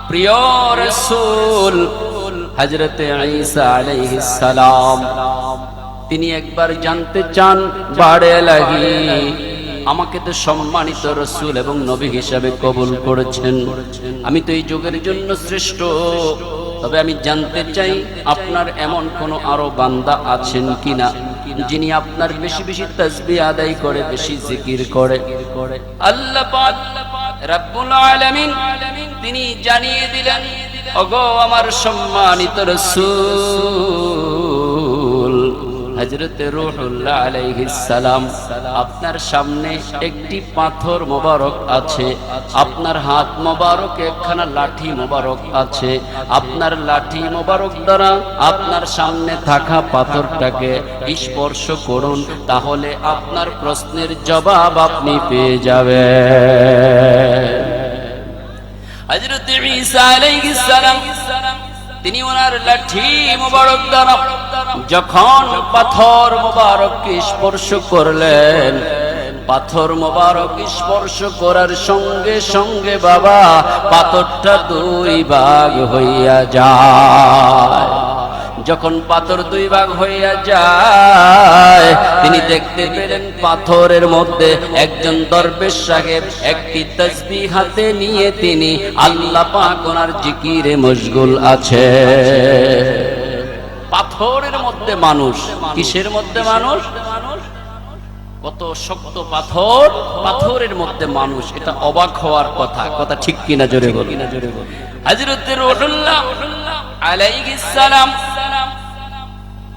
প্রিয় রাসূল হযরত ঈসা আলাইহিস সালাম তিনি একবার জানতে চান, বাড়ে লাগি আমাকে তো সম্মানিত রাসূল এবং নবী হিসাবে কবুল করেছেন, আমি তো এই যুগের জন্য শ্রেষ্ঠ, তবে আমি জানতে চাই আপনার এমন কোন আরো বান্দা আছেন কিনা যিনি আপনার বেশি বেশি তাসবিহ আদায় করে, বেশি জিকির করে। আল্লাহ পাক রব্বুল আলামিন তিনি জানিয়ে দিলেন, ওগো আমার সম্মানিত রাসূল হযরত রূহুল্লাহ আলাইহিস সালাম, আপনার সামনে একটি পাথর মোবারক আছে, আপনার হাত মোবারকে একখানা লাঠি মোবারক আছে, আপনার লাঠি মোবারক দ্বারা আপনার সামনে থাকা পাথরটাকে স্পর্শ করুন, তাহলে আপনার প্রশ্নের জবাব আপনি পেয়ে যাবেন। হযরত ঈসা আলাইহিস সালাম তিনি ওনার লাঠি মোবারক দ্বারা যখন পাথর মোবারককে স্পর্শ করলেন, পাথর মোবারক স্পর্শ করার সঙ্গে সঙ্গে বাবা পাথরটা দুই ভাগ হইয়া যায়। যখন পাথর দুই ভাগ হইয়া যায়, তিনি দেখতে পেলেন পাথরের মধ্যে একজন দরবেশ সাহেব একটি তাসবিহ হাতে নিয়ে তিনি আল্লাহ পাক ওনার জিকিরে মশগুল আছে। পাথরের মধ্যে মানুষ, কিসের মধ্যে মানুষ? কত শক্ত পাথর, পাথরের মধ্যে মানুষ, এটা অবাক হওয়ার কথা। কথা ঠিক কিনা জোরে বলুন। হযরত রূহুল্লাহ আলাইহিস সালাম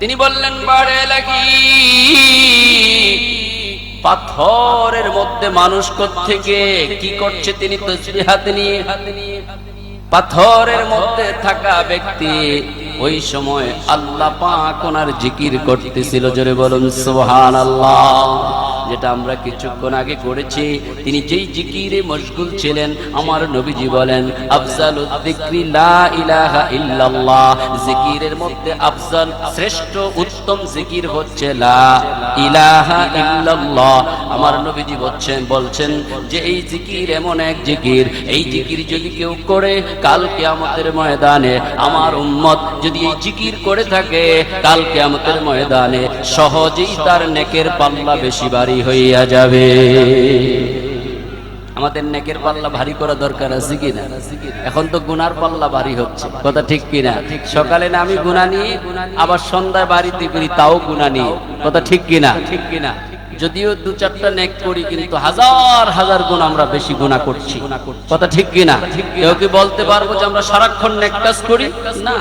তিনি বললেন, বাড়ে লাগি পাথরের মধ্যে মানুষ কোত্থেকে, কি করছে? তিনি তাসবিহ হাতে নিয়ে পাথরের মধ্যে থাকা ব্যক্তি ওই সময় আল্লাহ পাক ওনার জিকির করতেছিল। জোরে বলুন সুবহানাল্লাহ। যেটা আমরা কিছুক্ষণ আগে করেছি, তিনি যেই জিকিরে মশগুল ছিলেন, আমার নবীজি বলেন আফজালুদ যিকরি লা ইলাহা ইল্লাল্লাহ, জিকিরের মধ্যে আফজাল শ্রেষ্ঠ উত্তম জিকির হচ্ছে লা ইলাহা ইল্লাল্লাহ। আমার নবীজি বলছেন যে এই জিকির এমন এক জিকির, এই জিকির যদি কেউ করে কাল কিয়ামতের ময়দানে আমার উম্মত যদি এই জিকির করে থাকে, কাল কিয়ামতের ময়দানে সহজেই তার নেকের পাল্লা বেশি ভারী হইয়া যাবে। আমাদের নেকের পাল্লা ভারী করা দরকার আছে কিনা? এখন তো গুনার পাল্লা ভারী হচ্ছে, কথা ঠিক কিনা? সকালে না আমি গুনাহ নিয়ে, আবার সন্ধ্যায় বাড়িতে করি তাও গুনাহ নিয়ে, কথা ঠিক কিনা? ঠিক কিনা? যদিও দু চারটা নেক করি, কিন্তু হাজার হাজার গুণ আমরা বেশি গুনাহ করছি, কথা ঠিক কিনা? কেউ কি বলতে পারবো যে আমরা সারাক্ষণ নেক কাজ করি? না,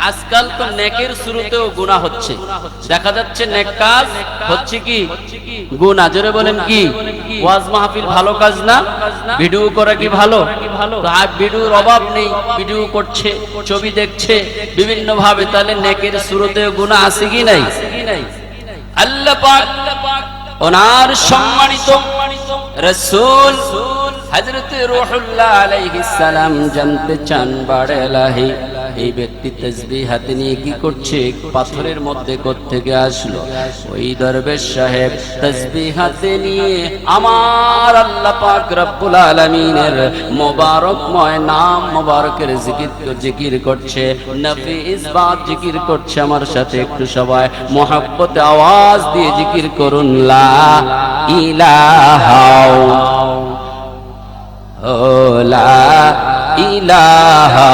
আজকাল তো নেকের শুরুতেও গুনাহ হচ্ছে। দেখা যাচ্ছে নেক কাজ হচ্ছে কি গুনাহ। জোরে বলেন কি? ওয়াজ মাহফিল ভালো কাজ না? ভিডিও করা কি ভালো? ভিডিওর অভাব নেই, ভিডিও করছে, ছবি দেখছে বিভিন্ন ভাবে, তাহলে নেকের শুরুতেও গুনাহ আছে কি নাই? আল্লাহ পাক ওনার সম্মানিত রাসূল হযরত রূহুল্লাহ আলাইহিস সালাম জানতে চান, বাড়ে লাহি এই ব্যক্তি তাসবিহ হাতে নিয়ে কি করছে, পাথরের মধ্যে কোত্থেকে আসলো? ওই দরবেশ সাহেব তাসবিহ হাতে নিয়ে আমার আল্লাহ পাক রব্বুল আলামিনের মোবারকময় নাম মোবারকের জিকির করছে, নফি ইসবাত জিকির করছে। আমার সাথে একটু সবাই মহব্বতে আওয়াজ দিয়ে জিকির করুন, লা ইলাহা লা ইলাহা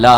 লা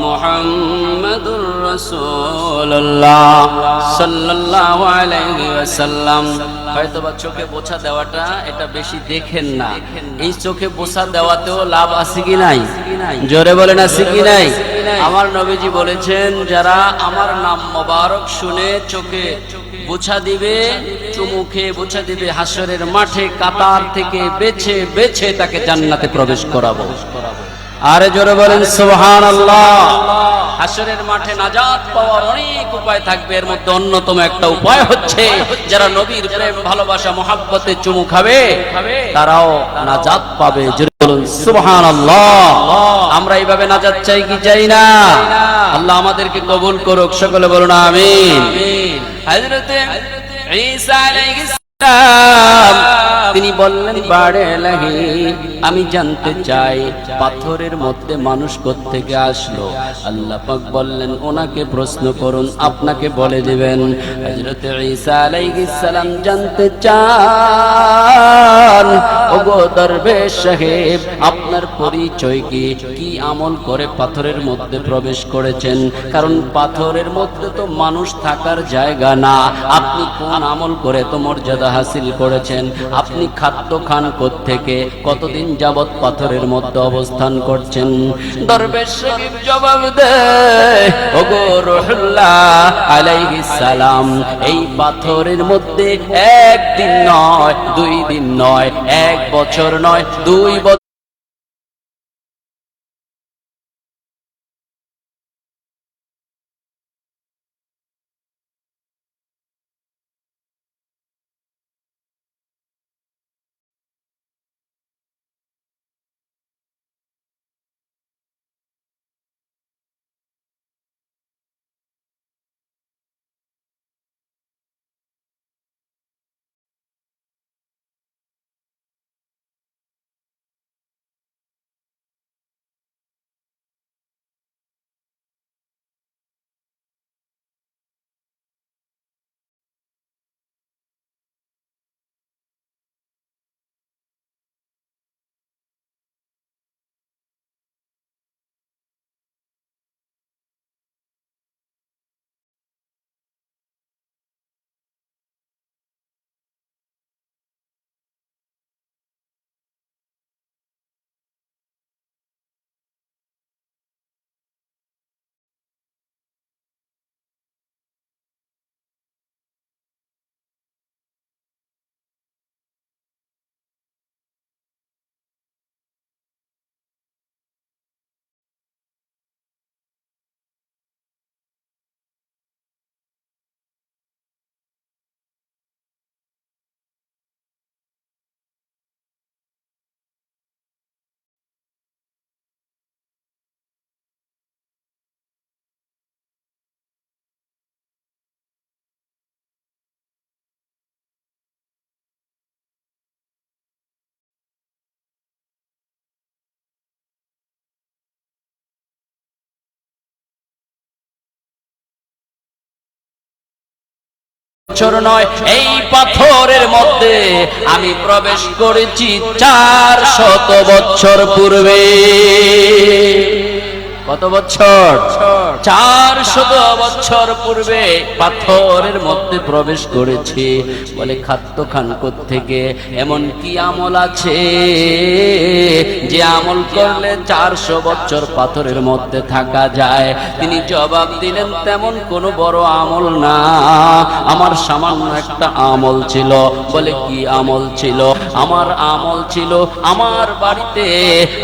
মুহাম্মাদুর রাসূলুল্লাহ সাল্লাল্লাহু আলাইহি ওয়াসাল্লাম। হয়তোবা চোখে বোঝা দেওয়াটা এটা বেশি দেখেন না, এই চোখে বোঝা দেওয়াতেও লাভ আছে কি নাই? জোরে বলেন আছে কি নাই? আমার নবীজি বলেছেন, যারা আমার নাম মোবারক শুনে চোখে বোঝা দিবে, চুমুখে বোঝা দিবে, হাসরের মাঠে কাতার থেকে বেছে বেছে তাকে জান্নাতে প্রবেশ করাবো। আরে জোরে বলেন সুবহানাল্লাহ। হাসরের মাঠে নাজাত পাওয়ার অনেক উপায় থাকবে, এর মধ্যে অন্যতম একটা উপায় হচ্ছে যারা নবীর প্রেম ভালোবাসা মহব্বতে চুমু খাবে তারাও নাজাত পাবে। জোরে বলুন সুবহানাল্লাহ। আমরা এইভাবে নাজাত চাই কি চাই না? আল্লাহ আমাদেরকে কবুল করুক, সকলে বলুন আমিন। হযরত ঈসা আলাইহিস সালাম তিনি বললেন, বাড়ে লাগি আমি জানতে চাই পাথরের মধ্যে মানুষ কোত্থেকে আসলো। আল্লাহ পাক বললেন, ওনাকে প্রশ্ন করুন, আপনাকে বলে দিবেন। হযরত ঈসা আলাইহিস সালাম জানতে চান, ওগো দরবেশ সাহেব, আপনার পরিচয় কি? কি আমল করে পাথরের মধ্যে প্রবেশ করেছেন? কারণ পাথরের মধ্যে তো মানুষ থাকার জায়গা না। আপনি কোন আমল করে তো মর্যাদা হাসিল করেছেন? আপনি খাদ্য খান কোত্থেকে? কতদিন যাবত পাথরের মধ্যে অবস্থান করছেন? দরবেশ সাহেব জবাব দেয়, ওগো রূহুল্লাহ আলাইহিস সালাম, এই পাথরের মধ্যে একদিন নয়, 2 দিন নয়, 1 বছর নয়, 2 বছর নয়, এই পাথরের মধ্যে আমি প্রবেশ করেছি 400 বছর পূর্বে। কত বছর? 400 বছর পূর্বে পাথরের মধ্যে প্রবেশ করেছি। বলে, খাদ্য খান কোত্থেকে? এমন কি আমল আছে যে আমল করলে 400 বছর পাথরের মধ্যে থাকা যায়? তিনি জবাব দিলেন, তেমন কোনো বড় আমল না, আমার সামান্য একটা আমল ছিল। বলে, কি আমল ছিল? আমার আমল ছিল, আমার বাড়িতে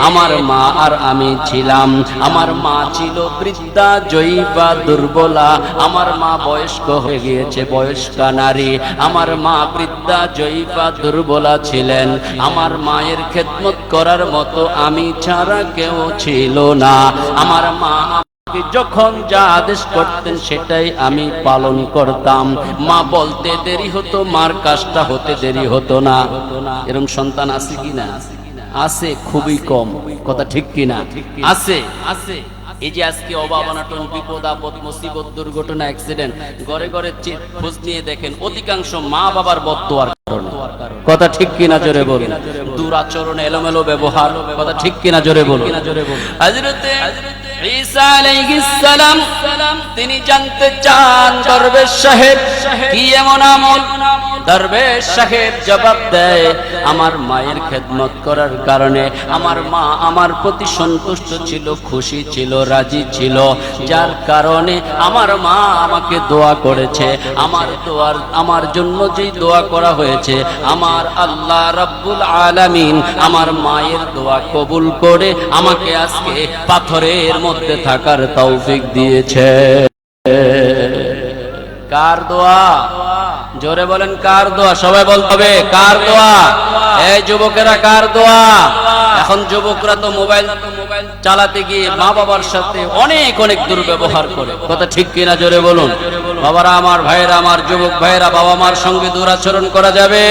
আমার মা আর আমি ছিলাম। আমার মা ছিল বৃদ্ধা, জয়ীবা, দুর্বলা। আমার মা বয়স্ক হয়ে গিয়েছে, বয়স্কা নারী। আমার মা বৃদ্ধা, জয়ীবা, দুর্বলা ছিলেন। আমার মায়ের খেদমত করার মতো আমি ছাড়া কেউ ছিল না। আমার মা যখন যা আদেশ করতেন সেটাই আমি পালন করতাম। মা বলতে দেরি হতো, মার কাজটা হতে দেরি হতো না। এরকম সন্তান আছে কিনা? আছে, খুবই কম। কথা ঠিক কিনা? আছে, আছে। এই যে আজকে অভাব অনাটন, বিপদ আপদ, মুসিবত, দুর্ঘটনা, অ্যাক্সিডেন্ট, ঘরে ঘরে খোঁজ নিয়ে দেখেন অধিকাংশ মা বাবার বদদোয়ার কারণে। কথা ঠিক কিনা? জোরে বলুন। দুরাচরণ, এলোমেলো ব্যবহার। কথা ঠিক কিনা? জোরে বলুন। হযরতে ঈসা আলাইহিস সালাম তিনি জানতে চান দরবেশ সাহেব কি এমন আমল। দরবেশ সাহেব জবাব দেয়, আমার মায়ের খেদমত করার কারণে আমার মা আমার প্রতি সন্তুষ্ট ছিল, খুশি ছিল, রাজি ছিল, যার কারণে আমার মা আমাকে দোয়া করেছে। আমার জন্য যেই দোয়া করা হয়েছে, আমার আল্লাহ রাব্বুল আলামিন আমার মায়ের দোয়া কবুল করে আমাকে আজকে পাথরের মধ্যে থাকার তৌফিক দিয়েছে। কার দোয়া? জোরে বলেন কার দোয়া? সবাই বলতে হবে কার দোয়া? এই যুবকেরা কার দোয়া? এখন যুবকরা তো মোবাইল চালাতে গিয়ে মা বাবার সাথে অনেক দুর্ব্যবহার করে, কথা ঠিক কিনা জোরে বলুন। বাবারা আমার, ভাইয়েরা আমার, যুবক ভাইয়েরা, বাবা মার সঙ্গে দুরাচরণ করা যাবে?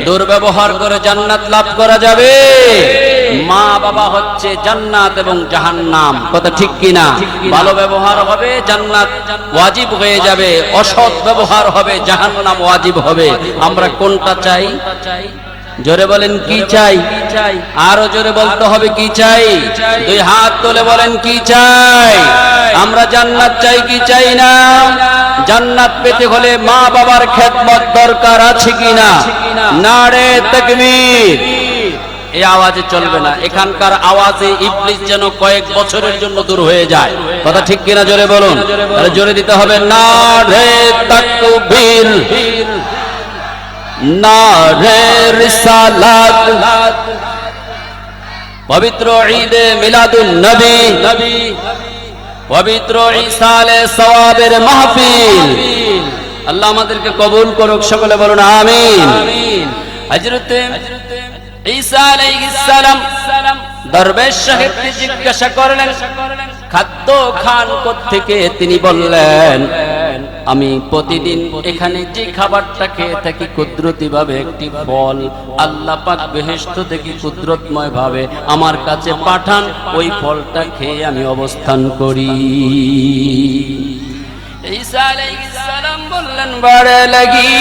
দুর্ব্যবহার করে জান্নাত লাভ করা যাবে? মা বাবা হচ্ছে জান্নাত এবং জাহান্নাম, কথা ঠিক কিনা? ভালো ব্যবহার হবে জান্নাত ওয়াজিব হয়ে যাবে, অসৎ ব্যবহার হবে জাহান্নাম ওয়াজিব হবে। আমরা কোনটা চাই? জোরে বলেন কি চাই? আরো জোরে বলতে হবে কি চাই? দুই হাত তুলে বলেন কি চাই? আমরা জান্নাত চাই কি চাই না? জান্নাত পেতে হলে মা বাবার খেদমত দরকার আছে কিনা? নারে তাকবীর। এই আওয়াজে চলবে না, এখানকার আওয়াজে ইবলিস যেন কয়েক বছরের জন্য দূর হয়ে যায়, কথা ঠিক কিনা জোরে বলুন। আরে জোরে দিতে হবে, নারে তাকবীর, নারে রিসালাত। পবিত্র ঈদে মিলাদুন নবী, পবিত্র ঈসা আলাইহিস সওয়াবের মাহফিল, আল্লাহ আমাদেরকে কবুল করুক, সকলে বলুন আমিন। হযরতে ঈসা আলাইহিস সালাম দরবেশ সাহেবকে জিজ্ঞাসা করলেন, খাদ্য খান কোত্থেকে? তিনি বললেন, আমি প্রতিদিন এখানে যে খাবারটা খেয়ে থাকি কুদরতি ভাবে একটি ফল আল্লাহ পাক বেহেশত থেকে কুদরতময় ভাবে আমার কাছে পাঠান, ওই ফলটা খেয়ে আমি অবস্থান করি। ঈসা আলাইহিস সালাম বললেন, বাড়ে লাগি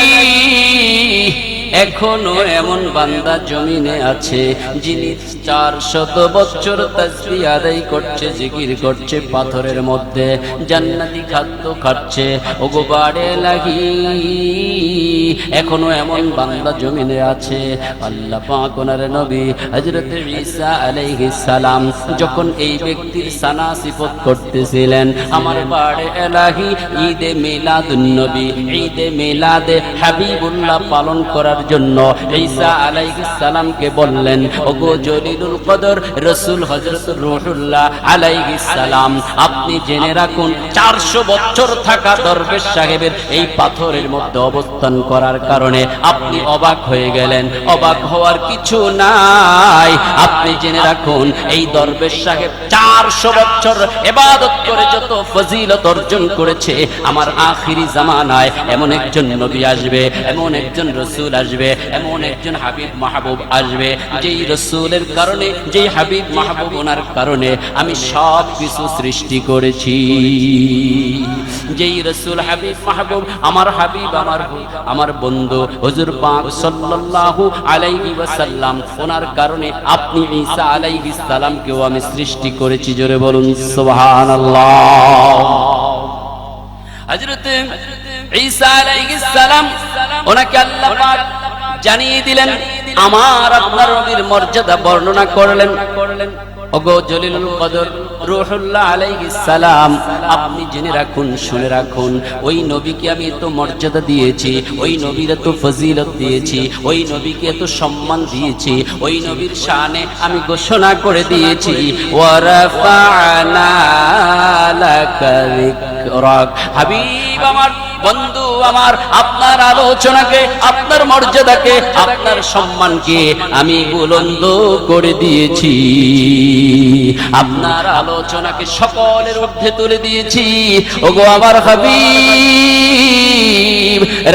এখনো এমন বান্দা জমিনে আছে যিনি 400 বছর তাসবিহ আদায় করছে, জিকির করছে, পাথরের মধ্যে জান্নাতি খাদ্য খাচ্ছে। ওগো বাড়ে লাগি এখনো এমন বান্দা জমিনে আছে। আল্লাহ পাক ওনার নবী হযরত ঈসা আলাইহিস সালাম যখন এই ব্যক্তির সানা সিফত করতেছিলেন, আমার বাড়ে এলাহি ঈদে মিলাদুন নবী, ঈদে মিলাদে হাবিবুল্লাহ পালন করার জন্য ঈসা আলাইহিস সালামকে বললেন, ওগো জলিলুল কদর রাসূল হযরত রূহুল্লাহ আলাইহিস সালাম, আপনি জেনে রাখুন 400 বছর থাকা দরবেশ সাহেবের এই পাথরের মধ্যে অবস্থান করার কারণে আপনি অবাক হয়ে গেলেন। অবাক হওয়ার কিছু নাই, আপনি জেনে রাখুন এই দরবেশ সাহেব 400 বছর ইবাদত করে যত ফজিলত অর্জন করেছে, আমার আখিরি জামানায় এমন একজন নবী আসবে, এমন একজন রাসূল আসবে, এমন একজন হাবিব মাহবুব আসবে, যেই রাসূলের কারণে, যেই হাবিব মাহবুব ওনার কারণে আমি সব কিছু সৃষ্টি করেছি। যেই রাসূল হাবিব মাহবুব আমার হাবিব, আমার বন্ধু হুজুর পাক সাল্লাল্লাহু আলাইহি ওয়াসাল্লাম, ওনার কারণে আপনি ঈসা আলাইহিস সালামকেও আমি সৃষ্টি করেছি। জোরে বলুন সুবহানাল্লাহ। হযরত ঈসা আলাইহিস সালাম ওনাকে আল্লাহ পাক জানিয়ে দিলেন, আমার আপনার নবীর মর্যাদা বর্ণনা করলেন। ওগো জলিলুল কদর রূহুল্লাহ আলাইহিস সালাম, আপনি জেনে রাখুন, শুনে রাখুন, ওই নবীকে আমি এত মর্যাদা দিয়েছি, ওই নবীর এত ফজিলত দিয়েছি, ওই নবীকে এত সম্মান দিয়েছি, ওই নবীর শানে আমি ঘোষণা করে দিয়েছি, ওয়া রাফা'না লাকা যিকরাক। হাবিব আমার, বন্ধু আমার, আপনার আলোচনাকে, আপনার মর্যাদাকে, আপনার সম্মানকে আমি বুলন্দ করে দিয়েছি, আপনার আলোচনাকে সকলের ঊর্ধ্বে তুলে দিয়েছি। ওগো আমার হাবিব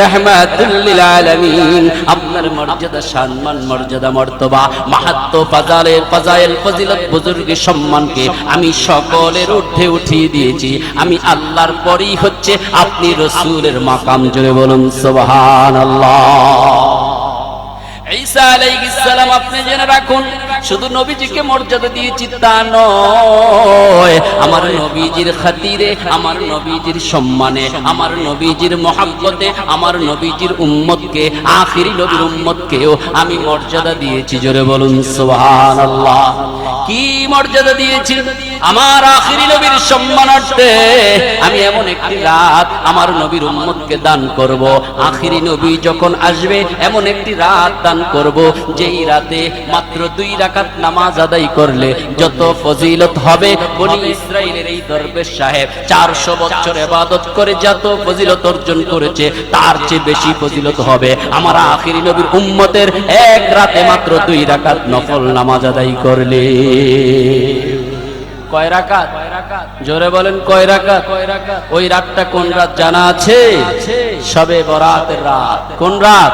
রাহমাতুল লিল আলামিন, আপনার মর্যাদা, সম্মান, মর্যাদা, মর্তবা, মাহাত্ম্য, ফাজাইল, ফজিলত, বুজুর্গি, সম্মানকে আমি সকলের ঊর্ধ্বে উঠিয়ে দিয়েছি। আমি আল্লাহর পরেই হচ্ছে আপনি রাসূলের মাকাম। জোরে বলুন সুবহানাল্লাহ। ঈসা আলাইহিস সালাম আপনি জেনে রাখুন, শুধু নবীজিকে মর্যাদা দিয়েছি তা নয়, আমার নবীজির খাতিরে, আমার নবীজির সম্মানে, আমার নবীজির মহব্বতে, আমার নবীজির উম্মতকে, আখিরি নবীর উম্মতকেও আমি মর্যাদা দিয়েছি। জোরে বলুন সুবহানাল্লাহ। কি মর্যাদা দিয়েছি? আমার আখিরি নবীর সম্মানার্থে আমি এমন একটি রাত আমার নবীর উম্মতকে দান করব। আখিরি নবী যখন আসবে এমন একটি রাত দান করব, যেই রাতে মাত্র 2 রাকাত নামাজ আদায় করলে যত ফজিলত হবে, বনি ইসরাইলের এই দরবেশ সাহেব 400 বছর ইবাদত করে যত ফজিলত অর্জন করেছে তার চেয়ে বেশি ফজিলত হবে আমার আখিরি নবীর উম্মতের এক রাতে মাত্র 2 রাকাত নফল নামাজ আদায় করলে। কয় রাকাত? জোরে বলেন কয় রাকাত? ওই রাতটা কোন রাত জানা আছে? শবে বরাতের রাত। কোন রাত?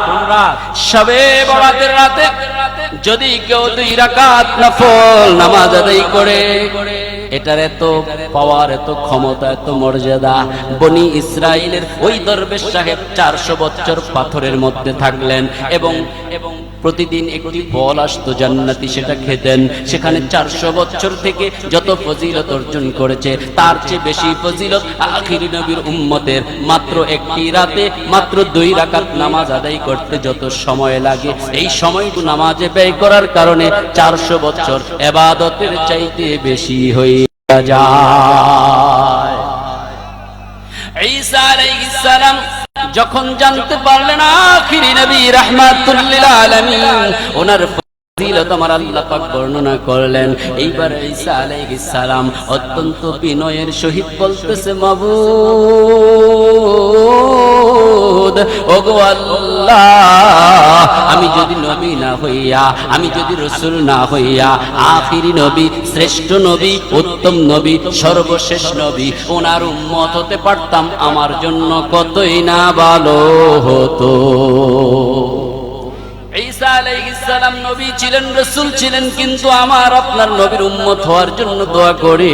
শবে বরাতের রাতে যদি কেউ 2 রাকাত নফল নামাজ আদায় করে, এটার এত পাওয়ার, এত ক্ষমতা, এত মর্যাদা। বনি ইসরাইলের ওই দরবেশ সাহেব 400 বছর পাথরের মধ্যে থাকলেন এবং প্রতিদিন একটি ফল আসতো জান্নাতি, সেটা খেতেন। সেখানে 400 বছর থেকে যত ফজিলত অর্জন করেছে তার চেয়ে বেশি ফজিলত আখিরি নবীর উম্মতের মাত্র একটি রাতে মাত্র 2 রাকাত নামাজ আদায় করতে যত সময় লাগে, এই সময়টুকু নামাজে ব্যয় করার কারণে 400 বছর ইবাদতের চাইতে বেশি হয়ে যায়। ঈসা আলাইহিস সালাম যখন জানতে পারলেন আখিরি নবী রাহমাতুল লিল আলামিন, ওনার ফজিলত আমার আল্লাহ পাক বর্ণনা করলেন। এইবার ঈসা আলাইহিস সালাম অত্যন্ত বিনয়ের সহিত বলতেছে, মাবুদ, ওগো আল্লাহ, আমি যদি নবী না হইয়া, আমি যদি রাসূল না হইয়া আখিরি নবী, শ্রেষ্ঠ নবী, উত্তম নবী, সর্বশেষ নবী, ওনার উম্মত হতে পারতাম, আমার জন্য কতই না ভালো হতো। ঈসা আলাইহিস সালাম নবী ছিলেন, রাসূল ছিলেন, কিন্তু আমার আপনার নবীর উম্মত হওয়ার জন্য দোয়া করে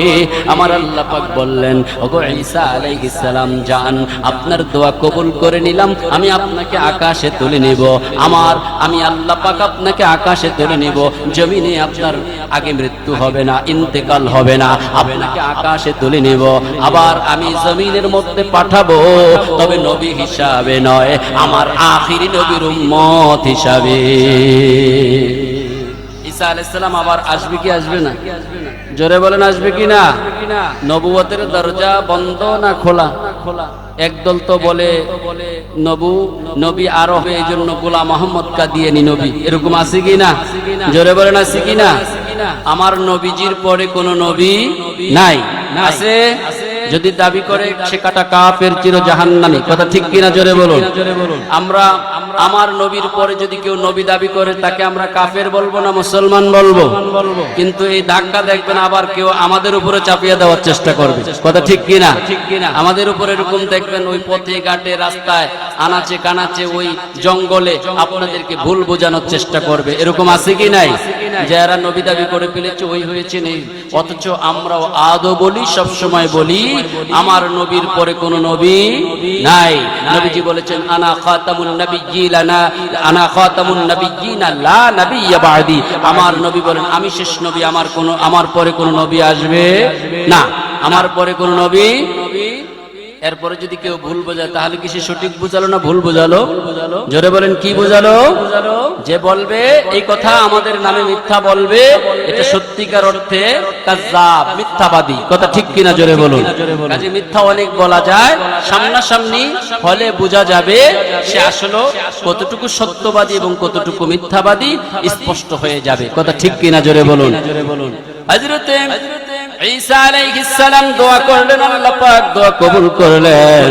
আমার আল্লাহ পাক বললেন, ওগো ঈসা আলাইহিস সালাম যান, আপনার দোয়া কবুল করে নিলাম, আমি আপনাকে আকাশে তুলে নেব। আমি আল্লাহ পাক আপনাকে আকাশে তুলে নেব, জমিনে আপনার আগে মৃত্যু হবে না, ইন্তেকাল হবে না, আপনাকে আকাশে তুলে নেব, আবার আমি জমিনের মধ্যে পাঠাবো, তবে নবী হিসাবে নয়, আমার আখিরি নবীর উম্মত হিসাবে। ঈসা আলাইহিস সালাম আবার আসবে কি আসবে না? জোরে বলেন আসবে কি না? নবুয়তের দরজা বন্ধ না খোলা? একদল তো বলে নবী আরো হবে, এই জন্য গোলাম মোহাম্মদ কাদিয়ানী নবী, এরকম আছে কি না? জোরে বলেন আছে কি না? আমার নবীজির পরে কোন নবী নাই, আছে? যদি দাবি করে সে কাটা কাফের, চির জাহান্নামী। কথা ঠিক কিনা? জোরে বলুন। আমরা আমার নবীর পরে যদি কেউ নবী দাবি করে তাকে আমরা কাফের বলবো না মুসলমান বলবো? কিন্তু এই ধাক্কা দেখবেন আবার কেউ আমাদের উপরে চাপিয়ে দেওয়ার চেষ্টা করবে। কথা ঠিক কিনা? আমাদের উপরে এরকম দেখবেন ওই পথে ঘাটে রাস্তায় আনাচে কানাচে ওই জঙ্গলে আপনাদেরকে ভুল বোঝানোর চেষ্টা করবে, এরকম আছে কি নাই? যারা নবী দাবি করে ফেলেছে ওই হয়েছে নেই, অথচ আমরাও আদৌ বলি, সব সময় বলি আমার নবীর পরে কোন নবী নাই। নবীজি বলেছেন আনা খাতামুন নাবিয়্যিন, আনা খাতামুন নাবিয়্যিন লা নাবিয়্যা বা'দি। আমার নবী বলেন আমি শেষ নবী, আমার পরে কোন নবী আসবে না, আমার পরে কোন নবী। এরপরে যদি কেউ ভুল বোঝায় তাহলে কি সে সঠিক বোঝালো না ভুল বোঝালো? জোরে বলেন কি বোঝালো? যে বলবে এই কথা আমাদের নামে মিথ্যা বলবে, এটা সত্যিকার অর্থে কাযযাব, মিথ্যাবাদী। কথা ঠিক কিনা? জোরে বলুন। কাজে মিথ্যা অনেক বলা যায়, সামনাসামনি হলে বোঝা যাবে সে আসলে কতটুকু সত্যবাদী এবং কতটুকু মিথ্যাবাদী, স্পষ্ট হয়ে যাবে। কথা ঠিক কিনা? জোরে বলুন। হযরতে ঈসা আলাইহিস সালাম দোয়া করলেন, আল্লাহ পাক দোয়া কবুল করলেন।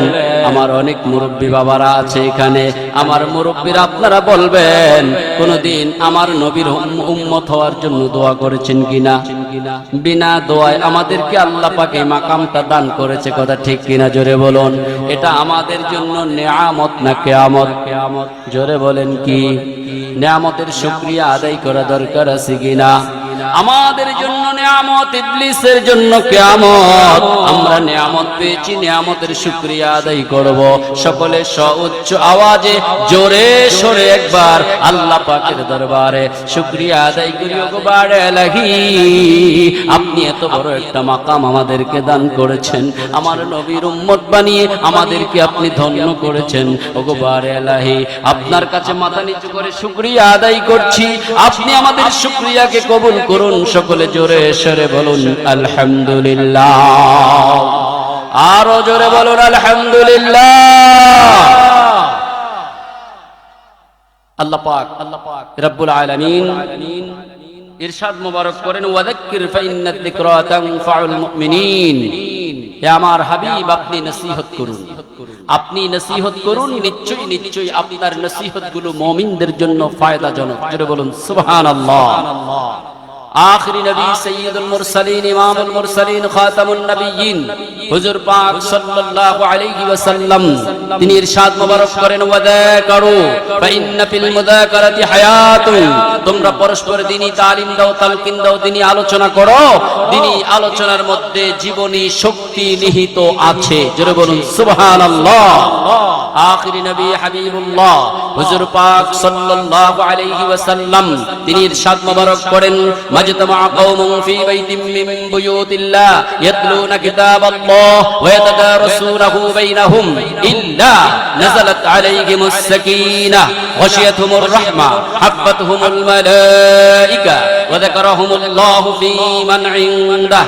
আমার অনেক মুরব্বী বাবারা আছে এখানে, আমার মুরব্বীরা আপনারা বলবেন কোনদিন আমার নবীর উম্মত হওয়ার জন্য দোয়া করেছেন কিনা? বিনা দোয়ায় আমাদেরকে আল্লাহ পাক এই মাকামটা দান করেছে। কথা ঠিক কিনা? জোরে বলুন। এটা আমাদের জন্য নেয়ামত না কিয়ামত? জোরে বলেন কি? নেয়ামতের শুকরিয়া আদায় করা দরকার আছে কিনা? আমাদের জন্য নিয়ামত, ইবলিসের জন্য কিয়ামত। আমরা নিয়ামত পেয়েছি, নিয়ামতের শুকরিয়া আদায় করব। সকলে উচ্চ আওয়াজে জোরে সরে একবার আল্লাহ পাকের দরবারে শুকরিয়া আদায় করি। ওগো বারে এলাহি, আপনি এত বড় একটা মাকাম আমাদেরকে দান করেছেন, আমার নবীর উম্মত বানিয়ে আমাদেরকে আপনি ধন্য করেছেন। ওগো বারে এলাহি, আপনার কাছে মাথা নিচু করে শুকরিয়া আদায় করছি, আপনি আমাদের শুকরিয়াকে কবুল করুন। সকলে জোরে সরে বলুন আলহামদুলিল্লাহ, আরো জোরে বলুন আলহামদুলিল্লাহ। আল্লাহ পাক রব্বুল আলামিন ইরশাদ মুবারক করেন, ওয়াযাক্কির ফাইন্নাদ যিকরা তানফাউল মুমিনিন। হে আমার হাবিব, আপনি নসিহত করুন, আপনি নসিহত করুন, নিশ্চয়ই নিশ্চয়ই আপনার নসিহতগুলো মুমিনদের জন্য ফায়দাজনক। জোরে বলুন সুবহানাল্লাহ। आखिरी नबी सय्यदुल मुरसलीन, इमामुल मुरसलीन, खातमुन नबिय्यिन हुजूर पाक सल्लल्लाहु अलैहि वसल्लम তিনি ইরশাদ মুবারক করেন, ওয়াযাকারু ফাইন্না ফিল মুযাকারাতি হায়াতুন। তোমরা পরস্পর দ্বীনি তালিম দাও, তালকিন দাও, দ্বীনি আলোচনা করো, দ্বীনি আলোচনার মধ্যে জীবনী শক্তি নিহিত আছে। জোরে বলুন সুবহানাল্লাহ। আখিরি নবী হাবিবুল্লাহ হুজুর পাক সাল্লাল্লাহু আলাইহি ওয়াসাল্লাম তিনি ইরশাদ মুবারক করেন, মাজতামা কওমুন ফি বাইতিন মিন বুয়ুতিল্লাহ ইয়াতলুনা কিতাবাল্লাহ ওয়া ইয়াতাদারাসুনাহু বাইনাহুম ইল্লা নাযালাত আলাইহিমুস সাকিনাহ ওয়াশিয়াতুহুমুর রাহমা হাফাতহুমুল মালায়েকা ওয়া যাকারাহুমুল্লাহু ফী মান ইনদাহ।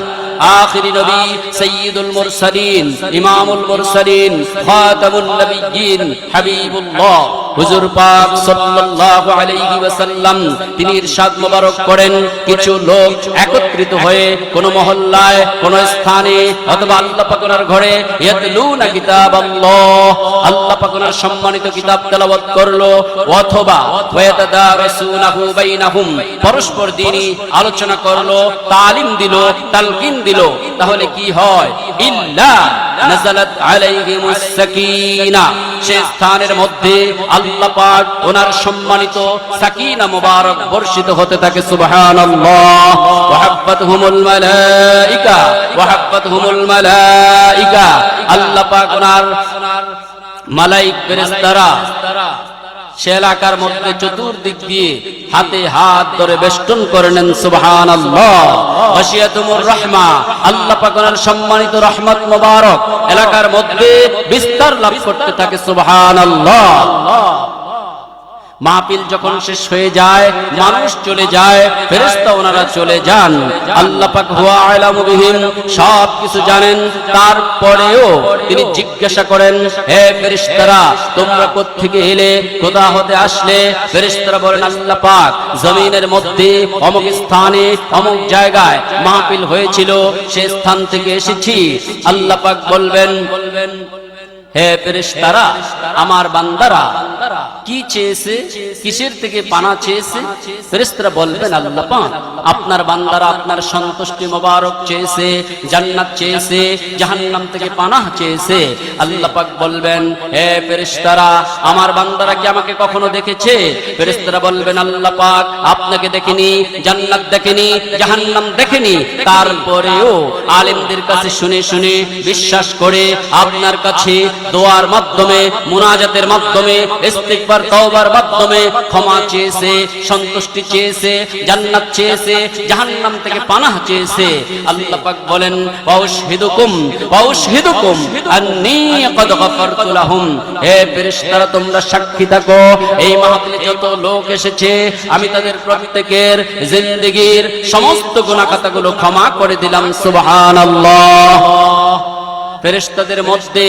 आखिरी नबी सय्यदुल मुरसलीन, इमामुल मुरसलीन, खातमुन नबिय्यिन, हबीबुल्लाह হুজুর পাক সাল্লাল্লাহু আলাইহি ওয়াসাল্লাম তিনি ইরশাদ মুবারক করেন, কিছু লোক একত্রিত হয়ে কোন মহল্লায়, কোন স্থানে অথবা আল্লাহ পাকের ঘরে ইয়াতলুনা কিতাবাল্লাহ, আল্লাহ পাকের সম্মানিত কিতাব তেলাওয়াত করলো, অথবা ওয়াতাদারাসুনাহু বাইনাহুম, পরস্পর দ্বীনি আলোচনা করলো, তালিম দিল, তালকিন দিল। তাহলে কি হয়? ইল্লা নাযালাত আলাইহিমুস সাকিনা, সে স্থানের মধ্যে আল্লাহ পাক ওনার সম্মানিত সাকিনা মুবারক বর্ষিত হতে থাকে। সুবহানাল্লাহ। ওয়া হাফাতহুমুল মালায়েকা, ওয়া হাফাতহুমুল মালায়েকা, আল্লাহ পাক ওনার মালায়েক ফেরেশতারা সে এলাকার মধ্যে চতুর্দিক দিয়ে হাতে হাত ধরে বেষ্টন করে নেন। সুবহানাল্লাহ। ওয়াশিয়াতুমুর রাহমা, আল্লাহ পাক ওনার সম্মানিত রহমত মুবারক এলাকার মধ্যে বিস্তার লাভ করতে থাকে। সুবহানাল্লাহ। মাহফিল যখন শেষ হয়ে যায়, মানুষ চলে যায়, ফেরেশতা ওনারা চলে যান, আল্লাহ পাক হুয়া আলামু বিহিম, সব কিছু জানেন। তারপরেও তিনি জিজ্ঞাসা করেন, হে ফেরেশতারা, তোমরা কোথা থেকে এলে, কোথা হতে আসলে? ফেরেশতারা বলেন, আল্লাহ পাক জমিনের মধ্যে অমুক স্থানে অমুক জায়গায় মাহফিল হয়েছিল, সে স্থান থেকে এসেছি। আল্লাহ পাক বলবেন, হে ফেরেশতারা, আমার বান্দারা কি চেয়েছে, কিসের থেকে পানা চেয়েছে? ফেরেশতারা বলবেন, আল্লাহ পাক আপনার বান্দারা আপনার সন্তুষ্টি মোবারক চেয়েছে, জান্নাত চেয়েছে, জাহান্নাম থেকে পানাহ চেয়েছে। আল্লাহ পাক বলবেন, হে ফেরেশতারা, আমার বান্দারা কি আমাকে কখনো দেখেছে? ফেরেশতারা বলবেন, আল্লাহ পাক আপনাকে দেখেনি, জান্নাত দেখেনি, জাহান্নাম দেখেনি, তারপরেও আলেমদের কাছে শুনে শুনে বিশ্বাস করে আপনার কাছে দোয়ার মাধ্যমে, মুনাজাতের মাধ্যমে, ইস্তিগফার তওবার মাধ্যমে ক্ষমা চেয়েছে, সন্তুষ্টি চেয়েছে, জান্নাত চেয়েছে, জাহান্নাম থেকে পানাহ চেয়েছে। আল্লাহ পাক বলেন, ওয়াউশহিদুকুম আন্নী ক্বাদ গফারতু লাহুম, হে ফেরেশতারা তোমরা সাক্ষী থাকো, এই মাহফিলে যত লোক এসেছে আমি তাদের প্রত্যেকের জিন্দেগীর সমস্ত গুনাহ খাতাগুলো ক্ষমা করে দিলাম। সুবহানাল্লাহ। ফেরেশতাদের মধ্যে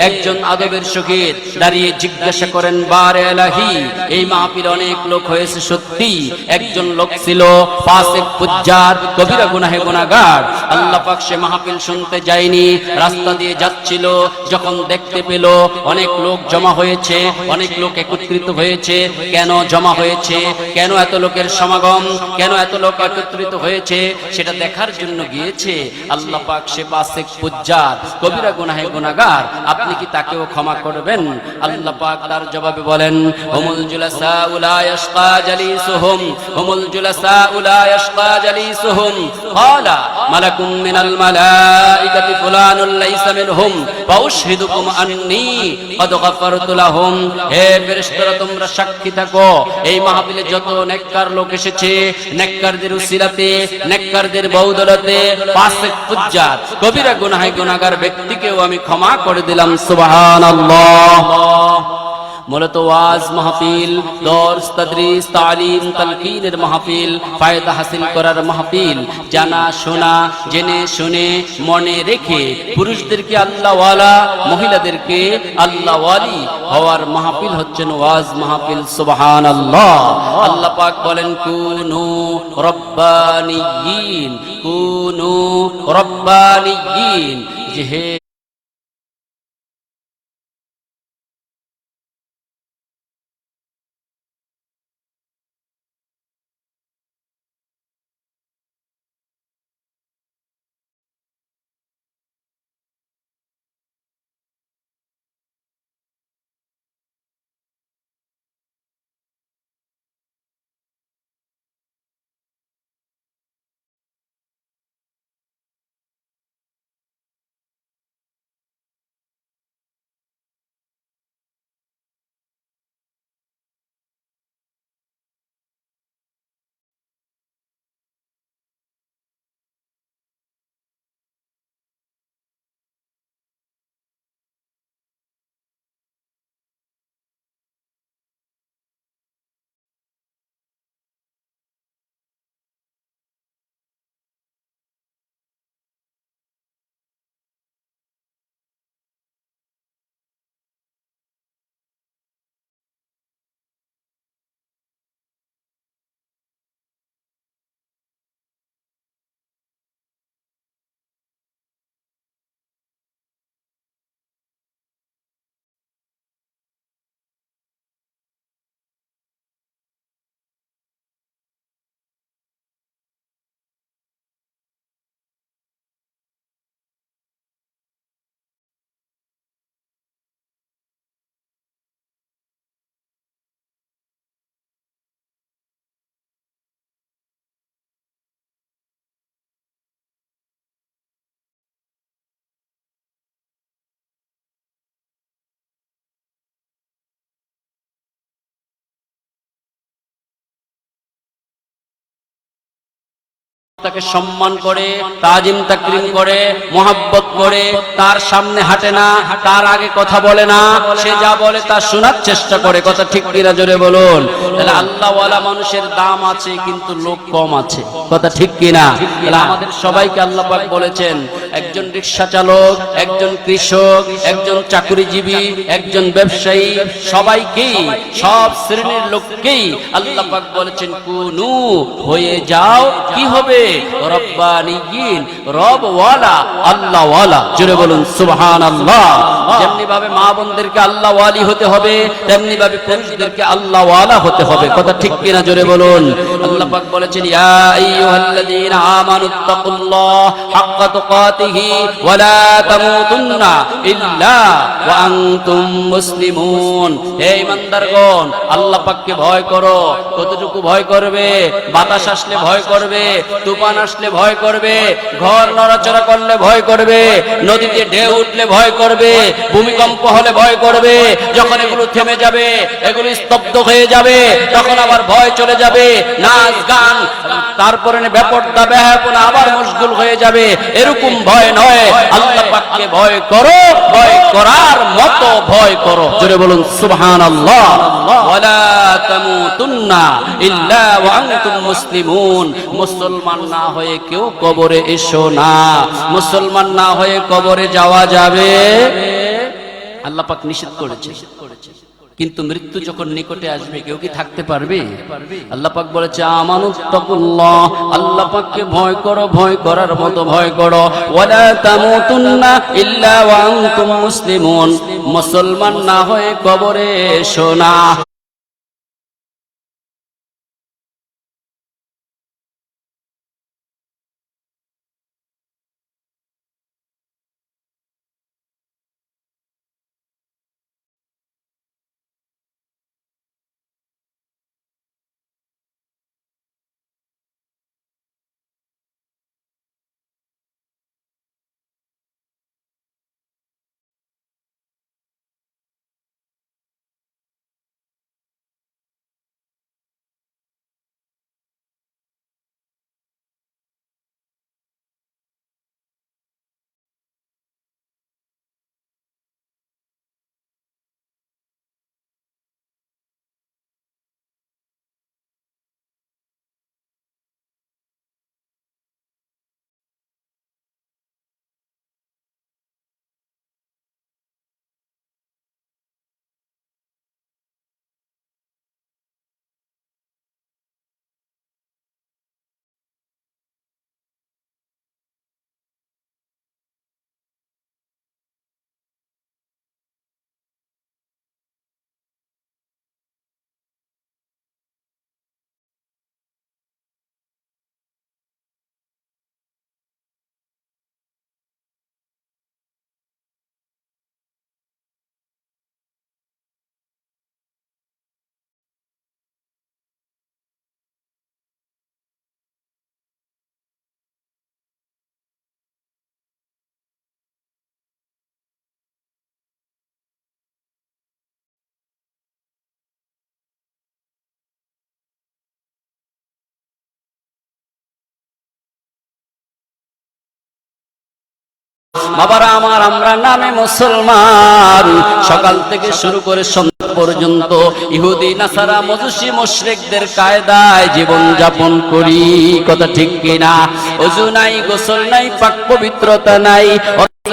একজন আদবের সহিত দাঁড়িয়ে জিজ্ঞাসা করেন, বারে এলাহি, এই মাহফিলে অনেক লোক হয়েছে সত্যি, একজন লোক ছিল ফাসিক, ফুজ্জার, কবিরা গুনাহে গুনাহগার। আল্লাহ পাক সে মাহফিল শুনতে যায়নি, রাস্তা দিয়ে যাচ্ছিল, যখন দেখতে পেল অনেক লোক জমা হয়েছে, অনেক লোক একত্রিত হয়েছে, কেন জমা হয়েছে, কেন এত লোকের সমাগম, কেন এত লোক একত্রিত হয়েছে, সেটা দেখার জন্য গিয়েছে। আল্লাহ পাক সে ফাসিক, ফুজ্জার, কবিরা কবিরা গুনাহে গুনাহগার, আপনি কি তাকেও ক্ষমা করবেন? আল্লাহ পাক তার জবাবে বলেন, হুমুল জুলাসাউ লা ইয়াশকা জালিসুহুম, হুমুল জুলাসাউ লা ইয়াশকা জালিসুহুম, ক্বালা মালাকুম মিনাল মালাইকাতি ফুলানুল লাইসা মিনহুম ফাউশহিদুকুম আন্নী ক্বাদ গাফারতু লাহুম। হে ফেরেশতারা, তোমরা সাক্ষী থাকো, এই মাহফিলে যত নেককার লোক এসেছে, নেককারদের উসিলাতে, নেককারদের বদৌলতে ফাসিক ফুজ্জার কবিরা গুনাহে গুনাহগার ব্যক্তিকেও আমি ক্ষমা করে দিলাম। সুবহানাল্লাহ। মূলত ওয়াজ মাহফিল, দর্স, তাদরিস, তালিম, তালকিনের মাহফিল, ফায়দা হাসিল করার মাহফিল, জানা শোনা, জেনে শুনে মনে রেখে পুরুষদেরকে আল্লাহওয়ালা, মহিলাদেরকে আল্লাহওয়ালি হওয়ার মাহফিল হচ্ছেন ওয়াজ মাহফিল। সুবহানাল্লাহ। আল্লাহ পাক বলেন, কুনু রব্বানিয়িন, কুনু রব্বানিয়িন, যে হে তাকে সম্মান করে, তাজিম তাকরিম করে, মোহাব্বত করে, তার সামনে হাঁটে না, তার আগে কথা বলে না, সে যা বলে তা শোনার চেষ্টা করে। কথা ঠিক কিনা জোরে বলুন। তাহলে আল্লাহওয়ালা মানুষের দাম আছে, কিন্তু লোক কম আছে। কথা ঠিক কিনা? তাহলে আমাদের সবাইকে আল্লাহ পাক বলেছেন, একজন রিকশা চালক, একজন কৃষক, একজন চাকরিজীবী, একজন ব্যবসায়ী, সবাইকেই, সব শ্রেণীর লোককেই আল্লাহ পাক বলেছেন, কুনু, হয়ে যাও, কি হবে? রব্বানিয়িন, রবওয়ালা, আল্লাহওয়ালা। জোরে বলুন সুবহানাল্লাহ। যেমনি ভাবে মা বোনদেরকে আল্লাহওয়ালি হতে হবে, তেমনি ভাবে পুরুষদেরকে আল্লাহওয়ালা হতে হবে। কথা ঠিক কিনা জোরে বলুন। আল্লাহ পাক বলেছেন, ইয়া আইয়ুহাল্লাযীনা আমানুত্তাকুল্লাহ হাক্কা তুকাতিহি ওয়া লা তামুতুন্না ইল্লা ওয়া আনতুম মুসলিমুন। হে ঈমানদারগণ, আল্লাহ পাককে ভয় করো। কতটুকু ভয় করবে? বাতাস আসলে ভয় করবে, তুফান আসলে ভয় করবে, ঘর নড়াচড়া করলে ভয় করবে, নদীতে ঢেউ উঠলে ভয় করবে, ভূমিকম্প হলে ভয় করবে। যখন এগুলো থেমে যাবে, এগুলো স্তব্ধ হয়ে যাবে, তখন আবার ভয় চলে যাবে, নাচ গান, তারপরে বেপরদা বেহায়াপনা আবার মশগুল হয়ে যাবে। এরকম ভয় নয়, আল্লাহ পাককে ভয় করো, ভয় করার মতো ভয় করো। জোরে বলুন সুবহানাল্লাহ। ওয়ালা তামুতুন্না ইল্লা ওয়া আনতুম মুসলিমুন। মুসলমান না হয়ে কেউ কবরে এসো না। মুসলমান না হয়ে কবরে যাওয়া যাবে, আল্লাহ পাক নিষেধ করেছে। কিন্তু মৃত্যু যখন নিকটে আসবে, কেউ কি থাকতে পারবে? আল্লাহ পাক বলেছে, আমানুত্তাকুল্লাহ, আল্লাহ পাককে ভয় করো, ভয় করার মতো ভয় করো। ওয়ালা তামুতুন্না ইল্লা ওয়া আনতুম মুসলিমুন। মুসলমান না হয়ে কবরে এসো না। বাবারা আমার, আমরা নামে মুসলমান, সকাল থেকে শুরু করে সন্ধ্যা পর্যন্ত ইহুদি নাসারা মজুসি মুশরিকদের কায়দায় জীবন যাপন করি। কথা ঠিক কিনা? ওযু নাই, গোসল নাই, পাক পবিত্রতা নাই।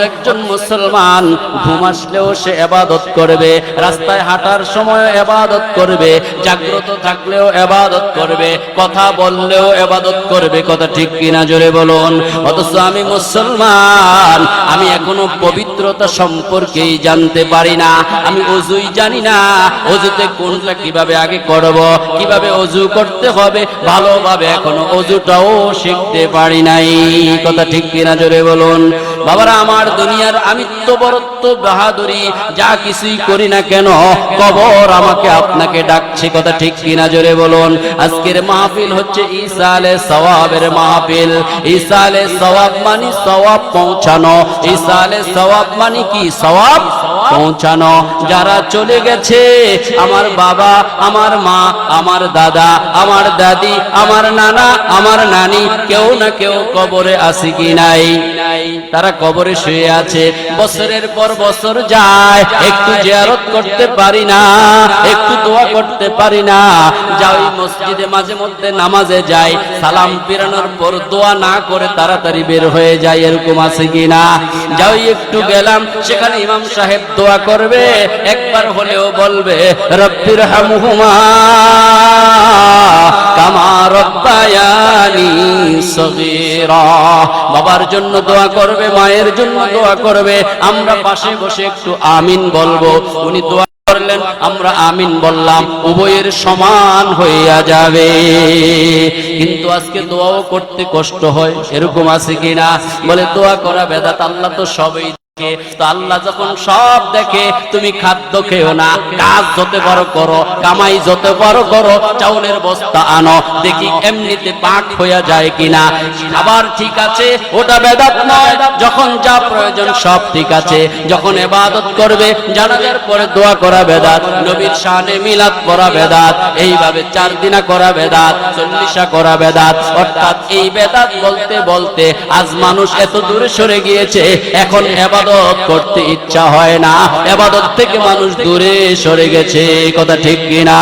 একজন মুসলমান ঘুম আসলেও সে ইবাদত করবে, রাস্তায় হাঁটার সময় ইবাদত করবে, জাগ্রত থাকলেও ইবাদত করবে, কথা বললেও ইবাদত করবে। কথা ঠিক কিনা জোরে বলুন। অথচ আমি মুসলমান, আমি এখনো পবিত্রতা সম্পর্কেই জানতে পারি না। আমি ওযুই জানি না, ওযুতে কোনটা কিভাবে আগে করব, কিভাবে ওযু করতে হবে ভালোভাবে এখনো ওযুটাও শিখতে পারি নাই। কথা ঠিক কিনা জোরে বলুন। বাবারা আমার, দুনিয়ার আমিত্ব বরত্ব বাহাদুরি যা কিছুই করি না কেন, কবর আমাকে আপনাকে ডাকছে। কথা ঠিক কিনা জোরে বলুন। আজকের মাহফিল হচ্ছে ঈসা আলাইহিস সওয়াবের মাহফিল। ঈসা আলাইহিস সওয়াব মানে সওয়াব পৌঁছানো। ঈসা আলাইহিস সওয়াব মানে কি? সওয়াব পৌঁছানো। যারা চলে গেছে, আমার বাবা, আমার মা, আমার দাদা, আমার দাদি, আমার নানা, আমার নানি, কেউ না কেউ কবরে আছে কি নাই? তারা কবরে শুয়ে আছে, বছরের পর বছর যায়, একটু জিয়ারত করতে পারি না, একটু দোয়া করতে পারি না। যাই মসজিদে মাঝে মধ্যে নামাজে যাই, সালাম ফিরানোর পর দোয়া না করে তাড়াতাড়ি বের হয়ে যায়, এরকম আছে কিনা? যাই একটু গেলাম, সেখানে ইমাম সাহেব দোয়া করবে, একবার হলেও বলবে রব্বির হামহুমা কামা রব্বায়ানি সগীরা। বাবার জন্য দোয়া করবে, মায়ের জন্য দোয়া করবে, আমরা পাশে বসে একটু আমিন বলবো। উনি দোয়া করলেন, আমরা আমিন বললাম, উভয়ের সমান হইয়া যাবে। কিন্তু আজকে দোয়াও করতে কষ্ট হয়, এরকম আছে কিনা? বলে দোয়া করা বেদাত, আল্লাহ তো সবই তো। আল্লাহ যখন সব দেখে, তুমি খাদ্য খেও না, কাজ যত বড় করো, কামাই যত বড় করো, চাউলের বস্তা আনো, দেখি এমনিতে পাক হইয়া যায় কিনা। আবার ঠিক আছে, ওটা বেদাত নয়। যখন যা প্রয়োজন সব ঠিক আছে। যখন ইবাদত করবে, জানাজার পরে দোয়া করা বেদাত, নবীর শানে মিলাদ করা বেদাত, এইভাবে 4 দিনা করা বেদাত, 40 করা বেদাত। অর্থাৎ এই বেদাত বলতে বলতে আজ মানুষ এত দূরে সরে গিয়েছে, এখন ইবাদত করতে ইচ্ছা হয় না, ইবাদত থেকে মানুষ দূরে সরে গেছে। কথা ঠিক কিনা?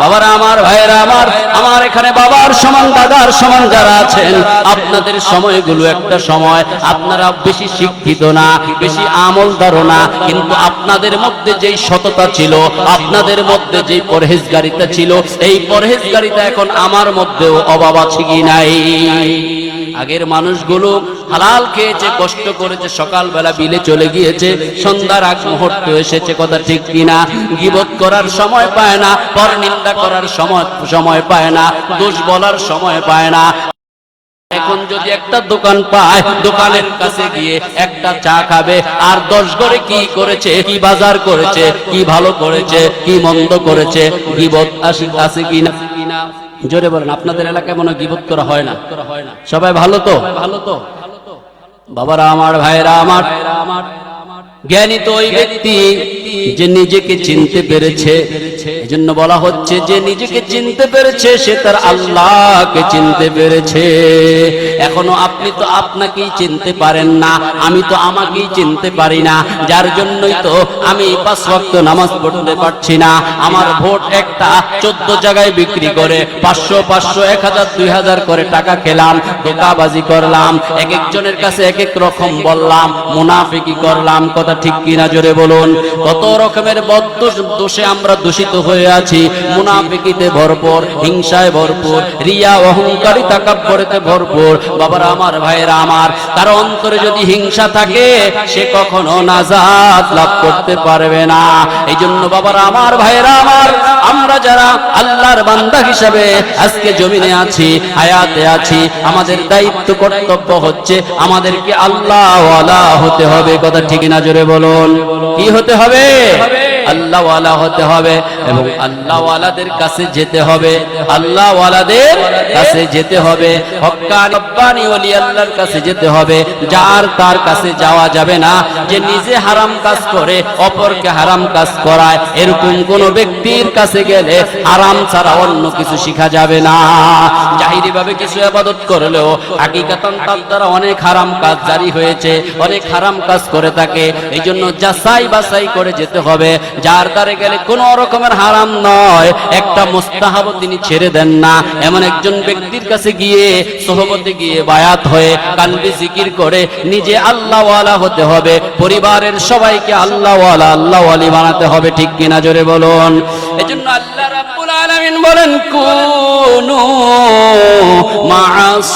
বাবারা আমার, ভাইরা আমার, আমার এখানে বাবার সমান, দাদার সমান যারা আছেন, আপনাদের সময়গুলো একটা সময়, আপনারা বেশি শিক্ষিত না, বেশি আমলদার না, কিন্তু আপনাদের মধ্যে যেই সততা ছিল, আপনাদের মধ্যে যেই পরহেজগারিতা ছিল, এই পরহেজগারিতা এখন আমার মধ্যেও অভাব আছে কি নাই? আগের মানুষগুলো হালাল খেয়েছে, কষ্ট করেছে, সকালবেলা বিলে চলে গিয়েছে, সন্ধ্যার আগ মুহূর্ত এসেছে। কথা ঠিক কিনা? গীবত করার সময় পায় না, পরনিন্দা করার সময় পায় না, দোষ বলার সময় পায় না। এখন যদি একটা দোকান পায়, দোকানের কাছে গিয়ে একটা চা খাবে, আর 10 ঘরে কি করেছে, কি বাজার করেছে, কি ভালো করেছে, কি মন্দ করেছে, গীবত আছে কিনা? জোরে বলেন। আপনাদের এলাকায় মনে গীবত করা হয় না? সবাই ভালো তো? বাবারা আমার, ভাইরা আমার, জ্ঞানী তো ওই ব্যক্তি যে নিজেকে চিনতে পেরেছে। এজন্য বলা হচ্ছে, যে নিজেকে চিনতে পেরেছে সে তার আল্লাহকে চিনতে পেরেছে। এখনো আপনি তো আপনাকেই চিনতে পারেন না, আমি তো আমাকেই চিনতে পারি না। যার জন্যই তো আমি 5 ওয়াক্ত নামাজ পড়তে পারছি না। আমার ভোট একটা 14 জায়গায় বিক্রি করে 500 500 1000 2000 করে টাকা খেলাম, ধোঁকাবাজি করলাম, এক একজনের কাছে এক এক রকম বললাম, মুনাফিকি করলাম। কথা ঠিক কিনা জোরে বলুন। কত রকমের দোষে আমরা দূষিত হয়ে আছি, মুনাফিকিতে ভরপুর, হিংসায় ভরপুর, রিয়া অহংকারী তাকাব্বুরিতে ভরপুর। বাবারা আমার, ভাইরা আমার, তার অন্তরে যদি হিংসা থাকে, সে কখনো নাজাত লাভ করতে পারবে না। এই জন্য বাবারা আমার, ভাইরা আমার, আমরা যারা আল্লাহর বান্দা হিসেবে আজকে জমিনে আছি, হায়াতে আছি, আমাদের দায়িত্ব কর্তব্য হচ্ছে আমাদেরকে আল্লাহ ওয়ালা হতে হবে। কথা ঠিক না জোরে বলুন। কি হতে হবে? আল্লাহ ওয়ালা হতে হবে এবং আল্লাহ ওয়ালাদের কাছে যেতে হবে, আল্লাহ ওয়ালাদের কাছে যেতে হবে, হক্কানি রব্বানি ওলি আল্লাহর কাছে যেতে হবে। যার তার কাছে যাওয়া যাবে না, যে নিজে হারাম কাজ করে অপরকে হারাম কাজ করায়, এরকম কোন ব্যক্তির কাছে গেলে হারাম ছাড়া অন্য কিছু শিখা যাবে না। জাহিরি ভাবে কিছু ইবাদত করলেও হাকিকাতান তার দ্বারা অনেক হারাম কাজ জারি হয়েছে, অনেক হারাম কাজ করে থাকে। এই জন্য যাচাই বাছাই করে যেতে হবে। যার দ্বারে গেলে কোন রকমের হারাম নয়, একটা মুস্তাহাব তিনি ছেড়ে দেন না, এমন একজন ব্যক্তির কাছে গিয়ে সোহবতে গিয়ে বায়াত হয়ে কালবি জিকির করে নিজে আল্লাহ ওয়ালা হতে হবে, পরিবারের সবাইকে আল্লাহ ওয়ালা আল্লাহ ওয়ালি বানাতে হবে। ঠিক কিনা জোরে বলুন। এজন্য আল্লাহ রাব্বুল আলামিন বলেন কুনু মা'আস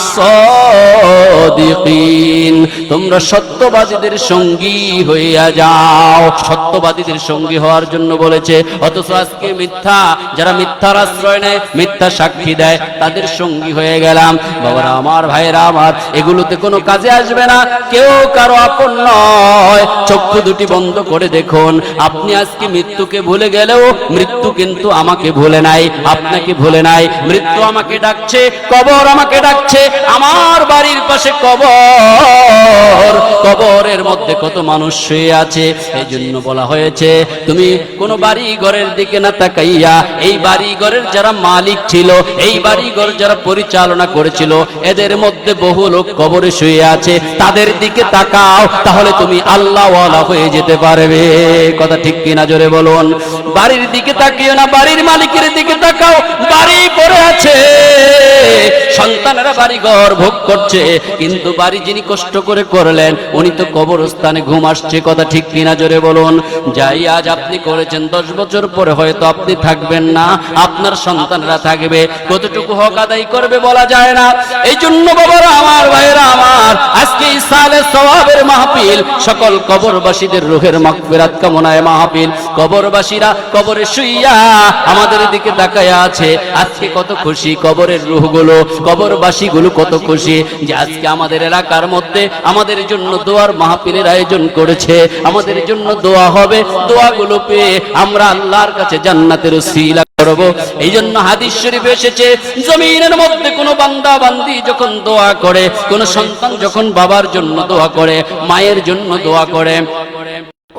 সাদিকিন, তোমরা সত্যবাদীদের সঙ্গী হইয়া যাও। সত্যবাদীদের সঙ্গী হওয়ার জন্য বলেছে, অথচ আজকে মিথ্যা, যারা মিথ্যার আশ্রয় নেয়, মিথ্যা সাক্ষী দেয়, তাদের সঙ্গী হয়ে গেলাম। বাবারা আমার, ভাইরা আমার, এগুলোতে কোনো কাজে আসবে না। কেউ কারো আপন নয়। চক্ষু দুটি বন্ধ করে দেখুন, আপনি আজকে মৃত্যুকে ভুলে গেলেও মৃত্যু কিন্তু আমাকে ভুলে নাই, আপনাকে ভুলে নাই। মৃত্যু আমাকে ডাকছে, কবর আমাকে ডাকছে। আমার বাড়ির পাশে কবর, কবরের মধ্যে কত মানুষ শুয়ে আছে। এই জন্য বলা হয়েছে, তুমি কোন বাড়ি ঘরের দিকে না তাকাইয়া, এই বাড়ি ঘরের যারা মালিক ছিল, এই বাড়ি ঘর যারা পরিচালনা করেছিল, এদের মধ্যে বহু লোক কবরে শুয়ে আছে, তাদের দিকে তাকাও, তাহলে তুমি আল্লাহ ওয়ালা হয়ে যেতে পারবে। কথা ঠিক কিনা জোরে বলুন। বাড়ির দিকে তাকিও না, বাড়ির মালিকের দিকে তাকাও। বাড়ি পড়ে আছে, সন্তানেরা বাড়ি ঘর ভোগ করছে, কিন্তু বাড়ি যিনি কষ্ট করে করলেন উনি তো কবরস্থানে ঘুম আসছে। কথা ঠিক কিনা জোরে বলুন। যাই আজ আপনি করেছেন, 10 বছর পরে হয়তো আপনি থাকবেন না, আপনার সন্তানরা থাকবে। কতটুকু হক আদায় করবে বলা যায় না। এই জন্য বাবারা আমার, ভাইরা আমার, আজকে ইসালে সওয়াবের মাহফিল, সকল কবরবাসীদের রূহের মাগফিরাত কামনায় মাহফিল। কবরবাসীরা কবরে শুইয়া আমাদের দিকে তাকায়া আছে। আজকে কত খুশি কবরের রূহগুলো, কবরবাসীগুলো কত খুশি যে আজকে আমাদের এলাকার মধ্যে আমাদের জন্য দোয়ার মাহফিলের আয়োজন করেছে। আমাদের জন্য দোয়া হবে, দোয়াগুলো পেয়ে আমরা আল্লাহর কাছে জান্নাতের উসিলা করব। এই জন্য হাদিস শরীফে এসেছে, জমিনের মধ্যে কোন বান্দা বান্দি যখন দোয়া করে, কোন সন্তান যখন বাবার জন্য দোয়া করে, মায়ের জন্য দোয়া করে,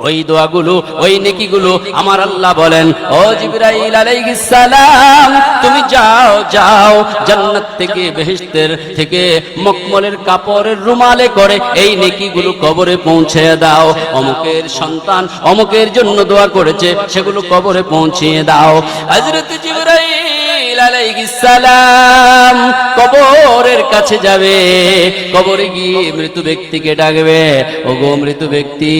ওই দোয়াগুলো, ওই নেকিগুলো আমার আল্লাহ বলেন, ও জিবরাইল আলাইহিস সালাম, তুমি যাও যাও জান্নাত থেকে, বেহেশতের থেকে মখমলের কাপড়ের রুমালে করে এই নেকিগুলো কবরে পৌঁছে দাও। অমুকের সন্তান অমুকের জন্য দোয়া করেছে, সেগুলো কবরে পৌঁছিয়ে দাও। হযরত জিবরাইল আলাইহিস সালাম কবরের কাছে যাবে, কবরে গিয়ে মৃত ব্যক্তিকে ডাকবে, ওগো মৃত ব্যক্তি,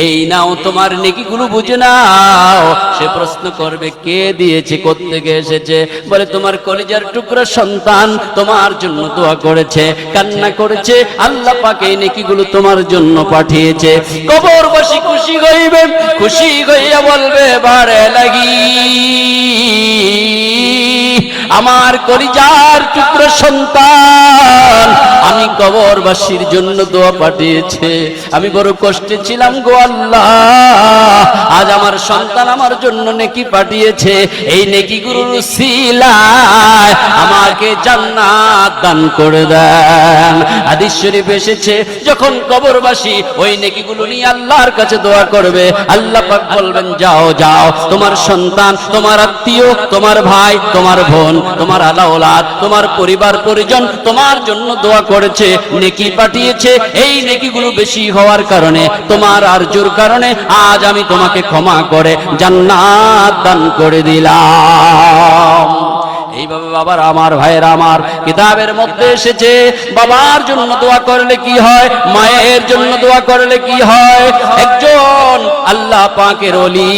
এই নাও তোমার নেকিগুলো বুঝে নাও। সে প্রশ্ন করবে, কে দিয়েছে, কোত্থেকে এসেছে? বলে, তোমার কলিজার টুকরা সন্তান তোমার জন্য দোয়া করেছে, কান্না করেছে, আল্লাহ পাক এই নেকিগুলো তোমার জন্য পাঠিয়েছে। কবরবাসী খুশি হইবে, খুশি হইয়া বলবে, বারে লাগি আমার কলিজার টুকরা সন্তান আমি কবরবাসীর জন্য দোয়া পাঠিয়েছে। আমি বড় কষ্টে ছিলাম গো আল্লাহ, আজ আমার সন্তান আমার জন্য নেকি পাঠিয়েছে। এই নেকিগুলোর উসিলায় আমাকে জান্নাত দান করে দেন। হাদিস শরীফে এসেছে, যখন কবরবাসী ওই নেকিগুলো নিয়ে আল্লাহর কাছে দোয়া করবে, আল্লাহ পাক বলবেন, যাও যাও, তোমার সন্তান, তোমার আত্মীয়, তোমার ভাই, তোমার বোন, তোমার আলাওলাদ, তোমার পরিবার পরিজন তোমার জন্য দোয়া করেছে, নেকি পাঠিয়েছে। এই নেকিগুলো বেশি হওয়ার কারণে, তোমার আরজুর কারণে আজ আমি তোমাকে ক্ষমা করে জান্নাত দান করে দিলাম। এইভাবে বাবার আমার, ভাইয়ের আমার, কিতাবের মধ্যে এসেছে, বাবার জন্য দোয়া করলে কি হয়, মায়ের জন্য দোয়া করলে কি হয়। একজন আল্লাহ পাকের ওলি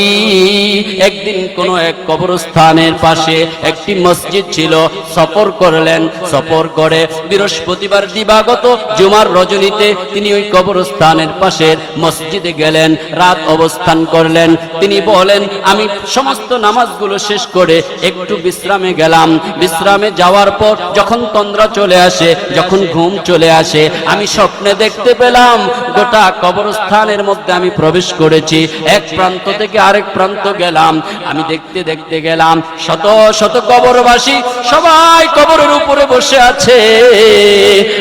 একদিন কোন এক কবরস্থানের পাশে একটি মসজিদ ছিল, সফর করলেন। সফর করে বৃহস্পতিবার দিবাগত জুমার রজনীতে তিনি ওই কবরস্থানের পাশের মসজিদে গেলেন, রাত অবস্থান করলেন। তিনি বলেন, আমি সমস্ত নামাজগুলো শেষ করে একটু বিশ্রামে গেলাম। বিশ্রামে যাওয়ার পর যখন তন্দ্রা চলে আসে, যখন ঘুম চলে আসে, আমি স্বপ্নে দেখতে পেলাম গোটা কবরস্থানের মধ্যে আমি প্রবেশ করেছি। এক প্রান্ত থেকে আরেক প্রান্ত গেলাম। আমি দেখতে দেখতে গেলাম শত শত কবরবাসী সবাই কবরের উপরে বসে আছে।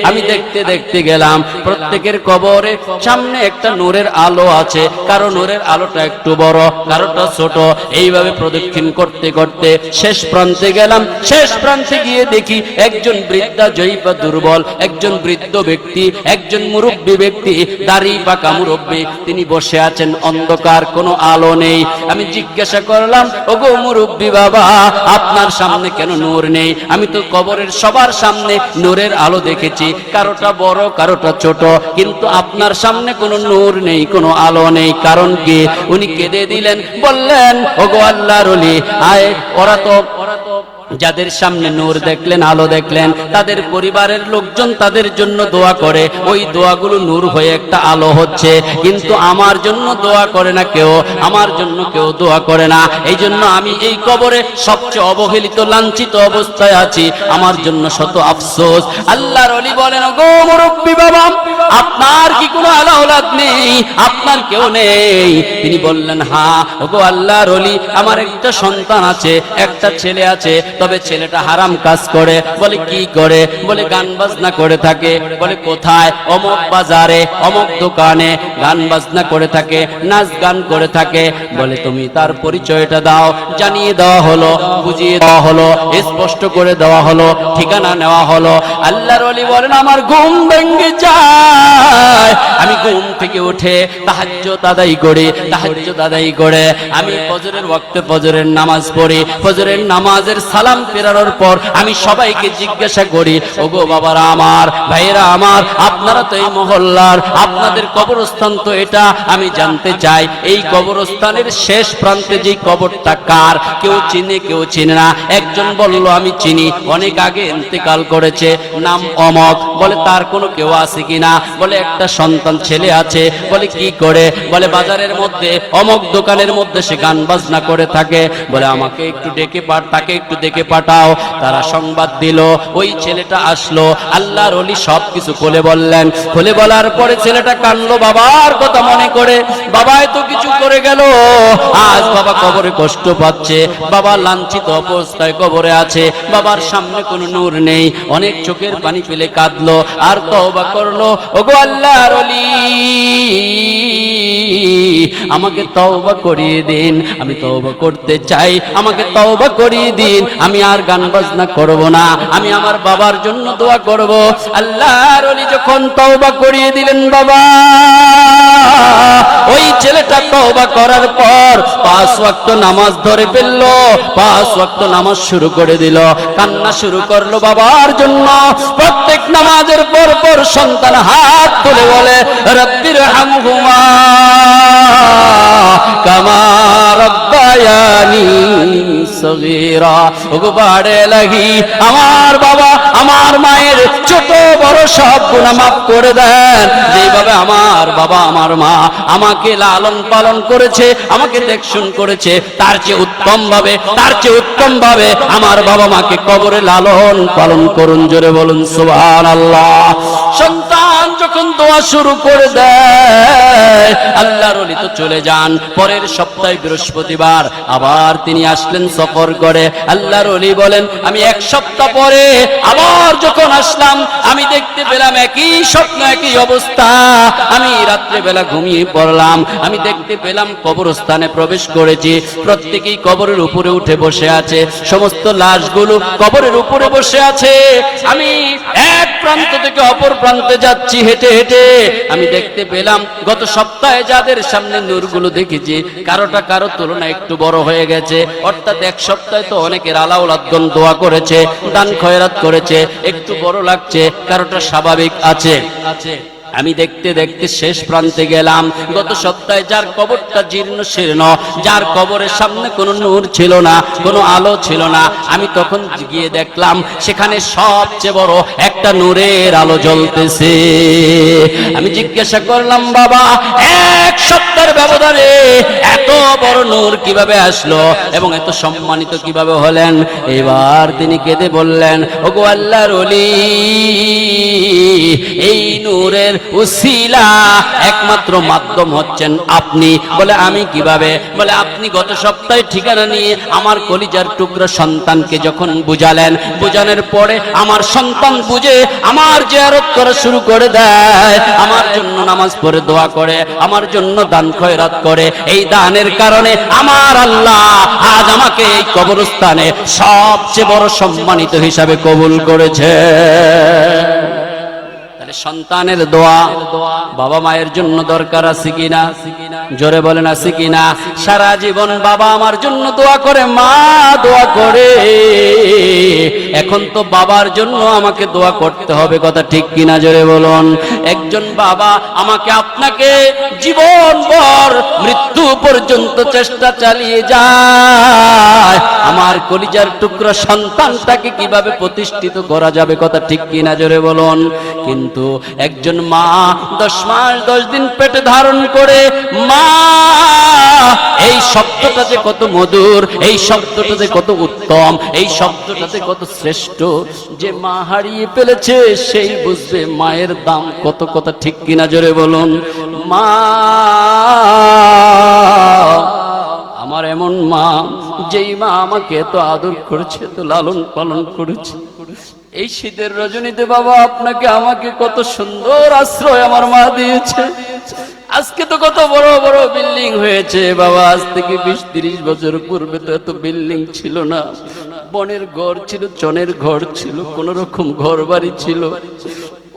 আমি দেখতে দেখতে গেলাম প্রত্যেকের কবরে সামনে একটা নূরের আলো আছে, কারো নূরের আলোটা একটু বড়, কারোটা ছোট। এইভাবে প্রদক্ষিণ করতে করতে শেষ প্রান্তে গেলাম। শেষ প্রান্তে গিয়ে দেখি একজন বৃদ্ধা জয়ীবা দুর্বল, একজন বৃদ্ধ ব্যক্তি, একজন মুরব্বী ব্যক্তি, দাড়ি পাকা মুরব্বী, তিনি বসে আছেন, অন্ধকার, কোনো আলো নেই। আমি জিজ্ঞাসা করলাম, ওগো মুরব্বী বাবা, আপনার সামনে কেন নূর নেই? আমি তো কবরের সবার সামনে নূরের আলো দেখেছি, কারোটা বড় কারোটা ছোট, কিন্তু আপনার সামনে কোনো নূর নেই, কোনো আলো নেই, কারণ কি? উনি কেঁদে দিলেন, বললেন, ওগো আল্লাহর ওলি, আয় ওরা তো যাদের সামনে নূর দেখলেন, আলো দেখলেন, তাদের পরিবারের লোকজন তাদের জন্য দোয়া করে, ওই দোয়াগুলো নূর হয়ে একটা আলো হচ্ছে, কিন্তু আমার জন্য দোয়া করে না কেউ, আমার জন্য কেউ দোয়া করে না। এই জন্য আমি এই কবরে সবচেয়ে অবহেলিত, লাঞ্ছিত অবস্থায় আছি, আমার জন্য শত আফসোস। আল্লাহর ওলি বলেন, ওগো মুরব্বী বাবা, আপনার কি কোনো আলাওলাদ নেই? আপনার কেউ নেই? তিনি বললেন, হ্যাঁ ওগো আল্লাহর ওলি, আমার একটা সন্তান আছে, একটা ছেলে আছে, তবে ছেলেটা হারাম কাজ করে। বলে কি করে? বলে গান বাজনা করে থাকে। বলে কোথায়? অমুক বাজারে, অমুক দোকানে গান বাজনা করে থাকে, নাচ গান করে থাকে। বলে তুমি তার পরিচয়টা দাও। জানিয়ে দেওয়া হলো, বুঝিয়ে দেওয়া হলো, স্পষ্ট করে দেওয়া হলো, ঠিকানা নেওয়া হলো। আল্লাহর ওলি বলেন, আমার ঘুম ভেঙে যায়। আমি ঘুম থেকে উঠে তাহাজ্জুদ আদায় করি, তাহাজ্জুদ আদায় করে আমি ফজরের ওয়াক্তে ফজরের নামাজ পড়ি। ফজরের নামাজের সালাম ফেরানোর পর আমি সবাইকে জিজ্ঞাসা করি, ওগো বাবারা আমার, ভাইরা আমার, আপনারা তো এই মহল্লার, আপনাদের কবরস্থান তো এটা, আমি জানতে চাই এই কবরস্থানের শেষ প্রান্তে যে কবরটা কার? কেউ চিনে, কেউ চিনে না। একজন বলল, আমি চিনি, অনেক আগে ইন্তেকাল করেছে, নাম অমক। বলে তার কোনো কেউ আছে কিনা? বলে একটা সন্তান, ছেলে আছে। বলে কি করে? বলে বাজারের মধ্যে অমক দোকানের মধ্যে সে গান বাজনা করে থাকে। বলে আমাকে একটু তাকে একটু দেখে পাঠাও। তারা সংবাদ দিল, ওই ছেলেটা আসলো। আল্লাহর ওলি সবকিছু খুলে বললেন। খুলে বলার পরে ছেলেটা কাঁদলো বাবার কথা মনে করে। বাবা এত কিছু করে গেল, আজ বাবা কবরে কষ্ট পাচ্ছে, বাবা লাঞ্ছিত অবস্থায় কবরে আছে, বাবার সামনে কোনো নূর নেই। অনেক চোখের পানি ফেলে কাঁদলো আর তওবা করলো, ওগো আল্লাহর ওলি, আমাকে তওবা করিয়ে দিন, আমি তওবা করতে চাই, আমাকে তওবা করিয়ে দিন, আমি আর গান বাজনা করব না, আমি আমার বাবার জন্য দোয়া করব। আল্লাহর ওলি যখন তওবা করিয়ে দিলেন বাবা, ওই ছেলেটা তওবা করার পর 5 ওয়াক্ত নামাজ ধরে ফেললো, 5 ওয়াক্ত নামাজ শুরু করে দিল, কান্না শুরু করলো বাবার জন্য। প্রত্যেক নামাজের পর পর সন্তান হাত তুলে বলে, রব্বির হামহুমা কামা রব্বায়ানি সগীরা। ওগো বাড়ে লাগি, আমার বাবা আমার মায়ের ছোট বড় সব গুনাহ মাফ করে দেন। যেভাবে আমার বাবা আমার মা আমাকে লালন পালন করেছে, আমাকে দেখশুন করেছে, তার চেয়ে উত্তম ভাবে আমার বাবা মাকে কবরে লালন পালন করুন। জোরে বলুন সুবহানাল্লাহ। সন্তান যখন দোয়া শুরু করে দেয়, আল্লাহর ওলি তো চলে যান। পরের সপ্তাহে বৃহস্পতিবার আবার তিনি আসলেন সফর করে। আল্লাহর ওলি বলেন, আমি 1 সপ্তাহ পরে আবার যখন আসলাম, আমি দেখতে পেলাম একই স্বপ্ন, একই অবস্থা। আমি রাত্রে বেলা ঘুমিয়ে পড়লাম, আমি দেখতে পেলাম কবরস্থানে প্রবেশ করেছি, প্রত্যেকেই কবরের উপরে উঠে বসে আছে, সমস্ত লাশগুলো কবরের উপরে বসে আছে। আমি এক প্রান্ত থেকে অপর প্রান্তে যাচ্ছি হেঁটে হেঁটে। আমি দেখতে পেলাম গত সপ্তাহে যাদের সামনে নূরগুলো দেখেছি, কারোটা কারো তুলনায় একটু বড় হয়ে গেছে। অর্থাৎ 1 সপ্তাহে তো অনেকের আলাউলাদগণ দোয়া করেছে, দান খয়রাত করেছে, একটু বড় লাগছে, কারোটা স্বাভাবিক আছে। আমি দেখতে দেখতে শেষ প্রান্তে গেলাম। গত সপ্তাহে যার কবরটা জীর্ণ শীর্ণ, যার কবরের সামনে কোনো নূর ছিল না, কোনো আলো ছিল না, আমি তখন গিয়ে দেখলাম সেখানে সবচেয়ে বড় একটা নূরের আলো জ্বলতেছে। আমি জিজ্ঞাসা করলাম, বাবা 1 সপ্তাহের ব্যবধানে এত বড় নূর কিভাবে আসলো এবং এত সম্মানিত কিভাবে হলেন? এবার তিনি কেঁদে বললেন, ওগো আল্লাহর ওলি, এই নূরের উসিলা একমাত্র মাধ্যম হচ্ছেন আপনি। বলে আমি কিভাবে? বলে আপনি গত সপ্তাহে ঠিকানা নিয়ে আমার কলিজার টুকরা সন্তানকে যখন বুঝালেন, বুঝানোর পরে আমার সন্তান বুঝে আমার জিয়ারত করা শুরু করে দেয়, আমার জন্য নামাজ পড়ে দোয়া করে, আমার জন্য দান খয়রাত করে। এই দানের কারণে আমার আল্লাহ আজ আমাকে এই কবরস্থানে সবচেয়ে বড় সম্মানিত হিসাবে কবুল করেছে। সন্তানের দোয়া বাবা মায়ের জন্য দরকার আছে কিনা? জোরে বলেন আছে কিনা? সারা জীবন বাবা আমার জন্য দোয়া করে, মা দোয়া করে, এখন তো বাবার জন্য আমাকে দোয়া করতে হবে, কথা ঠিক কিনা? জোরে বলুন। একজন বাবা আমাকে আপনাকে জীবনভর মৃত্যু পর্যন্ত চেষ্টা চালিয়ে যায় আমার কলিজার টুকরা সন্তানটাকে কিভাবে প্রতিষ্ঠিত করা যাবে, কথা ঠিক কিনা? জোরে বলুন। কিন্তু একজন মা 10 মাস 10 দিন পেটে ধারণ করে, মা এই শব্দটা যে কত মধুর, এই শব্দটা যে কত উত্তম, এই শব্দটা যে কত শ্রেষ্ঠ, যে মা হারিয়ে ফেলেছে সেই বুঝবে মায়ের দাম কত, কথা ঠিক কিনা? জোরে বলুন। মা আমার এমন মা, যেই মা আমাকে এত আদর করেছে, এত লালন পালন করেছে। এই শীতের রজনীতে বাবা আপনাকে আমাকে কত সুন্দর আশ্রয় আমার মা দিয়েছে। আজকে তো কত বড় বড় বিল্ডিং হয়েছে বাবা, আজ থেকে 20-30 বছর পূর্বে তো এত বিল্ডিং ছিল না। বনের ঘর ছিল, চনের ঘর ছিল, কোন রকম ঘর বাড়ি ছিল।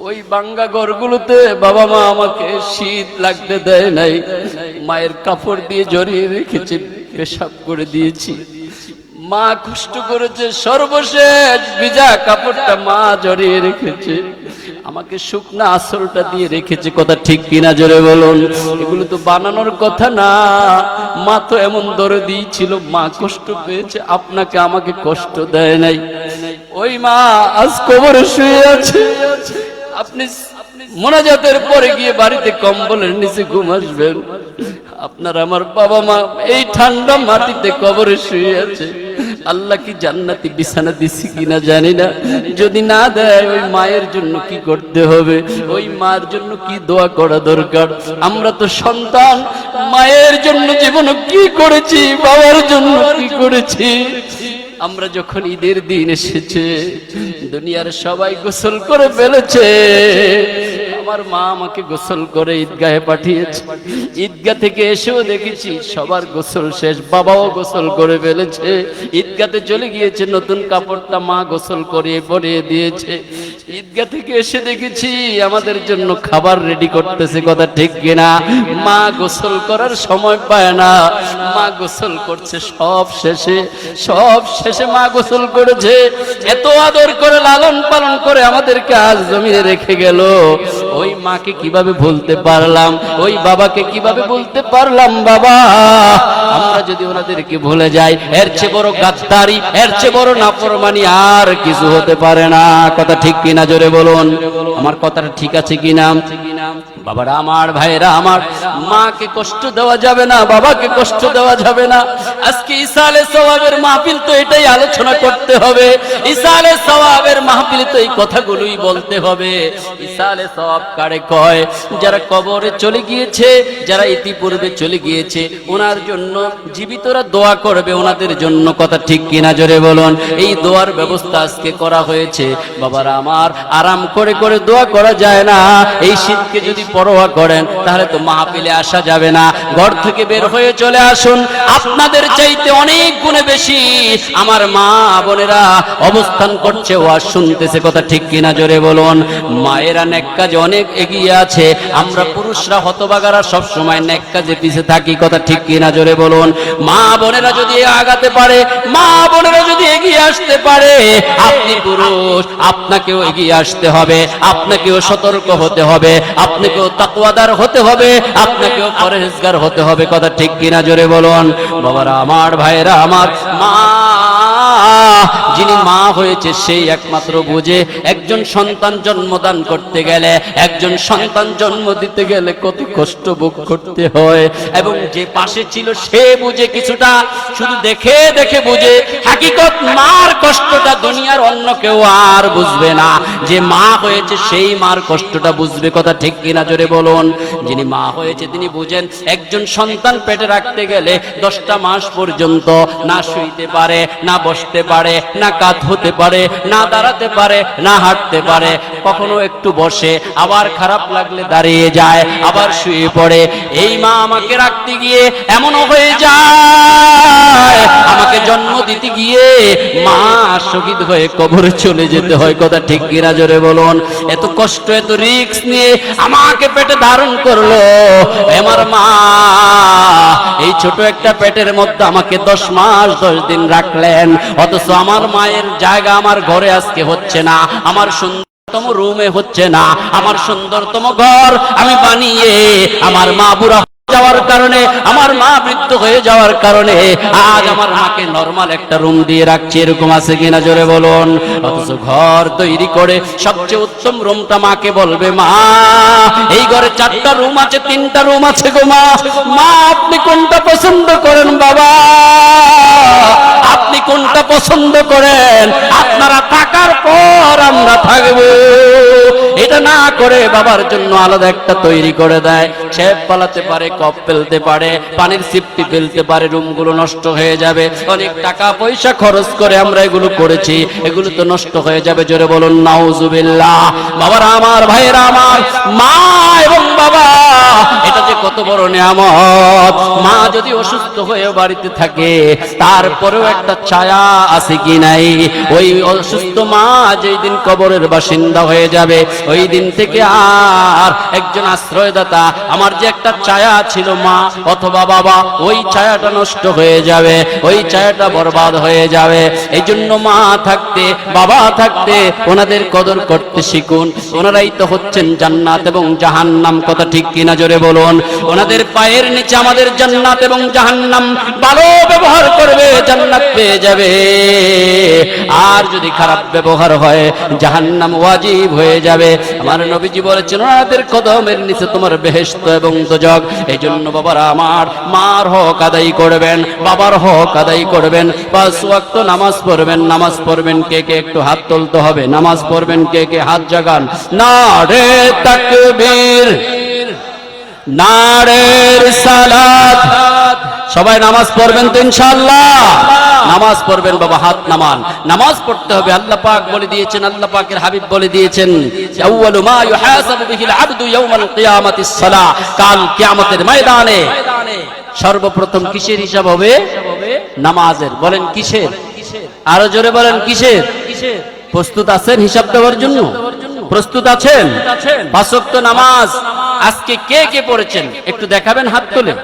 ওই ভাঙ্গা ঘরগুলোতে বাবা মা আমাকে শীত লাগতে দেয় নাই, মায়ের কাপড় দিয়ে জড়িয়ে রেখেছে, পেশাব করে দিয়েছি। মা কষ্ট করেছে, সর্বশেষ ভিজা কাপড়টা মা জড়িয়ে রেখেছে, আমাকে শুকনা আঁচলটা দিয়ে রেখেছে, কথা ঠিক কিনা? জোরে বলুন। এগুলো তো বানানোর কথা না, মা তো এমন দরদি ছিল, মা কষ্ট পেয়েছে, আপনাকে আমাকে কষ্ট দেয় নাই। ওই মা আজ কবরে শুয়ে আছে। আপনি মোনাজাতের পরে গিয়ে বাড়িতে কম্বলের নিচে ঘুম আসবেন, আপনার আমার বাবা মা এই ঠান্ডা মাটিতে কবরে শুয়ে আছে। আল্লাহ কি জান্নাতি বিছানা দিছি কিনা জানি না, যদি না দেয় ওই মায়ের জন্য কি করতে হবে, ওই মার জন্য কি দোয়া করা দরকার। আমরা তো সন্তান, মায়ের জন্য জীবনে কি করেছি, বাবার জন্য কি করেছি। আমরা যখন ঈদের দিন এসেছে, দুনিয়ার সবাই গোসল করে ফেলেছে, আমার মা আমাকে গোসল করে ঈদগাহে পাঠিয়েছে। ঈদগাহ থেকে এসেও দেখেছি সবার গোসল শেষ, বাবাও গোসল করে ফেলেছে, ঈদগাতে চলে গিয়েছে, নতুন কাপড়টা মা গোসল করিয়ে পরিয়ে দিয়েছে। ঈদগাহ থেকে এসে দেখেছি আমাদের জন্য খাবার রেডি করতেছে, কথা ঠিক কিনা? মা গোসল করার সময় পায় না, মা গোসল করছে সব শেষে, সব শেষে মা গোসল করেছে। এত আদর করে লালন পালন করে আমাদেরকে আজ জমিনে রেখে গেল। ওই মাকে কিভাবে ভুলতে পারলাম, ওই বাবাকে কিভাবে ভুলতে পারলাম বাবা? আমরা যদি ওনাদেরকে ভুলে যাই, এর চেয়ে বড় গাদ্দারি, এর চেয়ে বড় নাফরমানি আর কিছু হতে পারে না, কথা ঠিক কিনা? জোরে বলুন। আমার কথাটা ঠিক আছে কিনা? বাবারা আমার, ভাইরা আমার, মাকে কষ্ট দেওয়া যাবে না, বাবাকে কষ্ট দেওয়া যাবে না। আজকে ইসালে সওয়াবের মাহফিল তো এটাই আলোচনা করতে হবে, ইসালে সওয়াবের মাহফিলে তো এই কথাগুলোই বলতে হবে। ইসালে সওয়াব কারে কয়? যারা কবরে চলে গিয়েছে, যারা ইতিপূর্বে চলে গিয়েছে, ওনার জন্য জীবিতরা দোয়া করবে ওনাদের জন্য, কথা ঠিক কিনা? জোরে বলুন। এই দোয়ার ব্যবস্থা আজকে করা হয়েছে। বাবারা আমার, আরাম করে করে দোয়া করা যায় না। এই শীতকে যদি পরোয়া করেন তাহলে তো মাহফিলে আসা যাবে না। ঘর থেকে বের হয়ে চলে আসুন, আপনাদের চাইতে অনেক গুণে বেশি আমার মা বোনেরা অবস্থান করছে, ওয়াজ শুনতেছে, কথা ঠিক কিনা? জোরে বলুন। মায়েরা নেক কাজে অনেক এগিয়ে আছে, আমরা পুরুষরা হতভাগারা সব সময় নেক কাজে পিছিয়ে থাকি, কথা ঠিক কিনা? জোরে বলুন। মা বোনেরা যদি আগাতে পারে, মা বোনেরা যদি এগিয়ে আসতে পারে, আপনি পুরুষ, আপনাকেও এগিয়ে আসতে হবে, আপনাকেও সতর্ক হতে হবে, আপনাকেও তাকওয়াদার হতে হবে, আপনাকেও পরহেজগার হতে হবে, কথা ঠিক কিনা? জোরে বলুন। বাবারা আমার, ভাইরা আমার, মা যিনি মা হয়েছে সেই একমাত্র বুঝে একজন সন্তান জন্মদান করতে গেলে, একজন সন্তান জন্ম দিতে গেলে কত কষ্ট ভোগ করতে হয়, এবং যে পাশে ছিল সে বুঝে কিছুটা, শুধু দেখে দেখে বুঝে। হাকিকত মার কষ্টটা দুনিয়ার অন্য কেউ আর বুঝবে না, যে মা হয়েছে সেই মার কষ্টটা বুঝবে। কথা ঠিক কিনা জোরে বলুন। যিনি মা হয়েছে তিনি বুঝেন একজন সন্তান পেটে রাখতে গেলে 10টা মাস পর্যন্ত না শুইতে পারে, না বসতে পারে, না কাত হতে পারে, না দাঁড়াতে পারে, না হাঁটতে পারে। কখনো একটু বসে, আবার খারাপ লাগলে দাঁড়িয়ে যায়, আবার শুয়ে পড়ে। এই মা আমাকে রাখতে গিয়ে এমনও হয়ে যায়, আমাকে জন্ম দিতে গিয়ে মা শহীদ হয়ে কবরে চলে যেতে হয়। কথা ঠিক কিনা জোরে বলুন। এত কষ্ট, এত রিস্ক নিয়ে আমাকে পেটে ধারণ করলো আমার মা। এই ছোট একটা পেটের মধ্যে আমাকে 10 মাস 10 দিন রাখলেন, অথচ আমার মায়ের জায়গা আমার ঘরে আজকে হচ্ছে না, আমার সুন্দরতম রুমে হচ্ছে না, আমার সুন্দরতম ঘর আমি বানিয়ে আমার মা বুড়া যাওয়ার কারণে, আমার মা বৃদ্ধ হয়ে যাওয়ার কারণে আজ আমার মাকে নরমাল একটা রুম দিয়ে রাখছি। এরকম আছে কিনা জোরে বলুন। অথচ ঘর তৈরি করে সবচেয়ে উত্তম রুমটা মাকে বলবে, মা এই ঘরে 4টা রুম আছে, 3টা রুম আছে গো মা, মা আপনি কোনটা পছন্দ করেন বাবা, আপনি কোনটা পছন্দ করেন, আপনারা থাকার পর আমরা থাকবো। এটা না করে বাবার জন্য আলাদা একটা তৈরি করে দেয়। ছেপ পালাতে পারে, কপ ফেলতে পারে, পানির সিপটি ফেলতে পারে, রুমগুলো নষ্ট হয়ে যাবে। অনেক টাকা পয়সা খরচ করে আমরা এগুলো করেছি, এগুলো তো নষ্ট হয়ে যাবে। জোরে বলুন নাউজুবিল্লাহ। বাবারা আমার, ভাইয়েরা আমার, মা এবং বাবা এটা যে কত বড় নিয়ামত। মা যদি অসুস্থ হয়ে বাড়িতে থাকে তারপরেও একটা ছায়া আছে কি নাই? ওই অসুস্থ মা যেই দিন কবরের বাসিন্দা হয়ে যাবে, ওই দিন থেকে আর একজন আশ্রয়দাতা, আমার যে একটা ছায়া ছিল মা অথবা বাবা, ওই ছায়াটা নষ্ট হয়ে যাবে, ওই ছায়াটা বরবাদ হয়ে যাবে। এই জন্য মা থাকতে, বাবা থাকতে ওনাদের কদর করতে শিখুন। ওনারাই তো হচ্ছেন জান্নাত এবং জাহান্নাম। কথা ঠিক কিনা জোরে বলুন। ওনাদের পায়ের নিচে আমাদের জান্নাত এবং জাহান্নাম। ভালো ব্যবহার করবে জান্নাত পেয়ে যাবে, আর যদি খারাপ ব্যবহার হয় জাহান্নাম ওয়াজিব হয়ে যাবে। আমার নবীজি বলেছেন ওনাদের কদমের নিচে তোমার বেহেশত এবং দোজখ। এই জন্য বাবারা আমার, মার হক আদায় করবেন, বাবার হক আদায় করবেন। 5 ওয়াক্ত নামাজ পড়বেন। নামাজ পড়বেন কে কে? একটু হাত তুলতে হবে। নামাজ পড়বেন কে কে? হাত জাগান। নারে তাকবীর, নারে রিসালাত। সবাই নামাজ পড়বেন তো ইনশাআল্লাহ? নামাজ পড়বেন বাবা, হাত নামান। নামাজ পড়তে হবে। আল্লাহ পাক বলে দিয়েছেন, আল্লাহ পাকের হাবিব বলে দিয়েছেন, আউয়ালু মা ইউহাসাবু বিহিল আবদু ইয়াউমাল কিয়ামাতিস সালাহ। কাল কিয়ামতের ময়দানে সর্বপ্রথম কিসের হিসাব হবে? নামাজের। বলেন কিসের? আরো জোরে বলেন কিসের? প্রস্তুত আছেন হিসাব দেওয়ার জন্য? প্রস্তুত আছেন? 5 ওয়াক্ত নামাজ আজকে কে কে পড়েছেন একটু দেখাবেন হাত তুলে।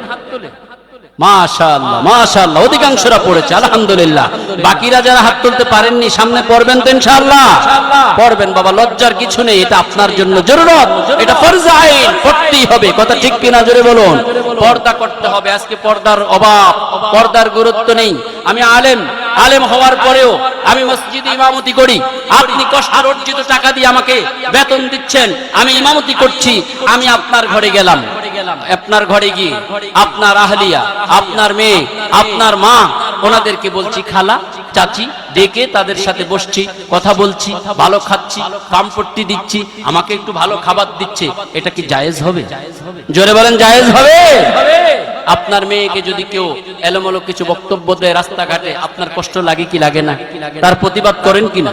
মাশাআল্লাহ, মাশাআল্লাহ, অধিকাংশরা পড়েছে আলহামদুলিল্লাহ। বাকিরা যারা হাত তুলতে পারেননি সামনে পড়বেন তো ইনশাআল্লাহ? পড়বেন বাবা, লজ্জার কিছু নেই। এটা আপনার জন্য জরুরত, এটা ফরজ আইন, পড়তেই হবে। কথা ঠিক কিনা জোরে বলুন। পর্দা করতে হবে। আজকে পর্দার অভাব, পর্দার গুরুত্ব নেই। আমি আলেম হওয়ার পরেও আমি মসজিদে ইমামতি করি। আপনি কষ্টের অর্জিত টাকা দিয়ে আমাকে বেতন দিচ্ছেন, আমি ইমামতি করছি। আমি আপনার ঘরে গেলাম, আপনার ঘরে গিয়ে আপনার আহলিয়া, আপনার মেয়ে, আপনার মা, ওনাদেরকে বলছি খালা, চাচি, ডেকে তাদের সাথে বসছি, কথা বলছি, ভালো খাচ্ছি, পাম্পট্টি দিচ্ছি, আমাকে একটু ভালো খাবার দিচ্ছে। এটা কি জায়েজ হবে? জোরে বলেন জায়েজ হবে? আপনার মেয়েকে যদি কেউ এলোমেলো কিছু বক্তব্য দেয় রাস্তাঘাটে, আপনার কষ্ট লাগে কি লাগে না? তার প্রতিবাদ করেন কিনা?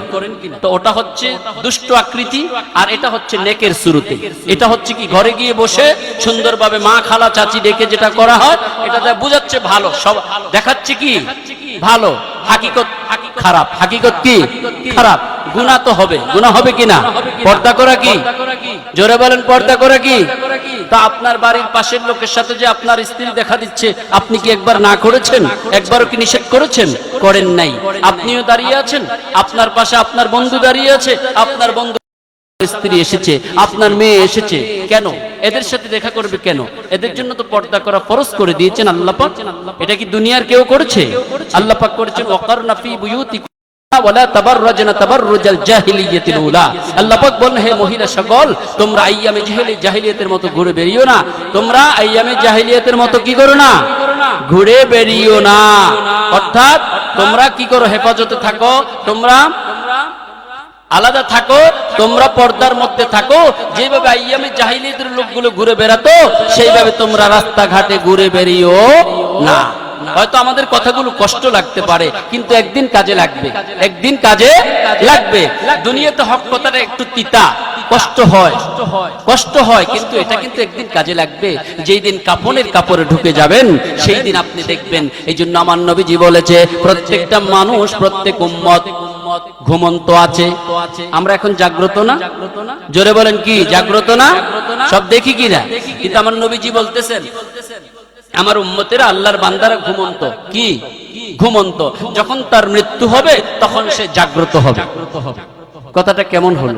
তো ওটা হচ্ছে দুষ্ট আকৃতি, আর এটা হচ্ছে নেকের শুরুতে। এটা হচ্ছে কি ঘরে গিয়ে বসে সুন্দরভাবে মা, খালা, চাচি ডেকে যেটা করা হয়, এটা বুঝাচ্ছে ভালো, সব দেখাচ্ছে কি ভালো, হাকিকত খারাপ। হাকিকত কি খারাপ। গুনাহ তো হবে। গুনাহ হবে কিনা? পর্দা করা কি? জোরে বলেন পর্দা করা কি? তা আপনার বাড়ির পাশের লোকের সাথে যে আপনার স্ত্রী দেখা দিচ্ছে, আপনি কি একবার না করেছেন? একবারও কি নিষেধ করেছেন? করেন নাই। আপনিও দাঁড়িয়ে আছেন, আপনার পাশে আপনার বন্ধু দাঁড়িয়ে আছে, আপনার বন্ধু স্ত্রী এসেছে, আপনার মেয়ে এসেছে, কেন এদের সাথে দেখা করবে কেন? এদের জন্য তো পর্দা করা ফরজ করে দিয়েছেন আল্লাহ পাক। এটা কি দুনিয়ার কেউ করেছে? আল্লাহ পাক করেছেন ওয়াকারনা ফি বুয়ুতিকুম তাবাররাজনা ওয়ালা তাবাররাজনা তাবাররুজাল জাহিলিয়াতিল উলা। আল্লাহ পাক বলেন, হে মহিলা সকল, তোমরা আইয়ামে জাহিলিয়াতের মতো ঘুরে বেরিও না। তোমরা আইয়ামে জাহিলিয়াতের মতো কি করো না? ঘুরে বেরিও না। অর্থাৎ তোমরা কি করো? হেফাজতে থাকো, তোমরা আলাদা থাকো, তোমরা পর্দার মধ্যে থাকো। যেভাবে আইয়ামে জাহিলিয়াতের লোকগুলো ঘুরে বেড়াতো, সেইভাবে তোমরা রাস্তাঘাটে ঘুরে বেরিও না। হয়তো আমাদের কথাগুলো কষ্ট লাগতে পারে, কিন্তু একদিন কাজে লাগবে, একদিন কাজে লাগবে। দুনিয়াতে হক কথাটা একটু তিতা, কষ্ট হয়, কষ্ট হয়, কিন্তু এটা কিন্তু একদিন কাজে লাগবে। যেই দিন কাফনের কাপড়ে ঢুকে যাবেন, সেই দিন আপনি দেখবেন। এই জন্য আমার নবীজি বলেছে, প্রত্যেকটা মানুষ, প্রত্যেক উম্মত ঘুমন্ত আছে। আমরা এখন জাগ্রত না? জোরে বলেন, কি জাগ্রত না? সব দেখি কি না? কিন্তু আমার নবীজি বলতেছেন, আমার উম্মতেরা, আল্লাহর বান্দারা ঘুমন্ত। কি ঘুমন্ত? যখন তার মৃত্যু হবে তখন সে জাগ্রত হবে। কথাটা কেমন হলো?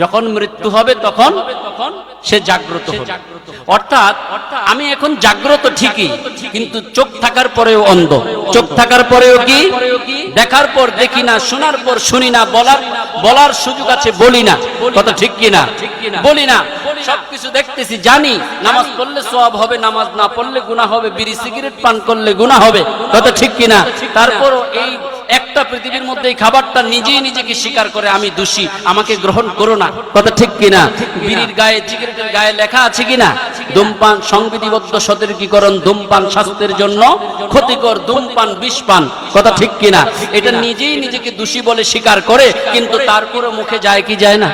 যখন মৃত্যু হবে তখন সে জাগ্রত হবে। অর্থাৎ আমি এখন জাগ্রত ঠিকই, কিন্তু চোখ থাকার পরেও অন্ধ। চোখ থাকার পরেও কি? দেখার পর দেখি না, শোনার পর শুনি না, বলার সুযোগ আছে বলি না। কথা ঠিক কি না? বলি না। সবকিছু দেখতেছি, জানি নামাজ পড়লে সওয়াব হবে, নামাজ না পড়লে গুনাহ হবে, বিড়ি সিগারেট পান করলে গুনাহ হবে। কথা ঠিক কি না? তারপরও এই একটা পৃথিবীর মধ্যে এই খাবারটা নিজেই নিজেকে স্বীকার করে, আমি দোষী, আমাকে গ্রহণ করো না। কথা ঠিক কিনা? বিড়ির গায়ে, সিগারেটের গায়ে লেখা আছে কিনা? ধূমপান সংবিধিবদ্ধ সতর্কীকরণ, ধূমপান স্বাস্থ্যের জন্য ক্ষতিকর, ধূমপান বিষপান। কথা ঠিক কিনা? এটা নিজেই নিজেকে দোষী বলে স্বীকার করে, কিন্তু তারপরে মুখে যায় কি যায় না?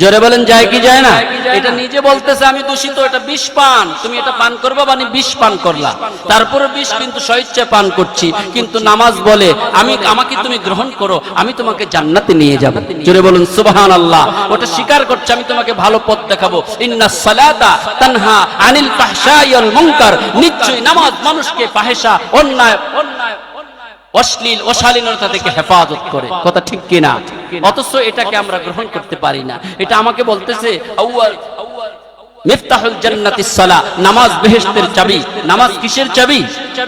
জোরে বলেন, যায় কি যায় না? এটা নিজে বলতেছে আমি দূষিত, এটা বিষ পান, তুমি এটা পান করবা, মানে বিষ পান করলা। তারপরে বিষ কিন্তু স্বেচ্ছায় পান করছি, কিন্তু নামাজ বলে আমাকে তুমি গ্রহণ করো, আমি তোমাকে জান্নাতে নিয়ে যাব। জোরে বলুন সুবহানাল্লাহ। ওটা স্বীকার করছে, আমি তোমাকে ভালো পথ দেখাবো। ইন্নাস সালাতা তানহা আনিল ফাহশাই ওয়াল মুনকার। নিশ্চয়ই নামাজ মানুষকে ফাহেশা, অন্যায়, অশ্লীল, অশালীনতা থেকে হেফাজত করে। কথা ঠিক কিনা? অথচ এটাকে আমরা গ্রহণ করতে পারি না। এটা আমাকে বলতেছে আউয়াল মিফতাহুল জান্নাতিস সালাহ, নামাজ বেহেশতের চাবি। নামাজ কিসের চাবি?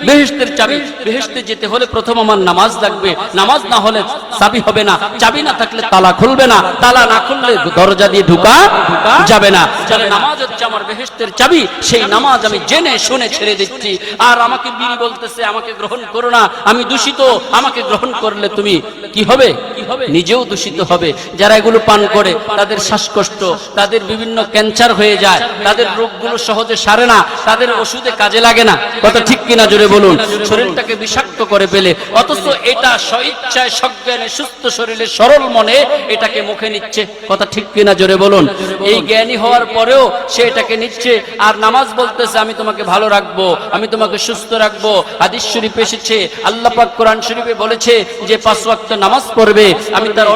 বেহেশতের চাবি। বেহেশতে যেতে হলে প্রথম আমার নামাজ লাগবে, নামাজ না হলে চাবি হবে না, চাবি না থাকলে তালা খুলবে না, তালা না খুললে দরজা দিয়ে ঢোকা যাবে না। তাহলে নামাজ হচ্ছে আমার বেহেশতের চাবি, সেই নামাজ আমি জেনে শুনে ছেড়ে দিচ্ছি। আর আমাকে বিড়ি বলতেছে আমাকে গ্রহণ করো না, আমি দূষিত, আমাকে গ্রহণ করলে তুমি কি হবে? নিজেও দূষিত হবে। যারা এগুলো পান করে তাদের শ্বাসকষ্ট, তাদের বিভিন্ন ক্যান্সার হয়ে যায়, তাদের রোগগুলো সহজে সারে না, তাদের ওষুধে কাজে লাগে না। কথা ঠিক কিনা? জোরে বলুন। শরীরটাকে বিষাক্ত করে ফেলে। অথচ এটা স্বইচ্ছায়, সজ্ঞানে, সুস্থ শরীরে, সরল মনে এটাকে মুখে নিচ্ছে। কথা ঠিক কিনা? জোরে বলুন। এই জ্ঞানী হওয়ার পরেও সে এটাকে নিচ্ছে। আর নামাজ বলতেছে আমি তোমাকে ভালো রাখবো, আমি তোমাকে সুস্থ রাখবো। হাদিস শরীফে এসেছে, আল্লাহ পাক কোরআন শরীফে বলেছে যে 5 ওয়াক্ত নামাজ পড়বে, আমি তার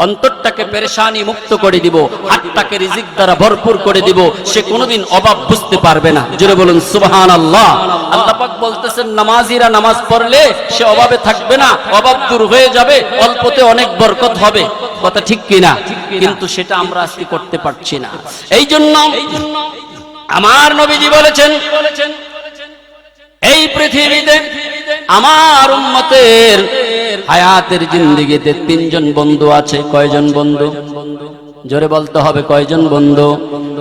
অন্তরটাকে পেরেশানি মুক্ত করে দিব, হাতটাকে রিজিক দ্বারা ভরপুর করে দিব, সে কোনোদিন অভাব বুঝতে পারবে না। জোরে বলুন সুবহানাল্লাহ। আল্লাহ পাক বলতেছেন নামাজিরা নামাজ পড়লে সে অভাবে থাকবে না, অভাব দূর হয়ে যাবে, অল্পতে অনেক বরকত হবে। কথা ঠিক কিনা? কিন্তু সেটা আমরা আজকে করতে পারছি না। এই জন্য আমার নবীজি বলেছেন, এই পৃথিবীতে আমার উম্মতের হায়াতের জিন্দেগিতে 3 জন বন্ধু আছে। কয়জন বন্ধু? জোরে বলতে হবে, কয়জন বন্ধু?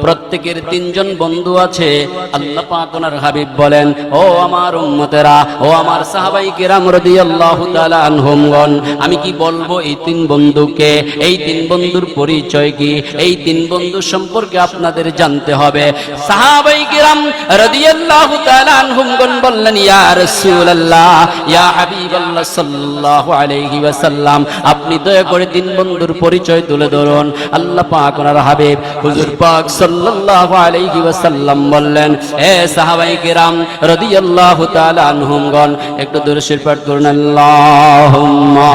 প্রত্যেকের 3 জন বন্ধু আছে। আল্লাহ পাক ওনার হাবিব বলেন, ও আমার উম্মতেরা, ও আমার সাহাবায়ে কেরাম রাদিয়াল্লাহু তাআলা আনহুমগণ, আমি কি বলবো এই 3 বন্ধুকে, এই 3 বন্ধুর পরিচয় কি, এই 3 বন্ধু সম্পর্কে আপনাদের জানতে হবে। সাহাবায়ে কেরাম রাদিয়াল্লাহু তাআলা আনহুমগণ বললেন, ইয়া রাসূলুল্লাহ, ইয়া হাবিবাল্লাহ সাল্লাল্লাহু আলাইহি ওয়াসাল্লাম, আপনি দয়া করে 3 বন্ধুর পরিচয় তুলে ধরুন। আল্লাহ পাক ওনার হাবিব হুজুর পাক সাল্লাল্লাহু আলাইহি ওয়াসাল্লাম বললেন, হে সাহাবায়ে কেরাম রাদিয়াল্লাহু তাআলা আনহুমগণ, একটু দরুদ শরীফ পাঠ করুন। আল্লাহুম্মা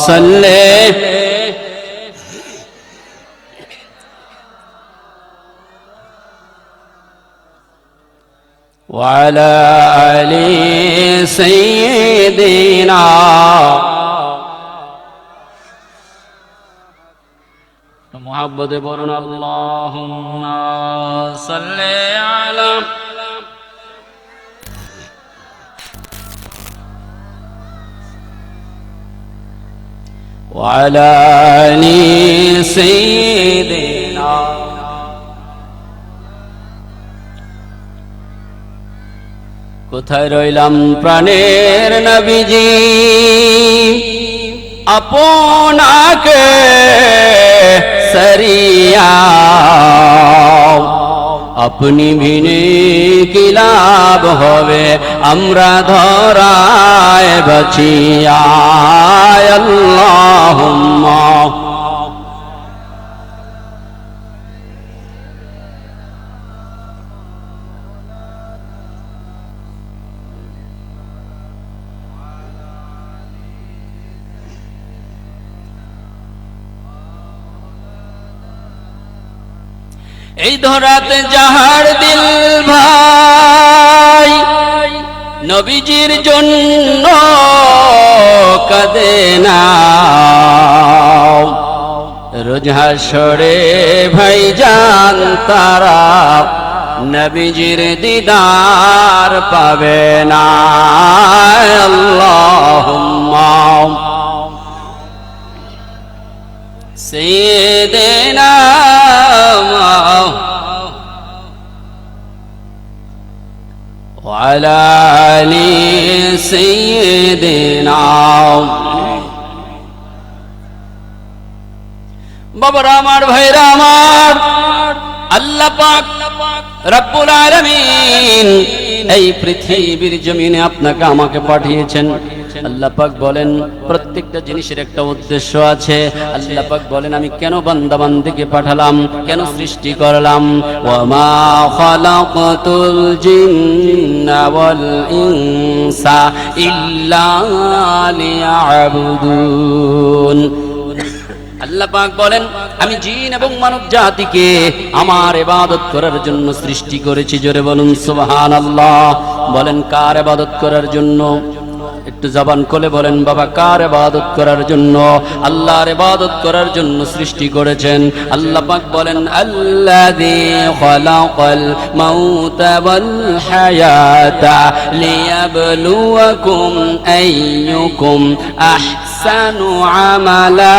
সাল্লি ওয়া আলা আলি সাইয়্যিদিনা মুহাব্বতে বলুন আল্লাহুম্মা সাল্লি আলা وعلى آل سيدنا কোথায় রইলাম প্রাণের নবীজি আপনাকে সরিয়া আপনি বিনে কি লাভ হবে আমরা ধরায় বাঁচিয়া আল্লাহুম্মা এই ধরাতে যাহার দিল ভাই নবীজির জন্য কাঁদে না রোজ হাসরে ভাইজান তারা নবীজির দিদার পাবে না আল্লাহুম্মা সাইয়্যিদিনা وعلى آل سيدنا বাবারা আমার ভাইরা আমার আল্লাহ পাক রব্বুল আলামিন এই পৃথিবীর জমিনে আপনাকে আমাকে পাঠিয়েছেন আল্লাহ পাক বলেন প্রত্যেকটা জিনিসের একটা উদ্দেশ্য আছে আল্লাহ পাক বলেন আমি কেন বান্দা বান্দিকে পাঠালাম কেন সৃষ্টি করলাম ওয়ামা খালাকাতুল জিন্না ওয়াল ইনসা ইল্লা লিয়াবুদুন আল্লাহ পাক বলেন আমি জিন এবং মানব জাতিকে আমার ইবাদত করার জন্য সৃষ্টি করেছি জোরে বলুন সুবহানাল্লাহ বলেন কার ইবাদত করার জন্য একটু জবান খুলে বলেন বাবা কার ইবাদত করার জন্য আল্লাহর ইবাদত করার জন্য সৃষ্টি করেছেন আল্লাহ পাক বলেন আল্লাযী খালাকাল মাউতা ওয়াল হায়াতা লিয়াবলুয়াকুম আইয়ুকুম আহসানু আমালা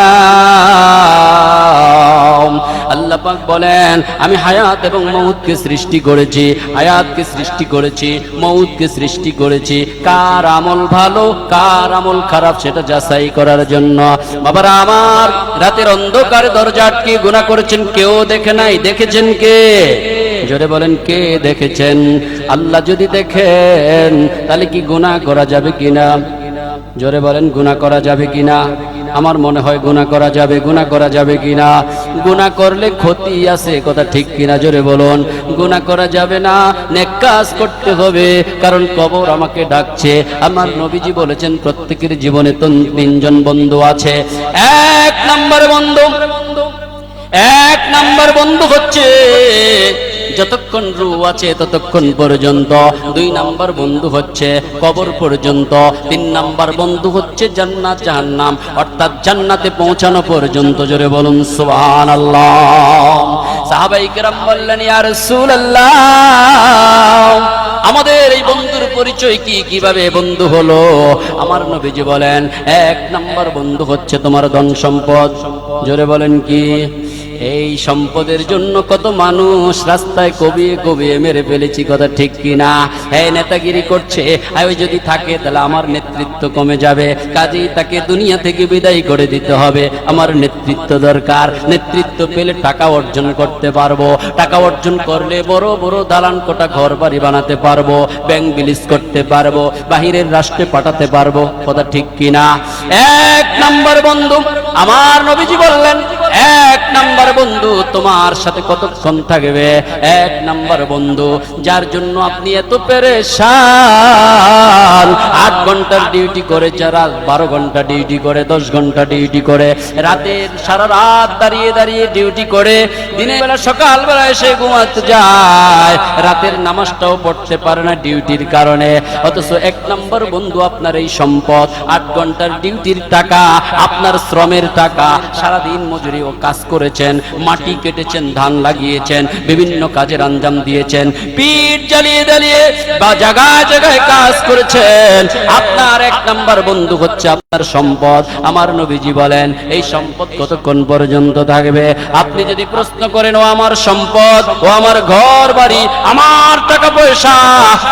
আল্লাহ পাক বলেন আমি হায়াত এবং মউতকে সৃষ্টি করেছি হায়াতকে সৃষ্টি করেছি মউতকে সৃষ্টি করেছি কার আমল ভালো কার আমল খারাপ সেটা যাচাই করার জন্য বাবারা আমার রাতের অন্ধকারে দরজা আটকে গুনাহ করেছেন কেউ দেখে নাই দেখেছেন কে জোরে বলেন কে দেখেছেন আল্লাহ যদি দেখেন তাহলে কি গুনাহ করা যাবে কিনা জোরে বলেন গুনাহ করা যাবে কিনা আমার মনে হয় গুনাহ করা যাবে কিনা গুনাহ করলে ক্ষতি আছে কথা ঠিক কিনা জোরে বলুন গুনাহ করা যাবে না নেক কাজ করতে হবে কারণ কবর আমাকে ডাকছে আমার নবীজি বলেছেন প্রত্যেকের জীবনে তিনজন বন্ধু আছে এক নাম্বার বন্ধু হচ্ছে যতক্ষণ রূহ আছে ততক্ষণ পর্যন্ত 2 নাম্বার বন্ধু হচ্ছে কবর পর্যন্ত 3 নাম্বার বন্ধু হচ্ছে জান্নাত জাহান্নাম অর্থাৎ জান্নাতে পৌঁছানো পর্যন্ত জোরে বলুন সুবহানাল্লাহ সাহাবায়ে কেরাম বললেন ইয়া রাসূলুল্লাহ আমাদের এই বন্ধুর পরিচয় কি কিভাবে বন্ধু হলো আমার নবীজি বলেন 1 নাম্বার বন্ধু হচ্ছে তোমার ধন সম্পদ জোরে বলেন কি এই সম্পদের জন্য কত মানুষ রাস্তায় কবিয়ে মেরে ফেলেছি কথা ঠিক কিনা এই নেতাগিরি করছে ওই যদি থাকে তাহলে আমার নেতৃত্ব কমে যাবে কাজেই তাকে দুনিয়া থেকে বিদায় করে দিতে হবে আমার নেতৃত্ব দরকার নেতৃত্ব পেলে টাকা অর্জন করতে পারবো টাকা অর্জন করলে বড় বড় দালান কোঠা ঘর বাড়ি বানাতে পারবো ব্যাংক বিলিজ করতে পারবো বাহিরের রাষ্ট্রে পাঠাতে পারবো কথা ঠিক কিনা 1 নাম্বার বন্ধু আমার নবীজি বললেন 1 নাম্বার বন্ধু তোমার সাথে কতক্ষণ থাকবে 1 নাম্বার বন্ধু যার জন্য আপনি এত পেরেশান 8 ঘন্টার ডিউটি করে যারা 12 ঘন্টা ডিউটি করে 10 ঘন্টা ডিউটি করে রাতের সারা রাত দাঁড়িয়ে ডিউটি করে দিনের বেলা সকাল বেলা এসে ঘুমাতে যায় রাতের নামাজটাও পড়তে পারে না ডিউটির কারণে অথচ 1 নাম্বার বন্ধু আপনার এই সম্পদ 8 ঘন্টার ডিউটির টাকা আপনার শ্রমের শ্রমের টাকা, সারাদিন মজুরি ও কাজ করেছেন, মাটি কেটেছেন, ধান লাগিয়েছেন, বিভিন্ন কাজের আঞ্জাম দিয়েছেন, পিঠ জ্বালিয়ে জ্বালিয়ে বা জায়গায় জায়গায় কাজ করেছেন। আপনার এক নাম্বার বন্ধু হচ্ছে আপনার সম্পদ। আমার নবীজি বলেন এই সম্পদ কতক্ষণ পর্যন্ত থাকবে? আপনি যদি প্রশ্ন করেন ও আমার সম্পদ, ও আমার ঘর বাড়ি, আমার টাকা পয়সা,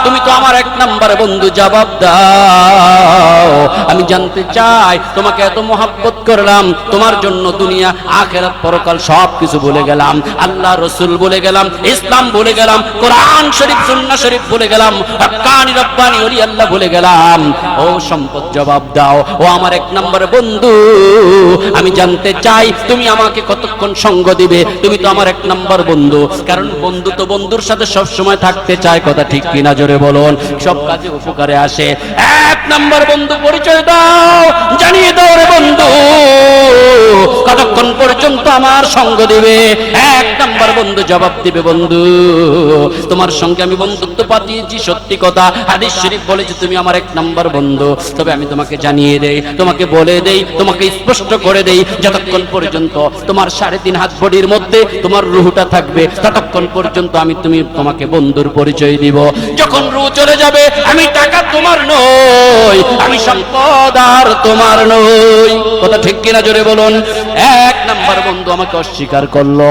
তুমি তো আমার এক নাম্বার বন্ধু, জবাব দাও। আমি জানতে চাই তোমাকে এত মহব্বত করলাম, তোমার জন্য দুনিয়া আখিরাত পরকাল সব কিছু ভুলে গেলাম, আল্লাহ রসুল ভুলে গেলাম, ইসলাম ভুলে গেলাম, কোরআন শরীফ সুন্নাহ শরীফ ভুলে গেলাম, হক্কানি রব্বানি ওলি আল্লাহ ভুলে গেলাম। ও সম্পদ জবাব দাও, ও আমার এক নম্বর বন্ধু, আমি জানতে চাই তুমি আমাকে কতক্ষণ সঙ্গ দিবে? তুমি তো আমার এক নম্বর বন্ধু। কারণ বন্ধু তো বন্ধুর সাথে সব সময় থাকতে চায়, কথা ঠিক কিনা জোরে বলুন? সব কাজে উপকারে আসে। এক নম্বর বন্ধু পরিচয় দাও, জানিয়ে দাও রে বন্ধু কতক্ষণ পর্যন্ত আমার সঙ্গ দিবে? এক নম্বর বন্ধু জবাব দিবে, বন্ধু তোমার সঙ্গে আমি বন্ধুত্ব পাতিয়েছি, সত্যি কথা, হাদিস শরীফ বলেছে তুমি আমার এক নম্বর বন্ধু। তবে আমি তোমাকে জানিয়ে দেই, তোমাকে বলে দেই, তোমাকে স্পষ্ট করে দেই, যতক্ষণ পর্যন্ত তোমার 3.5 হাত বডির মধ্যে তোমার রুহটা থাকবে, ততক্ষণ পর্যন্ত আমি তোমাকে বন্ধুর পরিচয় দিব। যখন রুহ চলে যাবে, আমি টাকা তোমার নই, আমি সম্পদ আর তোমার নই, কথা ঠিক কিনা জোরে বলুন? এক নাম্বার বন্ধু আমাকে অস্বীকার করলো।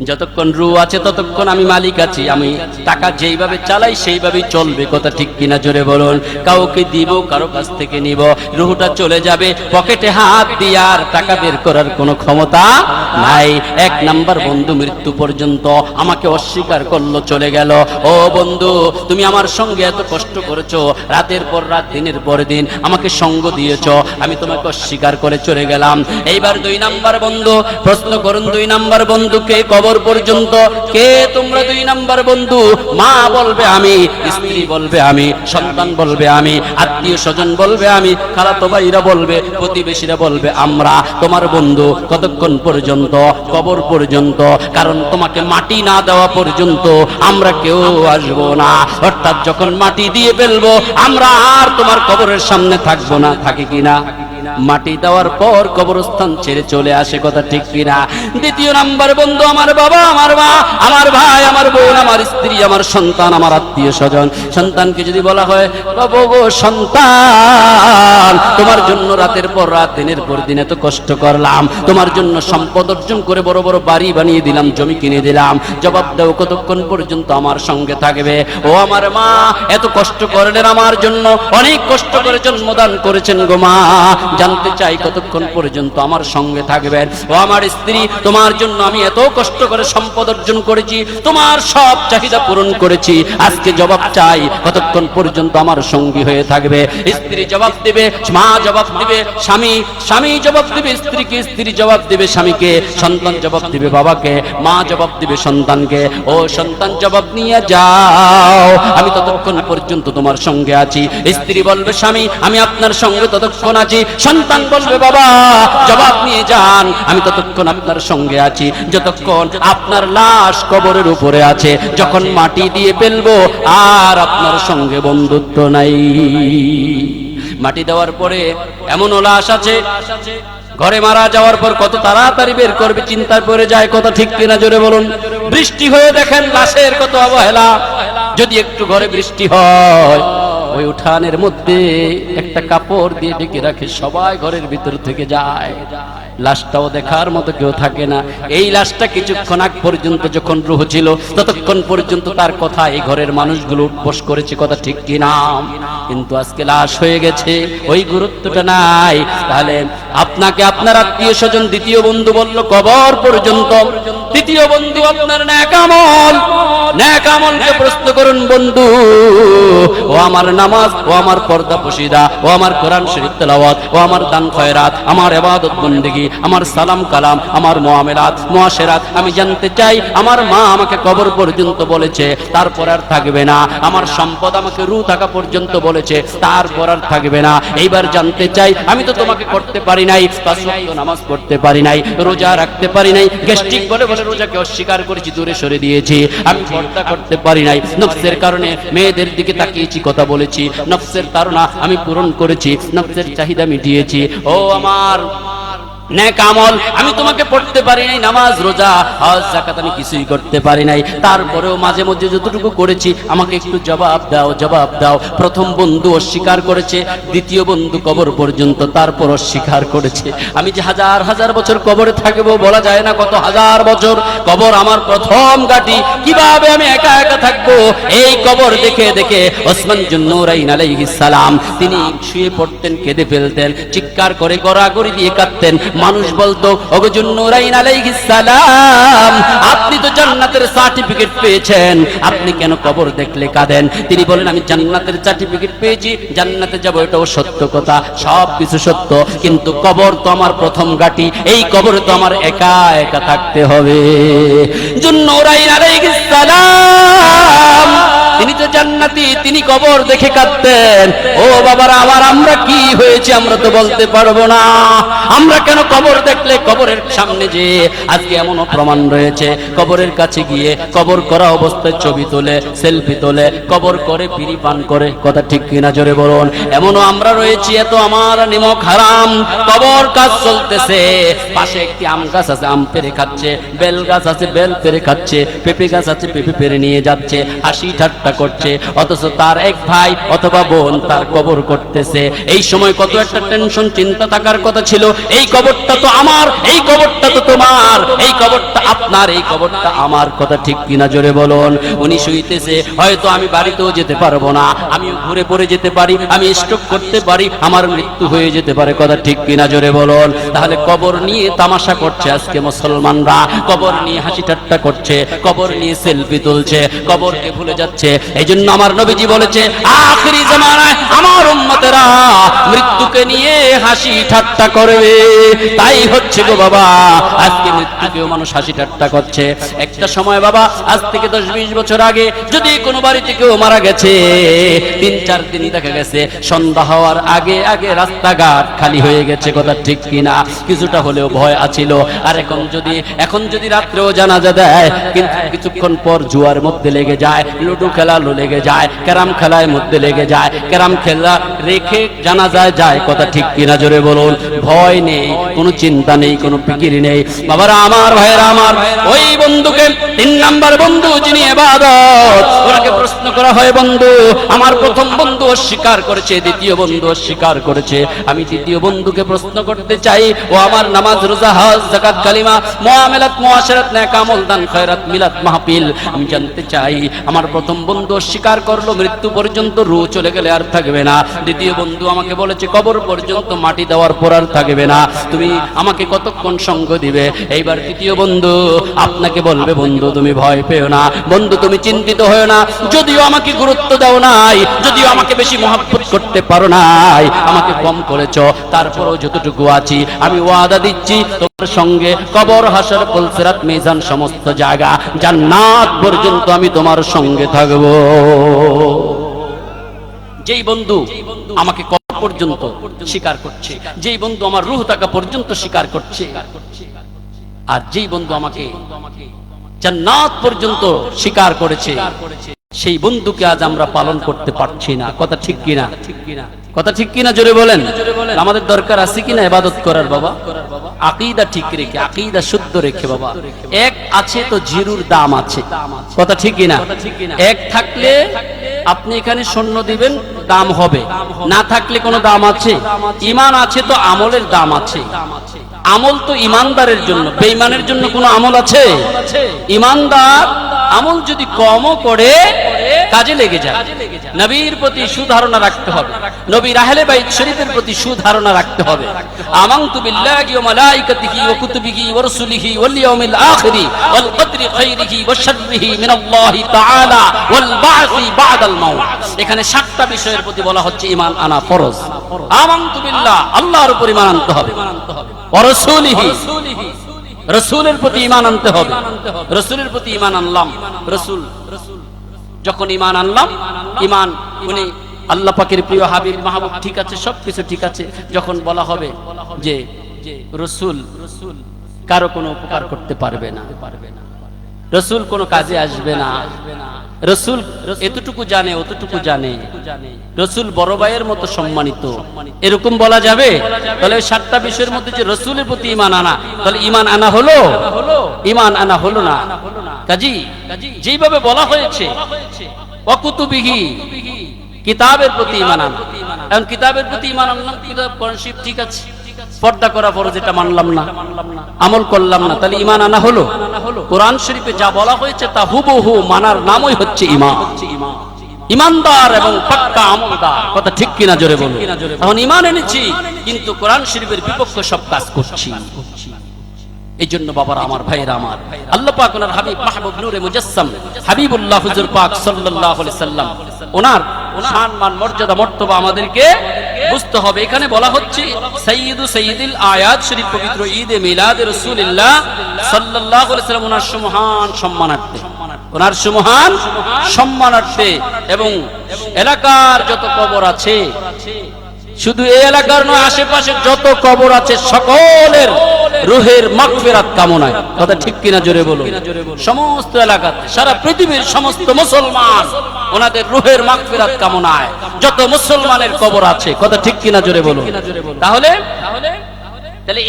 যতক্ষণ রূহ আছে ততক্ষণ আমি মালিক আছি, আমি টাকা যেইভাবে চালাই সেইভাবেই চলবে, কথা ঠিক কিনা জোরে বলুন? কাউকে দিব, কারো কাছ থেকে নিব, রূহটা চলে যাবে, পকেটে হাত দিয়ে আর টাকা বের করার কোনো ক্ষমতা নাই। এক নাম্বার বন্ধু মৃত্যু পর্যন্ত আমাকে অস্বীকার করলো, চলে গেল। ও বন্ধু, তুমি আমার সঙ্গে এত কষ্ট করেছো, রাতের পর রাত, দিনের পর দিন আমাকে সঙ্গ দিয়েছো, আমি তোমাকে অস্বীকার করে চলে গেলাম। এইবার 2 নাম্বার বন্ধু, প্রশ্ন করুন 2 নাম্বার বন্ধুকে কবর পর্যন্ত কে তোমরা? 2 নাম্বার বন্ধু, মা বলবে আমি, স্ত্রী বলবে আমি, সন্তান বলবে আমি, আত্মীয় স্বজন বলবে আমি, খালাতো ভাইরা বলবে, প্রতিবেশীরা বলবে আমরা তোমার বন্ধু। কতক্ষণ পর্যন্ত? কবর পর্যন্ত। কারণ তোমাকে মাটি না দেওয়া পর্যন্ত আমরা কেউ আসবো না। অর্থাৎ যখন মাটি দিয়ে ফেলবো, আমরা আর তোমার কবরের সামনে থাকবো না, থাকে কিনা? মাটি দেওয়ার পর কবরস্থান ছেড়ে চলে আসে, কথা ঠিক কিনা? 2 নাম্বার বন্ধু আমার বাবা, আমার মা, আমার ভাই, আমার বোন, আমার স্ত্রী, আমার সন্তান, আমার আত্মীয় স্বজন। সন্তানকে যদি বলা হয় বাবা গো সন্তান, তোমার জন্য রাতের পর রাত, দিনের পর দিন এত কষ্ট করলাম, তোমার জন্য সম্পদ অর্জন করে বড় বড় বাড়ি বানিয়ে দিলাম, জমি কিনে দিলাম, জবাব দাও কতক্ষণ পর্যন্ত আমার সঙ্গে থাকবে? ও আমার মা, এত কষ্ট করলেন আমার জন্য, অনেক কষ্ট করে জন্মদান করেছেন গো মা, জানতে চাই কতক্ষণ পর্যন্ত আমার সঙ্গে থাকবেন? ও আমার স্ত্রী, তোমার জন্য আমি এত কষ্ট করে সম্পদ অর্জন করেছি, তোমার সব চাহিদা পূরণ করেছি, আজকে জবাব চাই কতক্ষণ পর্যন্ত আমার সঙ্গী হয়ে থাকবে? স্ত্রী জবাব দিবে, মা জবাব দিবে স্বামী, স্বামী জবাব দিবে স্ত্রীকে, স্ত্রী জবাব দিবে স্বামীকে, সন্তান জবাব দিবে বাবাকে, মা জবাব দিবে সন্তানকে। ও সন্তান জবাব নিয়ে যাও, আমি ততক্ষণ পর্যন্ত তোমার সঙ্গে আছি। স্ত্রী বলবে স্বামী, আমি আপনার সঙ্গে ততক্ষণ আছি। সন্তান বলবে বাবা জবাব নিয়ে যান, আমি ততক্ষণ আপনার সঙ্গে আছি যতক্ষণ আপনার লাশ কবরের উপরে আছে। যখন মাটি দিয়ে ফেলবো আর আপনার সঙ্গে বন্ধুত্ব নাই। মাটি দেওয়ার পরে এমন লাশ আছে, ঘরে মারা যাওয়ার পর কত তাড়াতাড়ি বের করবে চিন্তায় পড়ে যায়, কথা ঠিক কিনা জোরে বলুন? বৃষ্টি হয়ে দেখেন লাশের কত অবহেলা। যদি একটু ঘরে বৃষ্টি হয়, ওই উঠানের মধ্যে একটা কাপড় দিয়ে ঢেকে রাখে, সবাই ঘরের ভিতর থেকে যায়, লাশটাও দেখার মতো কেউ থাকে না। এই লাশটা কিছুক্ষণ আগ পর্যন্ত যখন রূহ ছিল ততক্ষণ পর্যন্ত তার কথা এই ঘরের মানুষগুলো উঠবোস করেছে, কথা ঠিক কিনা? কিন্তু আজকে লাশ হয়ে গেছে, ওই গুরুত্বটা নাই। তাহলে আপনাকে আপনার আত্মীয় স্বজন, দ্বিতীয় বন্ধু বলল কবর পর্যন্ত, তৃতীয় বন্ধু আপনার নেক আমল। নেক আমলকে প্রশ্ন করুন বন্ধু, ও আমার নামাজ, ও আমার পর্দা পশিদা, ও আমার কোরআন শরীফ তেলাওয়াত, ও আমার দান খয়রাত, আমার ইবাদত বন্দেগী, আমার সালাম কালাম, আমার মুআমালাত মুআশিরাত, আমি জানতে চাই আমার মা আমাকে কবর পর্যন্ত বলেছে, তারপর আর থাকবে না। আমার সম্পদ আমাকে রূহ থাকা পর্যন্ত বলেছে, তারপর আর থাকবে না। এইবার জানতে চাই, আমি তো তোমাকে করতে পারি নাই, 5 ওয়াক্ত নামাজ পড়তে পারি নাই, রোজা রাখতে পারি নাই, গ্যাস্ট্রিক বলে বলে রোজাকে অস্বীকার করেছি, দূরে সরে দিয়েছি, আমি পর্দা করতে পারি নাই, নফসের কারণে মেয়েদের দিকে তাকিয়েছি, কথা বলেছি, নফসের তাড়না আমি পূরণ করেছি, নফসের চাহিদা মিটিয়েছি। ও আমার নেক আমল আমি তোমাকে পড়তে পারি নাই, নামাজ রোজা হজ যাকাত আমি কিছুই করতে পারি নাই, তারপরেও মাঝে মধ্যে যতটুকু করেছি আমাকে একটু জবাব দাও, জবাব দাও। প্রথম বন্ধু অস্বীকার করেছে, দ্বিতীয় বন্ধু কবর পর্যন্ত, তারপর অস্বীকার করেছে। আমি যে হাজার হাজার বছর কবরে থাকবো বলা যায় না, কত হাজার বছর কবর আমার প্রথম ঘাঁটি, কিভাবে আমি একা একা থাকবো? এই কবর দেখে দেখে ওসমান জুন্নুরাইন আলাইহিস সালাম তিনি শুয়ে পড়তেন, কেঁদে ফেলতেন, চিৎকার করে গড়াগড়ি দিয়ে কাঁদতেন। মানুষ বলতো, ওগো জুন্নুরাইন আলাইহিস সালাম, আপনি তো জান্নাতের সার্টিফিকেট পেয়েছেন, আপনি কেন কবর দেখলে কাঁদেন? তিনি বলেন, আমি জান্নাতের সার্টিফিকেট পেয়েছি, জান্নাতে যাব, এটাও সত্য কথা, সব কিছু সত্য, কিন্তু কবর তো আমার প্রথম ঘাঁটি, এই কবরে তো আমার একা একা থাকতে হবে। জুন্নুরাইন আলাইহিস সালাম তিনি তো জান্নাতি, তিনি কবর দেখে কাঁদতেন। ও বাবারা আমার, আমরা কি হয়েছে আমরা তো বলতে পারবো না। আমরা কেন কবর দেখলে কবরের সামনে যে, আজকে এমনও প্রমাণ রয়েছে কবরের কাছে গিয়ে কবর করা অবস্থায় ছবি তোলে, সেলফি তোলে, কবর করে বিড়ি পান করে, কথা ঠিক কিনা জোরে বলুন। এমনও আমরা রয়েছি, এত আমার নিমক হারাম, কবর কাজ চলতেছে, পাশে একটি আম গাছ আছে, আম পেরে খাচ্ছে, বেল গাছ আছে, বেল পেরে খাচ্ছে, পেঁপে গাছ আছে, পেঁপে পেরে নিয়ে যাচ্ছে, হাসি ঠাট্টা করছে, অথচ তার এক ভাই অথবা বোন তার কবর করতেছে। এই সময় কত একটা টেনশন, চিন্তা থাকার কথা ছিল, এই কবরটা তো আমার, এই কবরটা তো তোমার, এই কবরটা আপনার, এই কবরটা আমার, কথা ঠিক কিনা জোরে বলুন। উনি শুইতেছে, হয়তো আমি বাড়িতেও যেতে পারবো না, আমি ঘুরে পড়ে যেতে পারি, আমি স্ট্রোক করতে পারি, আমার মৃত্যু হয়ে যেতে পারে, কথা ঠিক কিনা জোরে বলুন। তাহলে কবর নিয়ে তামাশা করছে আজকে মুসলমানরা, কবর নিয়ে হাসি ঠাট্টা করছে, কবর নিয়ে সেলফি তুলছে, কবরকে ভুলে যাচ্ছে। এই জন্য আমার নবীজি বলেছে, আখিরি জামানায় আমার উম্মতেরা মৃত্যুকে নিয়ে হাসি ঠাট্টা করবে। তাই হচ্ছে গো বাবা, আজকে মৃত্যুকেও মানুষ হাসি ঠাট্টা করছে। একটা সময় বাবা, আজ থেকে 10-20 বছর আগে যদি কোনো বাড়িতে কেউ মারা গেছে, 3-4 দিন দেখা গেছে সন্ধ্যা হওয়ার আগে আগে রাস্তাঘাট খালি হয়ে গেছে, কথা ঠিক কিনা? কিছুটা হলেও ভয় আছিল। আর এখন যদি রাত্রেও জানাজা দেয়, কিন্তু কিছুক্ষণ পর জুয়ার মধ্যে লেগে যায়, লুডো খেলা লেগে যায়, ক্যারাম খেলার মধ্যে লেগে যায়, ক্যারাম খেলা রেখে জানাজায় যায়, কথা ঠিক কিনা জোরে বলুন। ভয় নেই, কোনো চিন্তা নেই, কোনো ফিকির নেই। বাবারা আমার, ভাইয়েরা আমার, ওই বন্ধুকে 3 নাম্বার বন্ধু যিনি ইবাদত, ওনাকে প্রশ্ন করা হয়, বন্ধু আমার প্রথম বন্ধু অস্বীকার করেছে, দ্বিতীয় বন্ধু অস্বীকার করেছে, আমি তৃতীয় বন্ধুকে প্রশ্ন করতে চাই, ও আমার নামাজ রোজা হজ যাকাত কালিমা মুআমালাত মুআশারাত নেক আমল দান খয়রাত মিলাদ মাহফিল আমি জানতে চাই, আমার প্রথম বন্ধু অস্বীকার করলো, মৃত্যু পর্যন্ত রূহ চলে গেলে আর থাকবে না। দ্বিতীয় বন্ধু আমাকে বলেছে কবর পর্যন্ত মাটি দেওয়ার পর আর থাকবে না, তুমি আমাকে কতক্ষণ সঙ্গ দিবে? এইবার তৃতীয় বন্ধু আপনাকে বলবে, বন্ধু তুমি ভয় পেও না, বন্ধু তুমি চিন্তিত হও না, যদিও আমাকে গুরুত্ব দাও নাই, যদিও আমাকে বেশি মহব্বত করতে পারো নাই, আমাকে কম করেছো, তারপরও যতটুকু আছি আমি ওয়াদা দিচ্ছি তোমার সঙ্গে কবর, হাসর, পুলসিরাত, মিজান সমস্ত জায়গা, জান্নাত পর্যন্ত আমি তোমার সঙ্গে থাকবো। যেই বন্ধু আমাকে কবর পর্যন্ত স্বীকার করছে, যেই বন্ধু আমার রূহ থাকা পর্যন্ত স্বীকার করছে, আর যেই বন্ধু আমাকে জান্নাত পর্যন্ত স্বীকার করেছে, সেই বন্ধুকে আজ আমরা পালন করতে পারছি না, কথা ঠিক কিনা? কথা ঠিক কিনা জোরে বলেন। আমাদের দরকার আছে কিনা ইবাদত করার বাবা? আকীদা ঠিক রেখে, আকীদা শুদ্ধ রেখে বাবা। এক আছে তো জিরুর দাম আছে, কথা ঠিক কিনা? এক থাকলে আপনি এখানে শূন্য দিবেন, দাম হবে, না থাকলে কোনো দাম আছে? ঈমান আছে তো আমলের দাম আছে। আমল তো ইমানদারের জন্য, বেঈমানের জন্য কোনো আমল আছে? ইমানদার আমল যদি কমও করে কাজে লেগে যায়। নবীর প্রতি সুধারণা রাখতে হবে, নবীর আহলে বাইত শরীফের প্রতি সুধারণা রাখতে হবে। আমানতু বিল্লাহি ওয়া মালাইকাতিহি ওয়া কুতুবিহি ওয়া রাসূলিহি ওয়াল ইয়াউমিল আখিরি ওয়াল কদরি খাইরিহি ওয়া শাররিহি মিনাল্লাহি তাআলা ওয়াল বা'সি বা'দাল মাউত। এখানে 7টা বিষয়ের প্রতি বলা হচ্ছে ঈমান আনা ফরজ। আমানতু বিল্লাহ, আল্লাহর উপর ঈমান আনতে হবে, ওয়া রাসূলিহি, রাসূলের প্রতি ঈমান আনতে হবে। রাসূলের প্রতি ঈমান আনলাম, রাসূল যখন ঈমান আনলাম, ঈমান উনি আল্লাহ পাকের প্রিয় হাবিব মাহবুব, ঠিক আছে, সবকিছু ঠিক আছে। যখন বলা হবে যে রাসূল কারো কোনো উপকার করতে পারবে না, রসুল কোনো কাজে আসবে না, রসুল এতটুকু জানে অতটুকু জানে, রসুল বড় ভাইয়ের মতো সম্মানিত, এরকম বলা যাবে? তাহলে ওই 7টা বিষয়ের মধ্যে যে রসুলের প্রতি ঈমান আনা, তাহলে ঈমান আনা হলো? ঈমান আনা হলো না। কাজী যেভাবে বলা হয়েছে ওয়াকুতুবিহি, কিতাবের প্রতি ঈমান আনা। এখন কিতাবের প্রতি ঈমান আনলাম, কিতাব কোরআন শরীফ ঠিক আছে, পর্দা করা ফরজ, এটা মানলাম না, আমল করলাম না, তাহলে ঈমান আনা হলো? কোরআন শরীফে যা বলা হয়েছে তা হুবহু মানার নামই হচ্ছে ঈমান। ঈমানদার এবং পাক্কা আমলদার, কথা ঠিক কিনা জোরে বলুন। এখন ঈমান এনেছি কিন্তু কোরআন শরীফের বিপক্ষে সব কাজ করছি। এই জন্য বাবারা আমার, ভাইরা আমার, আল্লাহ পাক ওনার হাবিব মাহবুব নূরে মুজাসসাম হাবিবুল্লাহ হুজুর পাক সাল্লাল্লাহু আলাইহি সাল্লাম, ওনার সম্মান মর্যাদা মর্তবা আমাদেরকে বুঝতে হবে। এখানে বলা হচ্ছে সাইয়্যিদু সাইয়্যিদিল আয়াত শরীফ, পবিত্র ঈদে মিলাদে রাসূলুল্লাহ সাল্লাল্লাহু আলাইহি সাল্লাম ওনার সুমহান সম্মানার্থে, ওনার সুমহান সম্মানার্থে এবং এলাকার যত কবর আছে, শুধু এই এলাকার নয়, আশেপাশে যত কবর আছে সকলের রূহের মাগফিরাত কামনায়, কথা ঠিক কিনা জোরে বলুন। সমস্ত এলাকাতে, সারা পৃথিবীর সমস্ত মুসলমান ওনাদের রূহের মাগফিরাত কামনায় যত মুসলমানের কবর আছে, কথা ঠিক কিনা জোরে বলুন। তাহলে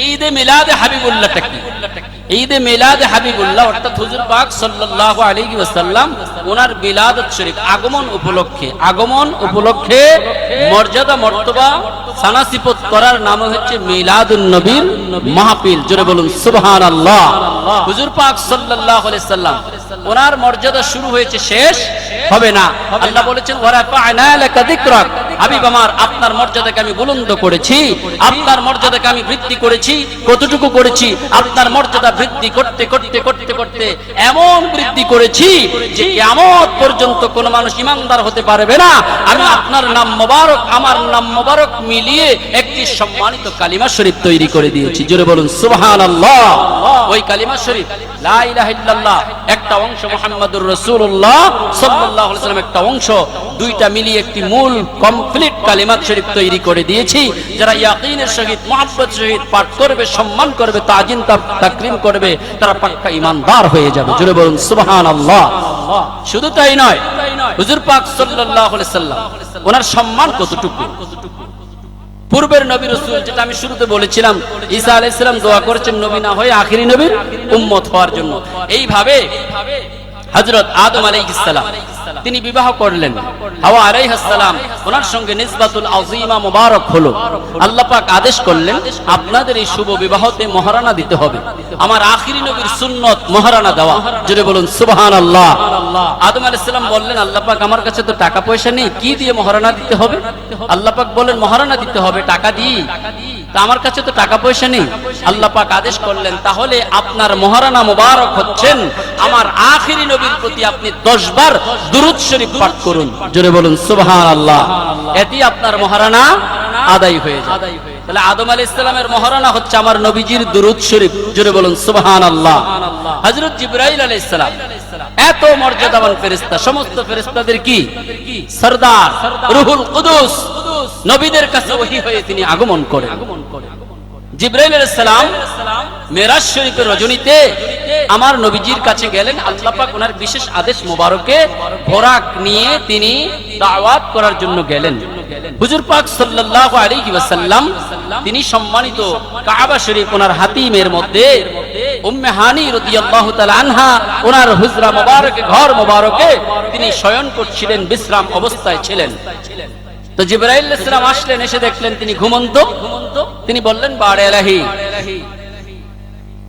ঈদে মিলাদে হাবিবুল্লাহটা কি? ঈদে মিলাদে হাবিবুল্লাহ অর্থাৎ হুজুর পাক সাল্লাল্লাহু আলাইহি ওয়াসাল্লাম ওনার বিলাদত শরীফ আগমন উপলক্ষে মর্যাদা মর্তবা সানাসিপত করার নাম হচ্ছে মিলাদুন নবীর মাহফিল। জোরে বলুন সুবহানাল্লাহ। হুজুর পাক সাল্লাল্লাহু আলাইহি ওয়াসাল্লাম ওনার মর্যাদা শুরু হয়েছে, শেষ হবে না। আল্লাহ বলেছেন ওয়ারাফা'না লাকা যিকরাক, হাবিব আমার, আপনার মর্যাদাকে আমি বুলন্দ করেছি, আপনার মর্যাদাকে আমি বৃদ্ধি করেছি। কতটুকু করেছি? আপনার মর্যাদা বৃদ্ধি করতে করতে করতে করতে এমন বৃদ্ধি করেছি যে কিয়ামত পর্যন্ত কোন মানুষ ঈমানদার হতে পারবে না। আমি আপনার নাম মোবারক, আমার নাম মোবারক মিলিয়ে একটি সম্মানিত কালিমা শরীফ তৈরি করে দিয়েছি। জোরে বলুন সুবহানাল্লাহ। ওই কালিমা শরীফ লা ইলাহা ইল্লাল্লাহ একটা অংশ, মুহাম্মাদুর রাসূলুল্লাহ সাল্লাল্লাহু আলাইহি ওয়াসাল্লাম একটা অংশ, দুইটা মিলিয়ে একটি মূল কমপ্লিট কালিমা শরীফ তৈরি করে দিয়েছি। যারা ইয়াকিনের সহিত মুহাব্বত সহিত পাঠ করবে, সম্মান করবে, তাজিম তাকরীম করবে, তারা পাক্কা ঈমানদার হয়ে যাবে। জোরে বলুন সুবহানাল্লাহ। শুধু তাই নয়, হুজুর পাক সাল্লাল্লাহু আলাইহি ওয়াসাল্লাম ওনার সম্মান কতটুকু। পূর্বের নবী রাসূল, যেটা আমি শুরুতে বলেছিলাম, ঈসা আলাইহিস সালাম দোয়া করেছেন নবী না হয়ে আখিরি নবীর উম্মত হওয়ার জন্য। এইভাবে হযরত আদম আলাইহিস সালাম তিনি বিবাহ করলেন, হাওয়া আলাইহিস সালাম ওনার সঙ্গে নিসবাতুল আযীমা মুবারক হলো। আল্লাহ পাক আদেশ করলেন আপনাদের এই শুভ বিবাহতে মহারানা দিতে হবে। আমার আখিরি নবীর সুন্নত মহারানা দেওয়া। জোরে বলুন সুবহানাল্লাহ। আদম আলাইহিস সালাম বললেন আল্লাহ পাক আমার কাছে তো টাকা পয়সা নেই, কি দিয়ে মহারানা দিতে হবে? আল্লাহ পাক বলেন মহারানা দিতে হবে টাকা দিয়ে, তা আমার কাছে তো টাকা পয়সা নেই। আল্লাহ পাক আদেশ করলেন তাহলে আপনার মহারানা মুবারক হচ্ছেন আমার আখিরি নবীর প্রতি আপনি 10 বার দুরূদ শরীফ পাঠ করুন। জোরে বলুন সুবহানাল্লাহ। এতেই আপনার মহারানা আদায় হয়ে যাবে। তাহলে আদম আলাইহিস সালামের মহারানা হচ্ছে আমার নবীজির দুরূদ শরীফ। জোরে বলুন সুবহানাল্লাহ। হযরত জিবরাইল আলাইহিস সালাম এত মর্যাদাবান ফেরেশতা, সমস্ত ফেরেশতাদের কি সরদার, রূহুল কুদুস, নবীদের কাছে ওহী হয়ে তিনি আগমন করেন। জিবরাইল আলাইহিস সালাম মেরাজ শরীফের রজনীতে আমার নবীজির কাছে গেলেন। আল্লাহ পাক ওনার বিশেষ আদেশ মোবারকে বোরাক নিয়ে তিনি দাওয়াত করার জন্য গেলেন। হুজুর পাক সাল্লাল্লাহু আলাইহি ওয়াসাল্লাম তিনি সম্মানিত কাবা শরীফ ওনার হাতিমের মধ্যে উম্মে হানি রাদিয়াল্লাহু তাআলা আনহা ওনার হুজরা মোবারকে, ঘর মোবারকে তিনি শয়ন করছিলেন, বিশ্রাম অবস্থায় ছিলেন। তো জিবরাইল আলাইহিস সালাম আসলেন, এসে দেখলেন তিনি ঘুমন্ত। তিনি বললেন বারে ইলাহি,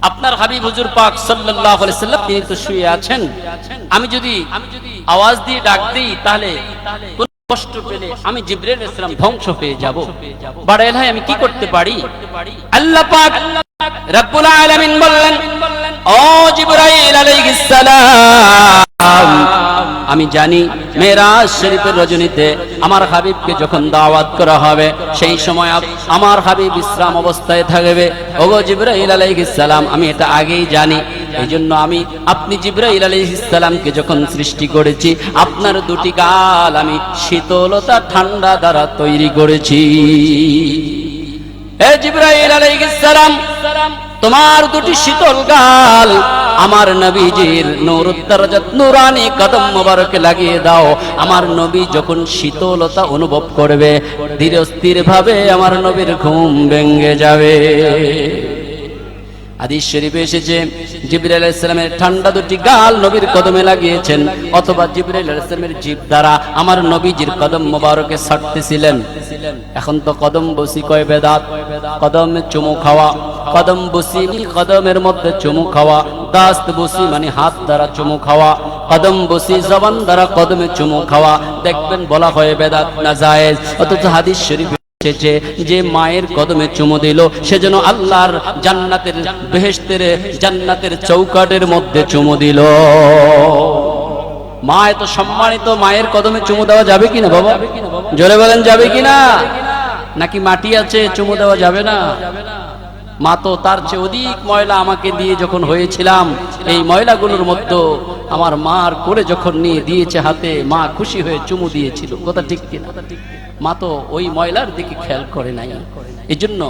আপনার হাবিব হুজুর পাক সাল্লাল্লাহু আলাইহি ওয়াসাল্লাম তিনি তো শুয়ে আছেন, আমি যদি আওয়াজ দিয়ে ডাক দিই তাহলে কোন কষ্ট পেলে আমি জিবরাইল আলাইহিস সালাম ধ্বংস হয়ে যাব। বারে ইলাহি আমি কি করতে পারি? আল্লাহ পাক রব্বুল আলামিন বললেন ও জিবরাইল আলাইহিস সালাম, আমি জানি মেরাজ শরীফের রজনীতে আমার হাবিবকে যখন দাওয়াত করা হবে সেই সময় আমার হাবিব বিশ্রাম অবস্থায় থাকবে। ওগো জিবরাইল আলাইহিস সালাম, আমি এটা আগেই জানি। এইজন্য আমি আপনি জিবরাইল আলাইহিস সালামকে যখন সৃষ্টি করেছি আপনার দুটি গাল আমি শীতলতা ঠান্ডা দ্বারা তৈরি করেছি। হে জিবরাইল আলাইহিস সালাম, তোমার দুটি শীতল গাল আমার নবীজির নূরুদ্দারাজাত নূরানি কদম মোবারকে লাগিয়ে দাও। আমার নবী যখন শীতলতা অনুভব করবে, ধীরে স্থির ভাবে আমার নবীর ঘুম ভেঙে যাবে। হাদিস শরীফে এসেছে জিবরাইল আলাইহিস সালামের ঠান্ডা দুটি গাল নবীর কদমে লাগিয়েছেন, অথবা জিবরাইল আলাইহিস সালামের জিভ দ্বারা আমার নবীজির কদম মোবারকে ছাড়তেছিলেন। এখন তো কদম বসি কয় বেদাত, কদমে চুমু খাওয়া, কদম বসি কদমের মধ্যে চুমু খাওয়া, দাস্ত বসি মানে হাত দ্বারা চুমু খাওয়া, কদম বসি জবান দ্বারা কদমে চুমু খাওয়া, দেখবেন বলা হয় বেদাত না জায়েজ। অথচ হাদিস শরীফে যে মায়ের কদমে চুমু দিল সে যেন আল্লাহর জান্নাতের বেহেশতের জান্নাতের চৌকাটের মধ্যে চুমু দিল। মা এত সম্মানিত, মায়ের কদমে চুমু দেওয়া যাবে কিনা বাবা? জোরে বলেন যাবে কিনা? নাকি মাটি আছে চুমু দেওয়া যাবে না? মা তো তার চেয়ে অধিক ময়লা আমাকে দিয়ে যখন হয়েছিলাম, এই ময়লাগুলোর মধ্যে আমার মার কোলে যখন নিয়ে দিয়েছে হাতে, মা খুশি হয়ে চুমু দিয়েছিল। কথা ঠিক কিনা? মা তো ওই ময়লার দিকে খেয়াল করে নাই। এজন্য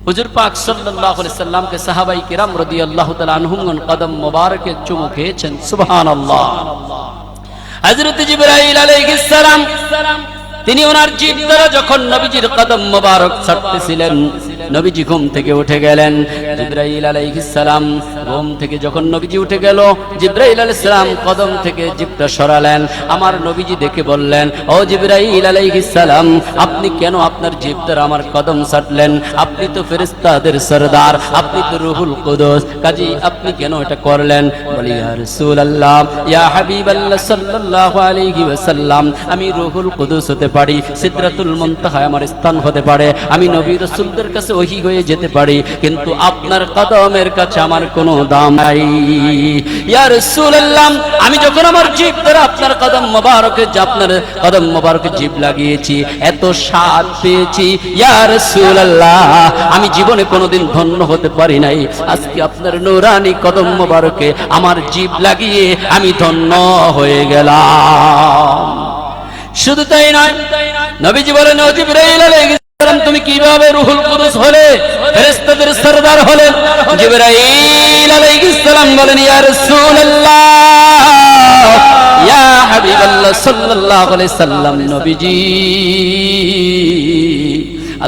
হুজুর পাক সাল্লাল্লাহু আলাইহি সাল্লামকে সাহাবায়ে কিরাম রাদিয়াল্লাহু তাআলা আনহুম কদম মোবারকে চুমু খেয়েছেন। সুবহানাল্লাহ। হযরত জিবরাইল আলাইহিস সালাম তিনি ওনার জিভ দ্বারা যখন নবীজির কদম মোবারক ছাড়তেছিলেন, নবীজি ঘুম থেকে উঠে গেলেন। জিবরাইল আলাইহিস সালাম ঘুম থেকে যখন নবীজি উঠে গেল, জিবরাইল আলাইহিস সালাম কদম থেকে জিভটা সরালেন। আমার নবীজি দেখে বললেন, ও জিবরাইল আলাইহিস সালাম, আপনি কেন আপনার জিভ দ্বারা আমার কদম ছাড়লেন? আপনি তো ফেরেশতাদের সরদার, আপনি তো রূহুল কুদুস, কাজী আপনি কেন এটা করলেন? বলি ইয়া রাসূলুল্লাহ, ইয়া হাবিবাল্লাহ সাল্লাল্লাহু আলাইহি ওয়াসাল্লাম, আমি রূহুল কুদুস হতে পারি, সিদরাতুল মুনতাহা আমার স্থান হতে পারে, আমি নবী রাসূলদের কাছে ওহী হয়ে যেতে পারি, কিন্তু আপনার কদমের কাছে আমার কোনো দাম নাই। ইয়া রাসূলুল্লাহ, আমি যখন আমার জিভ দ্বারা আপনার কদম মোবারকে জিভ লাগিয়েছি, এত স্বাদ পেয়েছি ইয়া রাসূলুল্লাহ, আমি জীবনে কোনোদিন ধন্য হতে পারি নাই। আজকে আপনার নূরানি কদম মোবারকে আমার জিভ লাগিয়ে আমি ধন্য হয়ে গেলাম। শুধু তাই নয়, নবীজি বলেন, ও জিবরাইল আলাইহিস সালাম, তুমি কিভাবে রূহুল কুদুস হলে, ফেরেশতাদের সরদার হলেন? জিবরাইল আলাইহিস সালাম বলেন, ইয়া রাসূলুল্লাহ, ইয়া হাবিবাল্লাহ সাল্লাল্লাহু আলাইহি সাল্লাম, নবীজি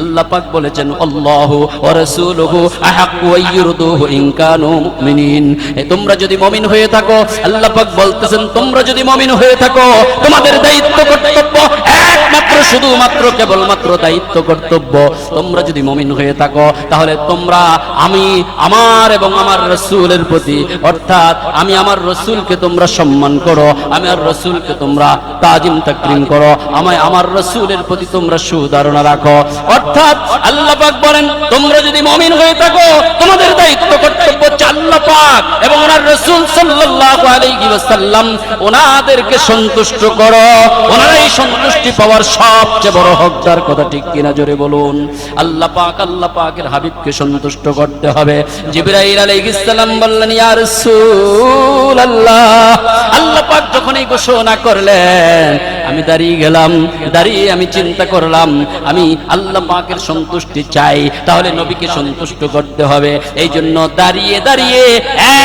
আল্লাহ পাক বলেছেন, আল্লাহু ওয়া রাসূলুহু আহাক্কু আইয়ুরদুহু ইন কানু মুমিনিন। তোমরা যদি মুমিন হয়ে থাকো, আল্লাহ পাক বলতেছেন, তোমরা যদি মুমিন হয়ে থাকো, তোমাদের দায়িত্ব কর্তব্য একমাত্র শুধুমাত্র কেবলমাত্র দায়িত্ব কর্তব্য, তোমরা যদি মুমিন হয়ে থাকো তাহলে তোমরা আমার এবং আমার রাসূলের প্রতি, অর্থাৎ আমি আমার রাসূলকে তোমরা সম্মান করো, আমি আর রাসূলকে তোমরা তাজিম তাকরীম করো, আমার রাসূলের প্রতি তোমরা সুধারণা রাখো। অর্থাৎ আল্লাহ পাক বলেন, তোমরা যদি মুমিন হয়ে থাকো, তোমাদের দায়িত্ব কর্তব্য আল্লাহ পাক এবং ওনার রাসূল সাল্লাল্লাহু আলাইহি ওয়াসাল্লাম ওনাদেরকে সন্তুষ্ট করো। ওনারাই সন্তুষ্টি পাওয়ার সবচেয়ে বড় হকদার। কথা ঠিক কিনা? জোরে বলুন। আল্লাহ পাকের হাবিবকে সন্তুষ্ট করতে হবে। জিবরাইল আলাইহিস সালাম বললেন, ইয়া রাসূলুল্লাহ, আল্লাহ পাক যখন এই ঘোষণা করলেন, আমি দাঁড়িয়ে গেলাম, দাঁড়িয়ে আমি চিন্তা করলাম, আমি আল্লাহ পাকের সন্তুষ্টি চাই, তাহলে নবীকে সন্তুষ্ট করতে হবে। এই জন্য দাঁড়িয়ে দাঁড়িয়ে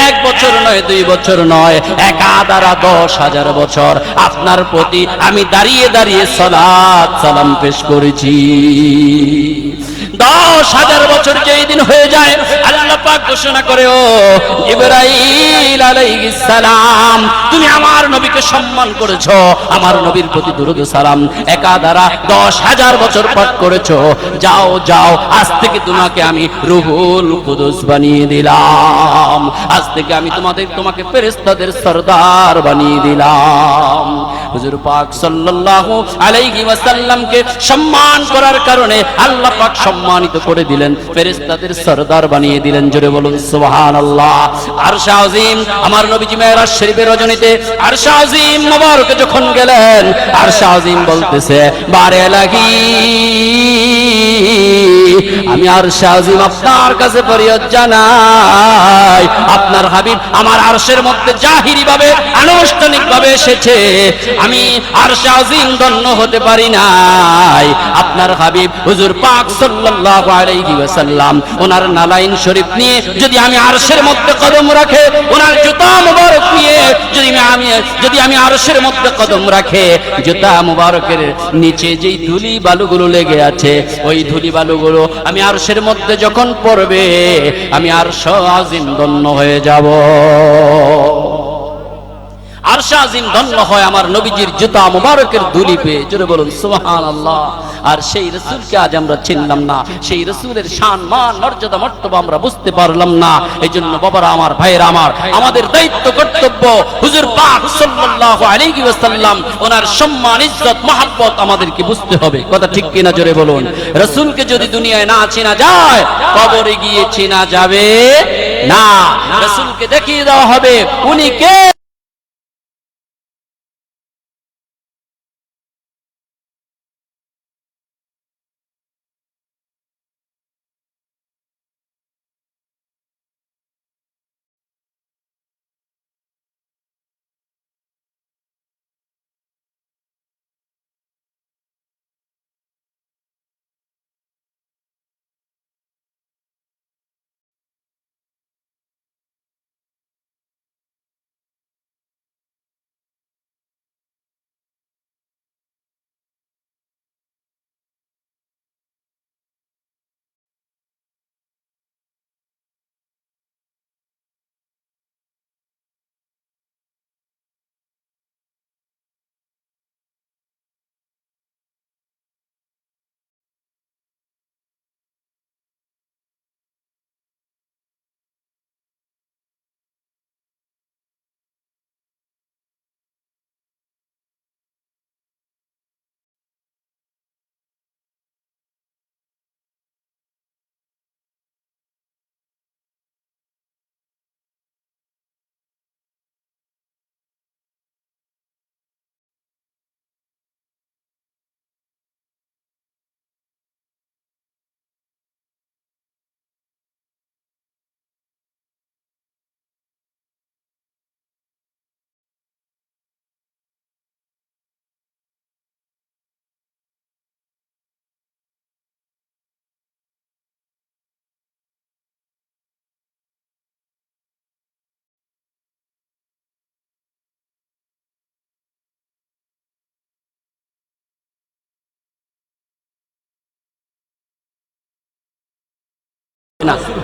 1 বছর নয়, 2 বছর নয়, একাধারা 10,000 বছর আপনার প্রতি আমি দাঁড়িয়ে দাঁড়িয়ে সালাত সালাম পেশ করেছি। 10,000 বছর যেই দিন হয়ে যায়, আল্লাহ পাক ঘোষণা করে, ও জিবরাইল আলাইহিস সালাম, তুমি আমার নবীকে সম্মান করেছো, আমার নবীর প্রতি দুরূদ ও সালাম একাধারা 10,000 বছর পাঠ করেছো, যাও যাও, আজ থেকে তোমাকে আমি রূহুল কুদুস বানিয়ে দিলাম, আজ থেকে আমি তোমাকে ফেরেশতাদের সরদার বানিয়ে দিলাম। হুজুর পাক সাল্লাল্লাহু আলাইহি ওয়াসাল্লামকে সম্মান করার কারণে আল্লাহ পাক সম্মানিত করে দিলেন, ফেরেশতাদের সরদার বানিয়ে দিলেন। জোরে বলুন সুবহানাল্লাহ। আরশ আজিম, আমার নবীজি মেরাজ শরীফের রজনীতে আরশ আজিম মোবারকে যখন গেলেন, আরশ আজিম বলতেছে, বারে লাগি আমি আরশ আজিম আপনার কাছে ফরিয়াদ জানাই, আপনার হাবিব আমার আরশের মধ্যে জাহিরি ভাবে আনুষ্ঠানিক ভাবে এসেছে, আমি আরশে আজিম ধন্য হতে পারি নাই। আপনার হাবিব হুজুর পাক সাল্লাল্লাহু আলাইহি ওয়াসাল্লাম ওনার নালাইন শরীফ নিয়ে যদি আমি আরশের মধ্যে কদম রাখে, ওনার জুতা মুবারক নিয়ে যদি আমি আরশের মধ্যে কদম রাখে, জুতা মুবারকের নিচে যেই ধুলি বালুগুলো লেগে আছে, ওই ধুলি বালুগুলো আমি আরশের মধ্যে যখন পড়বে, আমি আরশ আজিম ধন্য হয়ে যাব। আরশে আজিম ধন্য হয় আমার নবীজির জুতা মুবারকের ধুলি পেয়ে। জোরে বলুন সুবহানাল্লাহ। আর সেই রাসূলকে আজ আমরা চিনলাম না, সেই রাসূলের শান মান মর্যাদা মর্তবা আমরা বুঝতে পারলাম না। এইজন্য বাবারা আমার, ভাইয়েরা আমার, আমাদের দায়িত্ব কর্তব্য হুজুর পাক সাল্লাল্লাহু আলাইহি ওয়াসাল্লাম ওনার সম্মান ইজ্জত মহব্বত আমাদেরকে বুঝতে হবে। কথা ঠিক কিনা জোরে বলুন। রাসূলকে যদি দুনিয়ায় না চেনা যায়, কবরে গিয়ে চেনা যাবে না। রাসূলকে দেখিয়ে দেওয়া হবে উনি কে।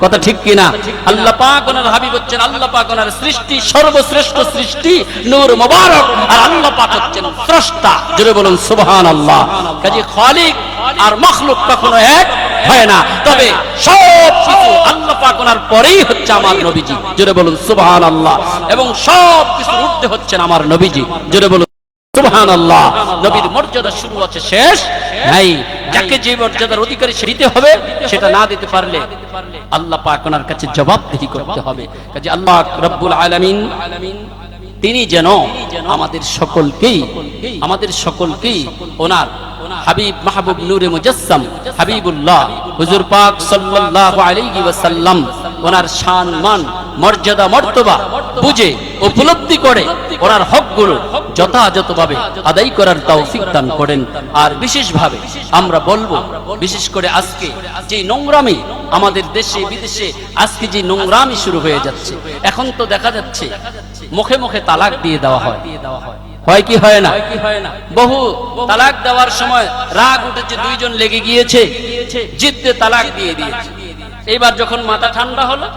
কথা ঠিক কিনা? আল্লাহ পাক ওনার হাবিব হচ্ছেন, আল্লাহ পাক ওনার সৃষ্টি, সর্বশ্রেষ্ঠ সৃষ্টি, নূর মুবারক, আর আল্লাহ পাক হচ্ছেন স্রষ্টা। জোরে বলুন সুবহানাল্লাহ। কাজী খালিক আর মাখলুক কখনো এক হয় না, তবে সব কিছু আল্লাহ পাক ওনার পরেই হচ্ছে আমার নবীজি। জোরে বলুন সুবহানাল্লাহ। এবং সব কিছু ঊর্ধ্বে হচ্ছেন আমার নবীজি। জোরে বলুন সুবহানাল্লাহ। নবীর মর্যাদা শুরু আছে, শেষ নাই। যাকে যে মর্যাদার অধিকারী সে দিতে হবে, সেটা না দিতে পারলে আল্লাহ পাক ওনার কাছে জবাবদিহি করতে হবে। কাজে আল্লাহ রব্বুল আলামিন তিনি যেন আমাদের সকলকেই ওনার হাবিব মাহবুব নূরে মুজাসসাম হাবিবুল্লাহ হুজুর পাক সাল্লাল্লাহু আলাইহি ওয়াসাল্লাম ওনার শান মান মর্যাদা মর্তবা বুঝে উপলব্ধি করে ওনার হকগুলো যথাযথভাবে আদায় করার তৌফিক দান করেন। আর বিশেষভাবে আমরা বলবো, বিশেষ করে আজকে যে নোংরামি আমাদের দেশে বিদেশে আজকে যে নোংরামি শুরু হয়ে যাচ্ছে, এখন তো দেখা যাচ্ছে মুখে মুখে তালাক দিয়ে দেওয়া হয়। হয় কি হয় না? বহু তালাক দেওয়ার সময় রাগ উঠেছে, দুইজন লেগে গিয়েছে, জিদ্দে তালাক দিয়ে দিয়েছে। এইবার যখন মাথা ঠান্ডা হলো,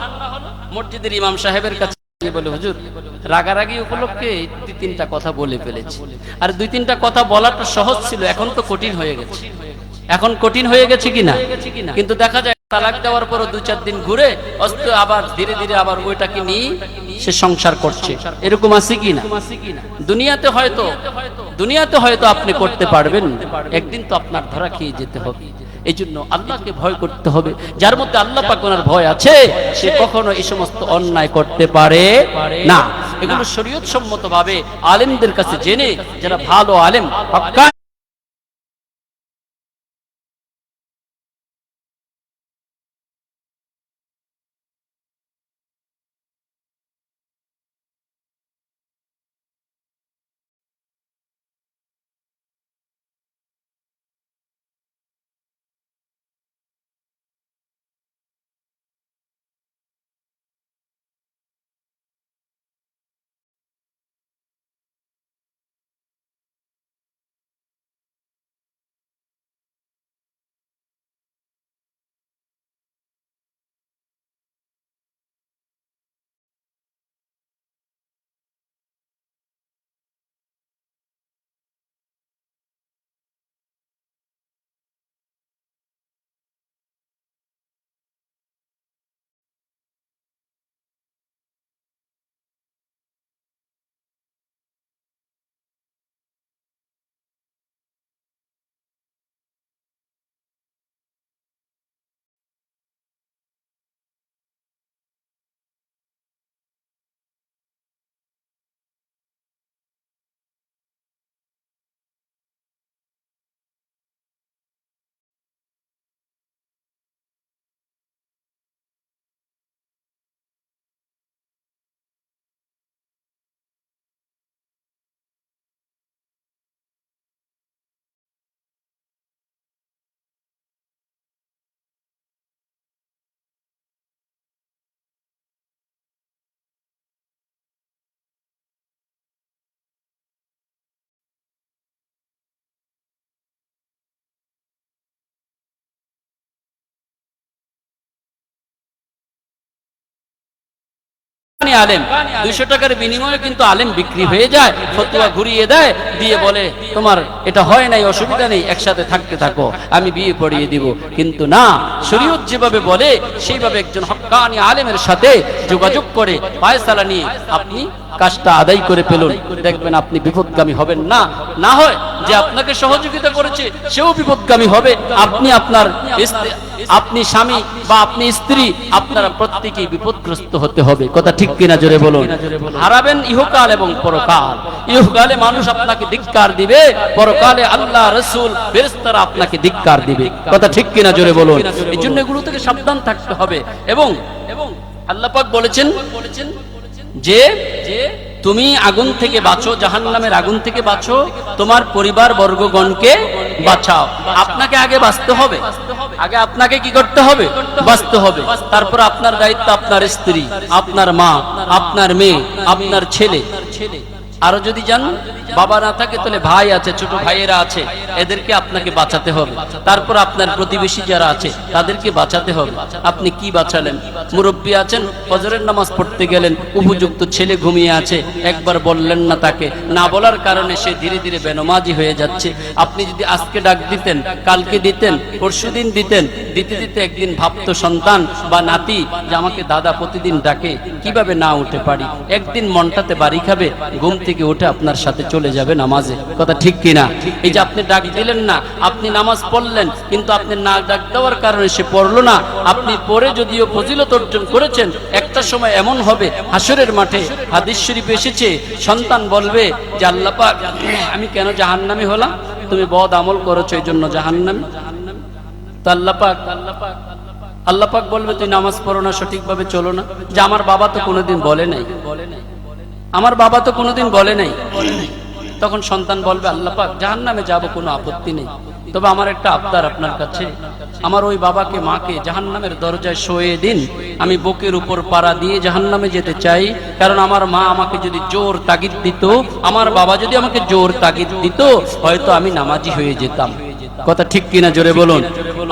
মসজিদের ইমাম সাহেবের কাছে বলে, হুজুর রাগারাগি উপলক্ষে দুই তিনটা কথা বলে ফেলেছি। আর দুই তিনটা কথা বলাটা সহজ ছিল, এখন তো কঠিন হয়ে গেছে। এখন কঠিন হয়ে গেছে কিনা? কিন্তু দেখা যায় তালাক দেওয়ার পর 2-4 দিন ঘুরে অস্ত আবার ধীরে ধীরে আবার ওইটাকে নিয়ে সে সংসার করছে। এরকম আছে কিনা? দুনিয়াতে হয়তো আপনি করতে পারবেন, একদিন তো আপনার ধরা খেয়ে যেতে হবে। এই জন্য আল্লাহকে ভয় করতে হবে। যার মধ্যে আল্লাহ পাক ওনার ভয় আছে, সে কখনো এই সমস্ত অন্যায় করতে পারে না। এগুলো শরীয়ত সম্মতভাবে আলেমদের কাছে জেনে, যারা ভালো আলেম আলেম, 200 টাকার বিনিময়ে কিন্তু আলেম বিক্রি হয়ে যায়, ফতোয়া ঘুরিয়ে দেয়, দিয়ে বলে তোমার এটা হয় নাই, অসুবিধা নেই, একসাথে থাকতে থাকো, আমি বিয়ে পড়িয়ে দিব। কিন্তু না, শরীয়ত যেভাবে বলে সেইভাবে একজন হক্কানি আলেমের সাথে যোগাযোগ করে ফায়সালা নিয়ে আপনি কাজটা আদায় করে ফেলুন, দেখবেন আপনি বিপদগামী হবেন না। না হয় যে আপনাকে সহযোগিতা করেছে সেও বিপদগামী হবে, আপনি স্বামী বা আপনি স্ত্রী, আপনারা প্রত্যেকেই বিপদগ্রস্ত হতে হবে। কথা ঠিক কিনা জোরে বলুন। হারাবেন ইহকাল এবং পরকাল। ইহকালে মানুষ আপনাকে ধিক্কার দিবে, পরকালে আল্লাহ, রাসূল, ফেরেশতারা আপনাকে ধিক্কার দিবে। কথা ঠিক কিনা জোরে বলুন। এই জন্য এগুলো থেকে সাবধান থাকতে হবে। এবং আল্লাহ পাক বলেছেন যে তুমি আগুন থেকে বাঁচো, জাহান্নামের আগুন থেকে বাঁচো, তোমার পরিবার বর্গগণকে বাঁচাও। আপনাকে আগে বাঁচতে হবে, আগে আপনাকে কি করতে হবে? বাঁচতে হবে। তারপর আপনার দায়িত্ব আপনার স্ত্রী, আপনার মা, আপনার মেয়ে, আপনার ছেলে। আরো যদি যান বাবা না থাকে তাহলে ভাই আছে, ছোট ভাইয়েরা আছে, এদেরকে আপনাকে বাঁচাতে হবে। তারপর আপনার প্রতিবেশী যারা আছে তাদেরকে বাঁচাতে হবে। আপনি কি বাঁচালেন? মুরব্বী আছেন, ফজরের নামাজ পড়তে গেলেন, উপযুক্ত ছেলে ঘুমিয়ে আছে, একবার বললেন না তাকে, না বলার কারণে সে ধীরে ধীরে বেনমাজি হয়ে যাচ্ছে। আপনি যদি আজকে ডাক দিতেন, কালকে দিতেন, পরশুদিন দিতেন, দিতে দিতে একদিন ভাবতো সন্তান বা নাতি যে আমাকে দাদা প্রতিদিন ডাকে, কিভাবে না উঠে পারি, একদিন মনটাতে বাড়ি খাবে, ঘুম থেকে উঠে আপনার সাথে চলে যাবে নামাজে। কথা ঠিক কিনা? এই যে আপনি ডাক দিলেন না, আপনি নামাজ পড়লেন, কিন্তু আপনি না ডাক দেওয়ার কারণে সে পড়লো না। আপনি পড়ে যদিও ফজিলত অর্জন করেছেন, একটা সময় এমন হবে হাসরের মাঠে, হাদিস শরীফে এসেছে, সন্তান বলবে যে আল্লাহ পাক, আমি কেন জাহান্নামী হলাম? তুমি বদ আমল করেছো এই জন্য জাহান্নামী। তো আল্লাহ পাক বলবে তুই নামাজ পড়ো না, সঠিকভাবে চলো না। যে আমার বাবা তো কোনোদিন বলে নাই, আমার বাবা তো কোনোদিন বলে নাই। তখন সন্তান বলবে আল্লাহ পাক জাহান্নামে যাব, কোনো আপত্তি নেই, তবে আমার একটা আবদার আপনার কাছে, আমার ওই বাবাকে মাকে জাহান্নামের দরজায় শোয়ে দিন, আমি বুকের উপর পাড়া দিয়ে জাহান্নামে যেতে চাই। কারণ আমার মা আমাকে যদি জোর তাগিদ দিত, আমার বাবা যদি আমাকে জোর তাগিদ দিত, হয়তো আমি নামাজি হয়ে যেতাম। কথা ঠিক কিনা জোরে বলুন।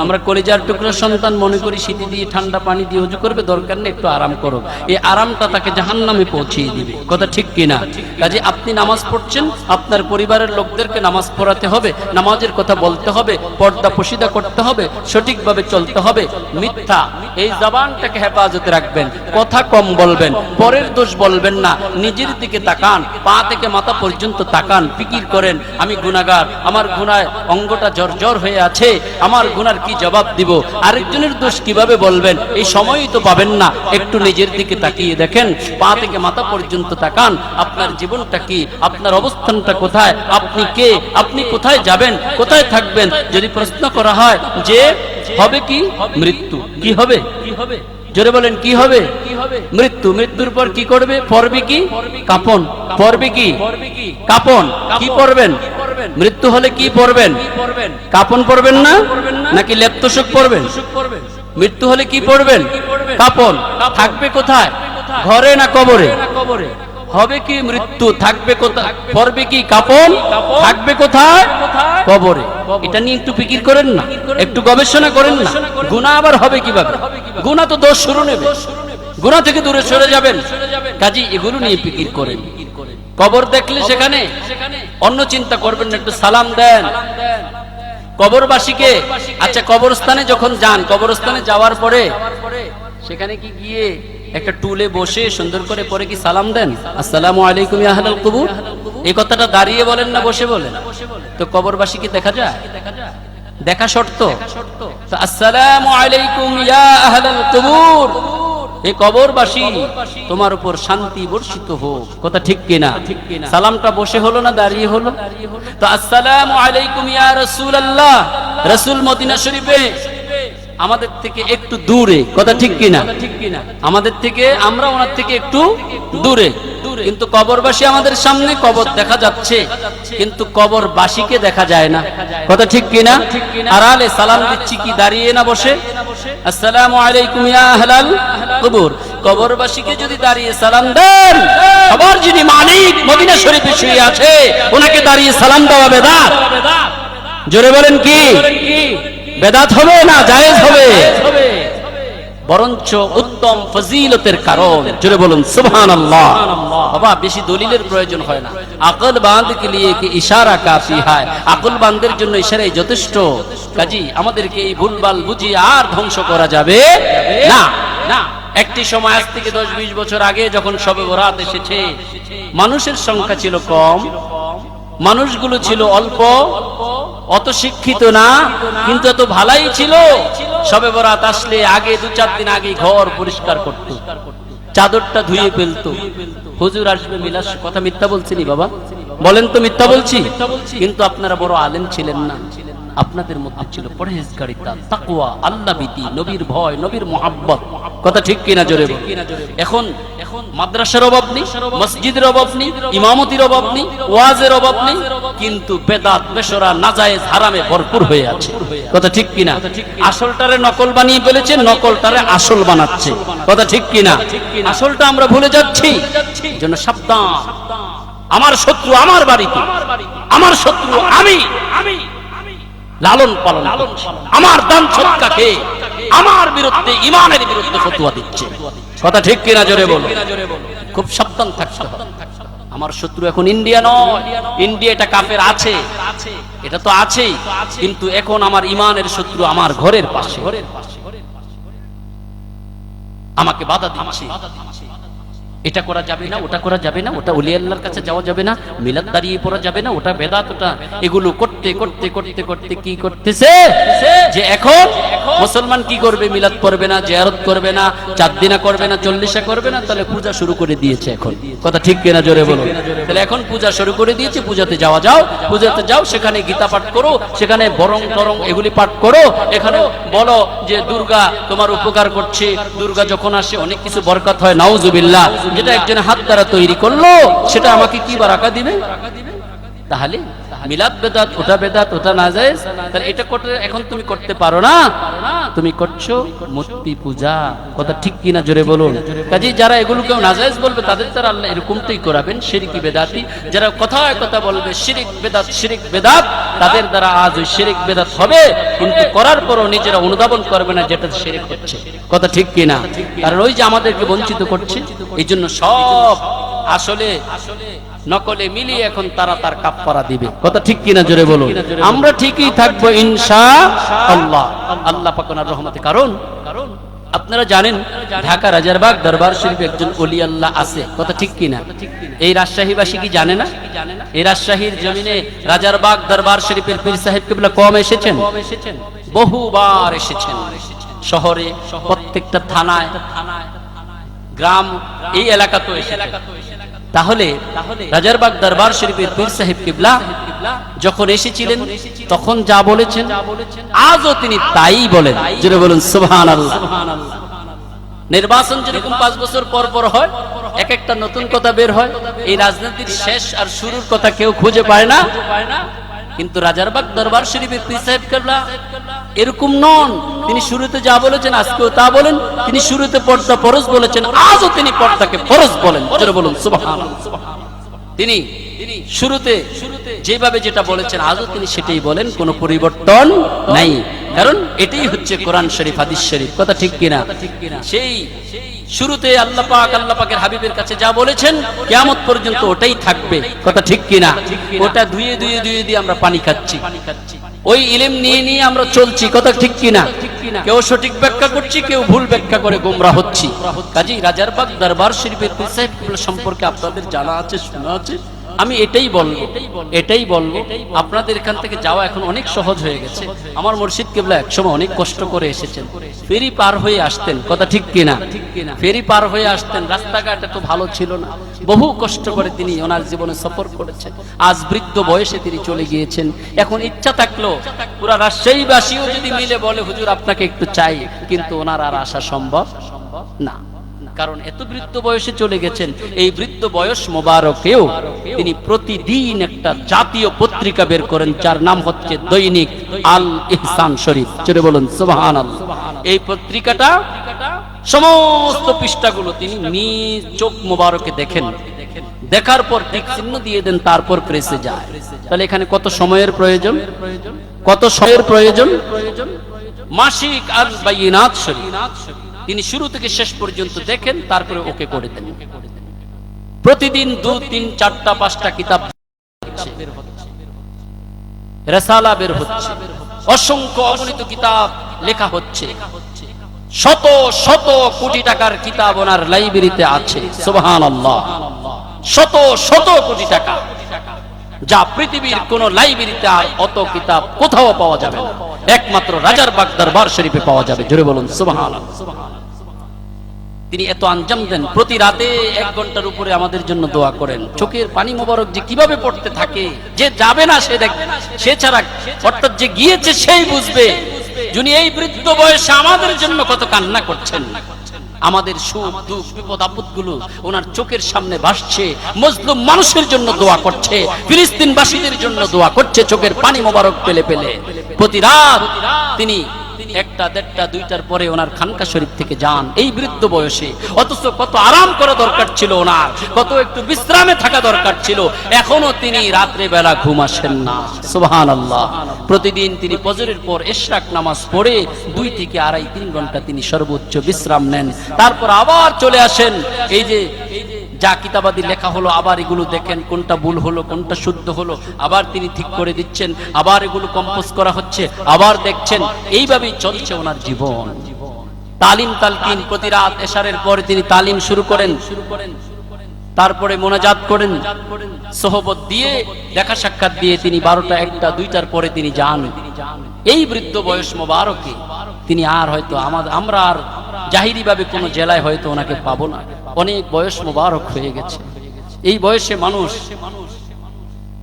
আমরা কলিজার টুকরা সন্তান মনে করি শীতে দিয়ে ঠান্ডা পানি দিয়ে ওযু করবে, দরকার নেই, একটু আরাম করো। এই আরামটা তাকে জাহান্নামে পৌঁছিয়ে দিবে। কথা ঠিক কিনা? কাজে আপনি নামাজ পড়ছেন, আপনার পরিবারের লোকদেরকে নামাজ পড়াতে হবে, নামাজের কথা বলতে হবে, পর্দা পশিদা করতে হবে, সঠিকভাবে চলতে হবে। মিথ্যা এই জবানটাকে হেফাজতে রাখবেন, কথা কম বলবেন, পরের দোষ বলবেন না, নিজের দিকে তাকান, পা থেকে মাথা পর্যন্ত তাকান, ফিকির করেন আমি গুনাহগার, আমার গুনায় অঙ্গটা জর্জর হয়ে আছে, আমার গুনার কি জবাব দিব, আরেকজনের দোষ কিভাবে বলবেন, এই সময়ই তো পাবেন না। একটু নিজের দিকে তাকিয়ে দেখেন, পা থেকে মাথা পর্যন্ত তাকান, আপনার জীবনটা কি, আপনার অবস্থানটা কোথায়, আপনি কে, আপনি কোথায় যাবেন, কোথায় থাকবেন। যদি প্রশ্ন করা হয় যে হবে কি, মৃত্যু, কি হবে, জোরে বলেন কি হবে? মৃত্যু। মৃত্যুর পর কি করবে? পড়বে কি? কাফন। পড়বে কি? কাফন। কি পড়বেন? মৃত্যু হলে কি পড়বেন? কাফন পড়বেন না, নাকি লেপ্তশোক পড়বেন? মৃত্যু হলে কি পড়বেন? কাফন। থাকবে কোথায়? ঘরে না কবরে? হবে কি? মৃত্যু। থাকবে কোথায়? পড়বে কি? কাফন। থাকবে কোথায়? কবরে। এটা নিয়ে একটু ফিকির করেন না, একটু গবেষণা করেন না। গুনাহ আবার হবে কিভাবে? গুনাহ তো দোষ শুরু নেবে, গুনাহ থেকে দূরে সরে যাবেন। কাজী এগুলো নিয়ে ফিকির করেন। কবর দেখলে সেখানে অন্য চিন্তা করবেন না, একটু সালাম দেন কবরবাসীকে। আচ্ছা, কবরস্থানে যখন যান, কবরস্থানে যাওয়ার পরে সেখানে কি গিয়ে একটা টুলে বসে সুন্দর করে পরে কি সালাম দেন? আসসালামু আলাইকুম ইয়া আহলাল কুবুর। এই কথাটা দাঁড়িয়ে বলেন না বসে বলেন? তো কবরবাসীকে দেখা যায়? দেখা শর্ত। তো আসসালামু আলাইকুম ইয়া আহলাল কুবুর, এই কবরবাসী তোমার উপর শান্তি বর্ষিত হোক। কথা ঠিক কিনা? সালামটা বসে হলো না দাঁড়িয়ে হলো? তো আসসালামু আলাইকুম ইয়া রাসূলুল্লাহ, রাসূল মদিনা শরীফে আমাদের থেকে একটু দূরে। কথা ঠিক কিনা? আমাদের থেকে, আমরা ওনার থেকে একটু দূরে, কিন্তু কবরবাসী আমাদের সামনে, কবর দেখা যাচ্ছে, কিন্তু কবরবাসীকে দেখা যায় না। কথা ঠিক কিনা? আড়ালে সালাম দিচ্ছি কি দাঁড়িয়ে না বসে? আসসালামু আলাইকুম ইয়া আহলাল কুবুর। কবরবাসীকে যদি দাঁড়িয়ে সালাম দেন, সবার যিনি মালিক মদিনা শরীফে শুয়ে আছে, ওনাকে দাঁড়িয়ে সালাম দেওয়া বেদাত। জোরে বলেন কি বেদাত হবে না জায়েজ হবে? বরঞ্চ উত্তম ফজিলতের কারণ। জোরে বলুন সুবহানাল্লাহ। বাবা বেশি দলিলের প্রয়োজন হয় না, আকল বাঁধ কে লিয়ে কি ইশারা কাফি হয়, আকল বাঁধের জন্য ইশারাই যথেষ্ট। কাজী আমাদেরকে এই ভুলভাল বুঝিয়ে আর ধ্বংস করা যাবে না। একটি সময় আজ থেকে 10-20 বছর আগে যখন শবে বরাত এসেছে, মানুষের সংখ্যা ছিল কম, মানুষগুলো ছিল অল্প, অত শিক্ষিত না, কিন্তু এত ভালাই ছিল। শবে বরাত আসলে আগে 2-4 দিন আগে ঘর পরিষ্কার করত, চাদরটা ধুয়ে ফেলতো। হুজুর আসবে মিলাদ, কথা মিথ্যা বলছিনি বাবা? বলেন তো মিথ্যা বলছি? কিন্তু আপনারা বড় আলেম ছিলেন না, আপনাদের মধ্যে ছিল পরহেজগারিতা, তাকওয়া, আল্লাহ ভীতি, নবীর ভয়, নবীর মুহাব্বত। কথা ঠিক কিনা জোরে? এখন মাদ্রাসার অভাব নেই, মসজিদের অভাব নেই, ইমামতির অভাব নেই, ওয়াজের অভাব নেই, কিন্তু বেদাত বেশরা নাজায়েজ হারামে ভরপুর হয়ে আছে। কথা ঠিক কিনা? আসলটারে নকল বানিয়ে ফেলেছে, নকলটারে আসল বানাচ্ছে। কথা ঠিক কিনা? আসলটা আমরা ভুলে যাচ্ছি, জন্য সাবধান। আমার শত্রু আমার বাড়িতে, আমার শত্রু আমি লালন পালন, আমার দান সদকা খেয়ে আমার বিরুদ্ধে, ইমানের বিরুদ্ধে ফতোয়া দিচ্ছে। কথা ঠিক কিনা জোরে বলো? খুব সাবধান থাকতে হবে। আমার শত্রু এখন ইন্ডিয়া নয়, ইন্ডিয়া এটা কাফের আছে, এটা তো আছেই, কিন্তু এখন আমার ইমানের শত্রু আমার ঘরের পাশে আমাকে বাধা দিচ্ছে। এটা করা যাবে না, ওটা করা যাবে না, ওটা ওলি আল্লাহর কাছে যাওয়া যাবে না, মিলাদ দাঁড়িয়ে পড়া যাবে না, ওটা বেদাত, ওটা এগুলো করতে করতে করতে করতে কি করতেছে যে এখন মুসলমান কি করবে? মিলাদ করবে না, জিয়ারত করবে না, 4 দিনা করবে না, 40 করবে না, তাহলে পূজা শুরু করে দিয়েছে এখন। কথা ঠিক কিনা জোরে বলো? তাহলে এখন পূজা শুরু করে দিয়েছে, পূজাতে যাওয়া যাও, পূজাতে যাও, সেখানে গীতা পাঠ করো, সেখানে বরং টরং এগুলি পাঠ করো, এখানে বলো যে দুর্গা তোমার উপকার করছে, দুর্গা যখন আসে অনেক কিছু বরকত হয়, নাউজুবিল্লাহ। যেটা একজন হাত দ্বারা তৈরি করলো সেটা আমাকে কি বারাকা দিবে? তাহলে মিলাদ বেদাত, ওটা বেদাত, ওটা নাজায়েজ, তাহলে এটা করতে এখন তুমি করতে পারো না, তুমি করছো মূর্তি পূজা। কথা ঠিক কিনা জোরে বলুন? কাজেই যারা এগুলো কেউ নাজায়েজ বলবে তাদের দ্বারা আল্লাহ এরকমটাই করাবেন, শিরকি বেদাতি। যারা কথায় কথা বলবে শিরিক বেদাত, শিরিক বেদাত, তাদের দ্বারা আজ ওই শিরিক বেদাত হবে, কিন্তু করার পরও নিজেরা অনুধাবন করবে না যেটা শিরিক হচ্ছে। কথা ঠিক কিনা? কারণ ওই যে আমাদেরকে বঞ্চিত করছে, এই জন্য সব আসলে নকলে মিলিয়ে এখন তারা তার কাফারা দিবে। কথা ঠিক কিনা জোরে বলুন? আমরা ঠিকই থাকবো ইনশাআল্লাহ, আল্লাহ পাক ওনার রহমতে। কারণ আপনারা জানেন ঢাকা রাজারবাগ দরবার শরীফে একজন ওলি আল্লাহ আছে। কথা ঠিক কিনা? এই রাজশাহীবাসী কি জানে না? এই রাজশাহীর জমিনে রাজারবাগ দরবার শরীফের পীর সাহেব কিবলা কম এসেছেন, বহুবার এসেছেন। শহরে প্রত্যেকটা থানায়, গ্রাম, এই এলাকা তো এসেছেন। তাহলে রাজারবাগ দরবার শরীফের পীর সাহেব কিবলা যখন এসেছিলেন তখন যা বলেছেন আজও তিনি তাই বলেন। জোরে বলুন সুবহানাল্লাহ। নির্বাচন যেরকম 5 বছর পর পর হয়, এক একটা নতুন কথা বের হয়। এই রাজনীতির শেষ আর শুরুর কথা কেউ খুঁজে পায় না, কিন্তু রাজারবাগ দরবার শরীফের পীর সাহেব কিবলা এরকম নন। তিনি শুরুতে যা বলেছেন আজকেও তা বলেন। তিনি শুরুতে পর্দা ফরজ বলেছেন, আজও তিনি পর্দাকে ফরজ বলেন। জোরে বলুন সুবহানাল্লাহ। তিনি শুরুতে যেভাবে যেটা বলেছেন আজও তিনি সেটাই বলেন, কোনো পরিবর্তন নাই। কারণ এটাই হচ্ছে কোরআন শরীফ, হাদিস শরীফ। কথা ঠিক কিনা? সেই শুরুতে আল্লাহ পাকের হাবিবের কাছে যা বলেছেন কিয়ামত পর্যন্ত ওটাই থাকবে। কথা ঠিক কিনা? ওটা ধুয়ে ধুয়ে ধুয়ে দিয়ে আমরা পানি খাচ্ছি, ওই ইলম নিয়ে নিয়ে আমরা চলছি। কথা ঠিক কিনা? কেউ সঠিক ব্যাখ্যা করছি, কেউ ভুল ব্যাখ্যা করে গোমরাহ হচ্ছি। কাজী রাজারবাগ দরবার শরীফের পীর সাহেব কিবলা সম্পর্কে আপনাদের জানা আছে, শোনা আছে। আমি এটাই বলবো আপনাদের এখান থেকে যাওয়া এখন অনেক সহজ হয়ে গেছে। আমার মুর্শিদ কিবলা একসময় অনেক কষ্ট করে এসেছেন, ফেরি পার হয়ে আসতেন। কথা ঠিক কিনা? ফেরি পার হয়ে আসতেন, রাস্তাঘাট এত ভালো ছিল না, বহু কষ্ট করে তিনি ওনার জীবনে সফর করেছেন। আজ বৃদ্ধ বয়সে তিনি চলে গিয়েছেন। এখন ইচ্ছা থাকলো পুরা রাজশাহীবাসীও যদি মিলে বলে হুজুর আপনাকে একটু চাই, কিন্তু ওনার আর আসা সম্ভব না। কারণ এত বৃদ্ধ বয়সে চলে গেছেন। এই বৃদ্ধ বয়স মোবারকেও তিনি প্রতিদিন একটা জাতীয় পত্রিকা বের করেন, যার নাম হচ্ছে দৈনিক আল ইহসান শরীফ। জোরে বলুন সুবহানাল্লাহ। এই পত্রিকাটা সমস্ত পৃষ্ঠাগুলো তিনি নিজ চোখ মোবারকে দেখেন, দেখার পর টিক চিহ্ন দিয়ে দেন, তারপর প্রেসে যায়। তাহলে এখানে কত সময়ের প্রয়োজন? কত সময়ের প্রয়োজন? মাসিক আল বাইনাত শরীফ, তিনি শুরু থেকে শেষ পর্যন্ত দেখেন, তারপরে ওকে করে দেন। প্রতিদিন 2, 3, 4টা 5টা কিতাব বের হচ্ছে, রিসালা বের হচ্ছে, অসংখ্য অগণিত কিতাব লেখা হচ্ছে, শত শত কোটি টাকার কিতাব ওনার লাইব্রেরিতে আছে। সুবহানাল্লাহ, শত শত কোটি টাকা, যা পৃথিবীর কোন লাইব্রেরিতে আর অত কিতাব কোথাও পাওয়া যাবে না, একমাত্র রাজারবাগ দরবার শরীফে পাওয়া যাবে। জোরে বলুন সুবহানাল্লাহ। তিনি এত আঞ্জাম দেন, প্রতি রাতে 1 ঘন্টার উপরে আমাদের জন্য দোয়া করেন। চোখের পানি মোবারক যে কিভাবে পড়তে থাকে, যে যাবে না সে দেখবে, সে ছাড়া অর্থাৎ যে গিয়েছে সেই বুঝবে যিনি এই বৃদ্ধ বয়সে আমাদের জন্য কত কান্না করছেন। আমাদের সুখ দুঃখ বিপদ আপদ গুলো ওনার চোখের সামনে ভাসছে, মজলুম মানুষের জন্য দোয়া করছে, ফিলিস্তিনবাসীদের জন্য দোয়া করছে, চোখের পানি মোবারক পেলে পেলে। প্রতি রাত তিনি 1টা, 1.5টা, 2টার পরে ওনার খানকা শরীফ থেকে যান এই বৃদ্ধ বয়সে। অথচ কত আরাম করা দরকার ছিল ওনার, কত একটু বিশ্রামে থাকা দরকার ছিল, এখনো তিনি রাত্রে বেলা ঘুম আসেন না। সুবহানাল্লাহ। প্রতিদিন তিনি ফজরের পর ইশরাক নামাজ পড়ে 2 থেকে 2.5-3 ঘন্টা তিনি সর্বোচ্চ বিশ্রাম নেন, তারপর আবার চলে আসেন। এই যে যা কিতাবাদি লেখা হলো আবার এগুলো দেখেন, কোনটা ভুল হলো কোনটা শুদ্ধ হলো, আবার তিনি ঠিক করে দিচ্ছেন, আবার এগুলো কম্পোজ করা হচ্ছে, আবার দেখছেন। এইভাবেই চলছে ওনার জীবন। তালিম তালকিন, প্রতি রাত এশারের পরে তিনি তালিম শুরু করেন, তারপরে মোনাজাত করেন, সোহবত দিয়ে দেখা সাক্ষাৎ দিয়ে তিনি 12টা, 1টা, 2টার পরে তিনি যান। এই বৃদ্ধ বয়স মোবারকে তিনি আর হয়তো আমরা আর জাহিরি ভাবে কোন জেলায় হয়তো ওনাকে পাবো না, অনেক বয়স মোবারক হয়ে গেছে। এই বয়সে মানুষ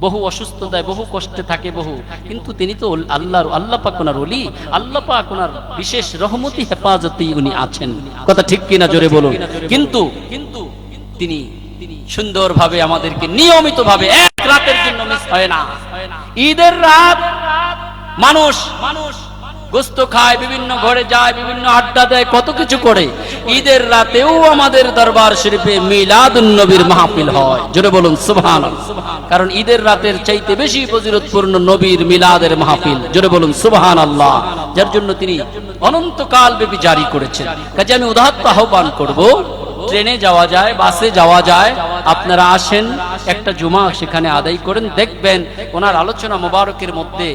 বহু অসুস্থতায় বহু কষ্টে থাকে বহু, কিন্তু তিনি তো আল্লাহ পাক ওনার ওলি, আল্লাহ পাক ওনার বিশেষ রহমতি হেফাজতে উনি আছেন। কথা ঠিক কিনা জোরে বলুন। কিন্তু তিনি সুন্দরভাবে আমাদেরকে নিয়মিত ভাবে 1 রাতের জন্য মিস হয় না। ঈদের রাত মানুষ গোস্ত খায়, বিভিন্ন ঘরে যায়, বিভিন্ন আড্ডা দেয়, কত কিছু করে। ঈদের রাতেও আমাদের দরবার শরীফে মিলাদুন নবীর মাহফিল হয়। জোরে বলুন সুবহানাল্লাহ। কারণ ঈদের রাতের চাইতে বেশি ফজিলতপূর্ণ নবীর মিলাদের মাহফিল। জোরে বলুন সুবহানাল্লাহ। যার জন্য তিনি অনন্তকাল ব্যাপী জারি করেছেন। কাজে আমি উদাত্ত আহ্বান করব, ট্রেনে যাওয়া যায়, বাসে যাওয়া যায়, আপনারা আসেন, একটা জুমা সেখানে আদায় করেন, দেখবেন ওনার আলোচনা মোবারকের মধ্যে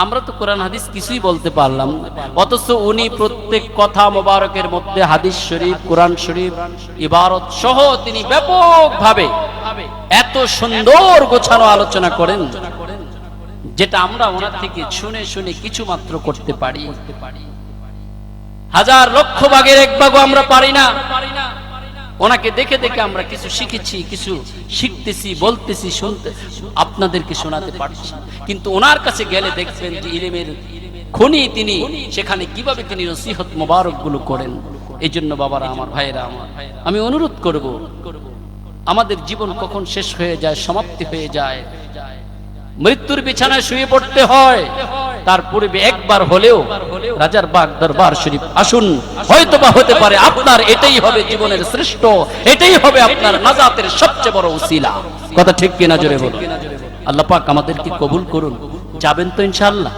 আমরা তো কোরআন হাদিস কিছুই বলতে পারলাম না, অথচ উনি প্রত্যেক কথা মোবারকের মধ্যে হাদিস শরীফ, কোরআন শরীফ, ইবারত সহ তিনি ব্যাপকভাবে এত সুন্দর গোছানো আলোচনা করেন, যেটা আমরা ওনার থেকে শুনে শুনে কিছু মাত্র করতে পারি। 1000 লক্ষ ভাগের 1 ভাগও আমরা পারি না। ওনাকে দেখে দেখে আমরা কিছু শিখেছি, কিছু শিখতেছি, বলতেছি, শুনতে আপনাদেরকে শোনাতে পারছি। কিন্তু ওনার কাছে গেলে দেখবেন যে ইলমের খনি তিনি, সেখানে কিভাবে তিনি নসিহত মোবারক গুলো করেন। এই জন্য বাবারা আমার, ভাইয়েরা আমার, আমি অনুরোধ করব, আমাদের জীবন কখন শেষ হয়ে যায়, সমাপ্তি হয়ে যায়, মৃত্যুর বিছানায় শুয়ে পড়তে হয়, তার পূর্বে একবার হলেও রাজারবাগ দরবার শরীফ আসুন। হয়তোবা হতে পারে আপনার এটাই হবে জীবনের শ্রেষ্ঠ, এটাই হবে আপনার নাজাতের সবচেয়ে বড় উসিলা। কথা ঠিক কিনা জোরে বলুন। আল্লাহ পাক আমাদেরকে কবুল করুন। যাবেন তো ইনশাআল্লাহ?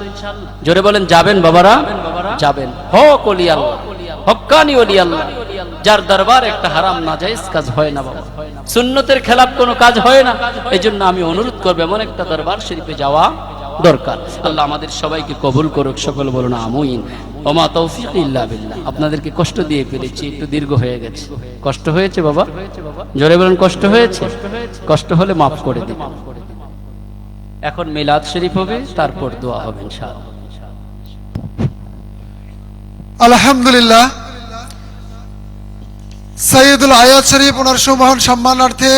জোরে বলেন, যাবেন বাবারা? যাবেন। হক ওলি আল্লাহ, হক্কানি ওলি আল্লাহ, যার দরবার একটা হারাম নাজায়েজ কাজ হয় না বাবা, সুন্নতের খেলাফ কোনো কাজ হয় না। এজন্য আমি অনুরোধ করব, এমন একটা দরবার শরীফে যাওয়া দরকার। আল্লাহ আমাদের সবাইকে কবুল করুক। সকল বলুন আমিন। ওমা তৌফিক ইল্লা বিল্লাহ। আপনাদেরকে কষ্ট দিয়ে ফেলেছি, একটু দীর্ঘ হয়ে গেছে। কষ্ট হয়েছে বাবা? জোরে বলেন, কষ্ট হয়েছে? কষ্ট হলে মাফ করে দিন। এখন মিলাদ শরীফ হবে, তারপর দোয়া হবে ইনশাআল্লাহ। আলহামদুলিল্লাহ। সৈয়দুল আয়াত শরীফ ওনার সুমহান সম্মানার্থে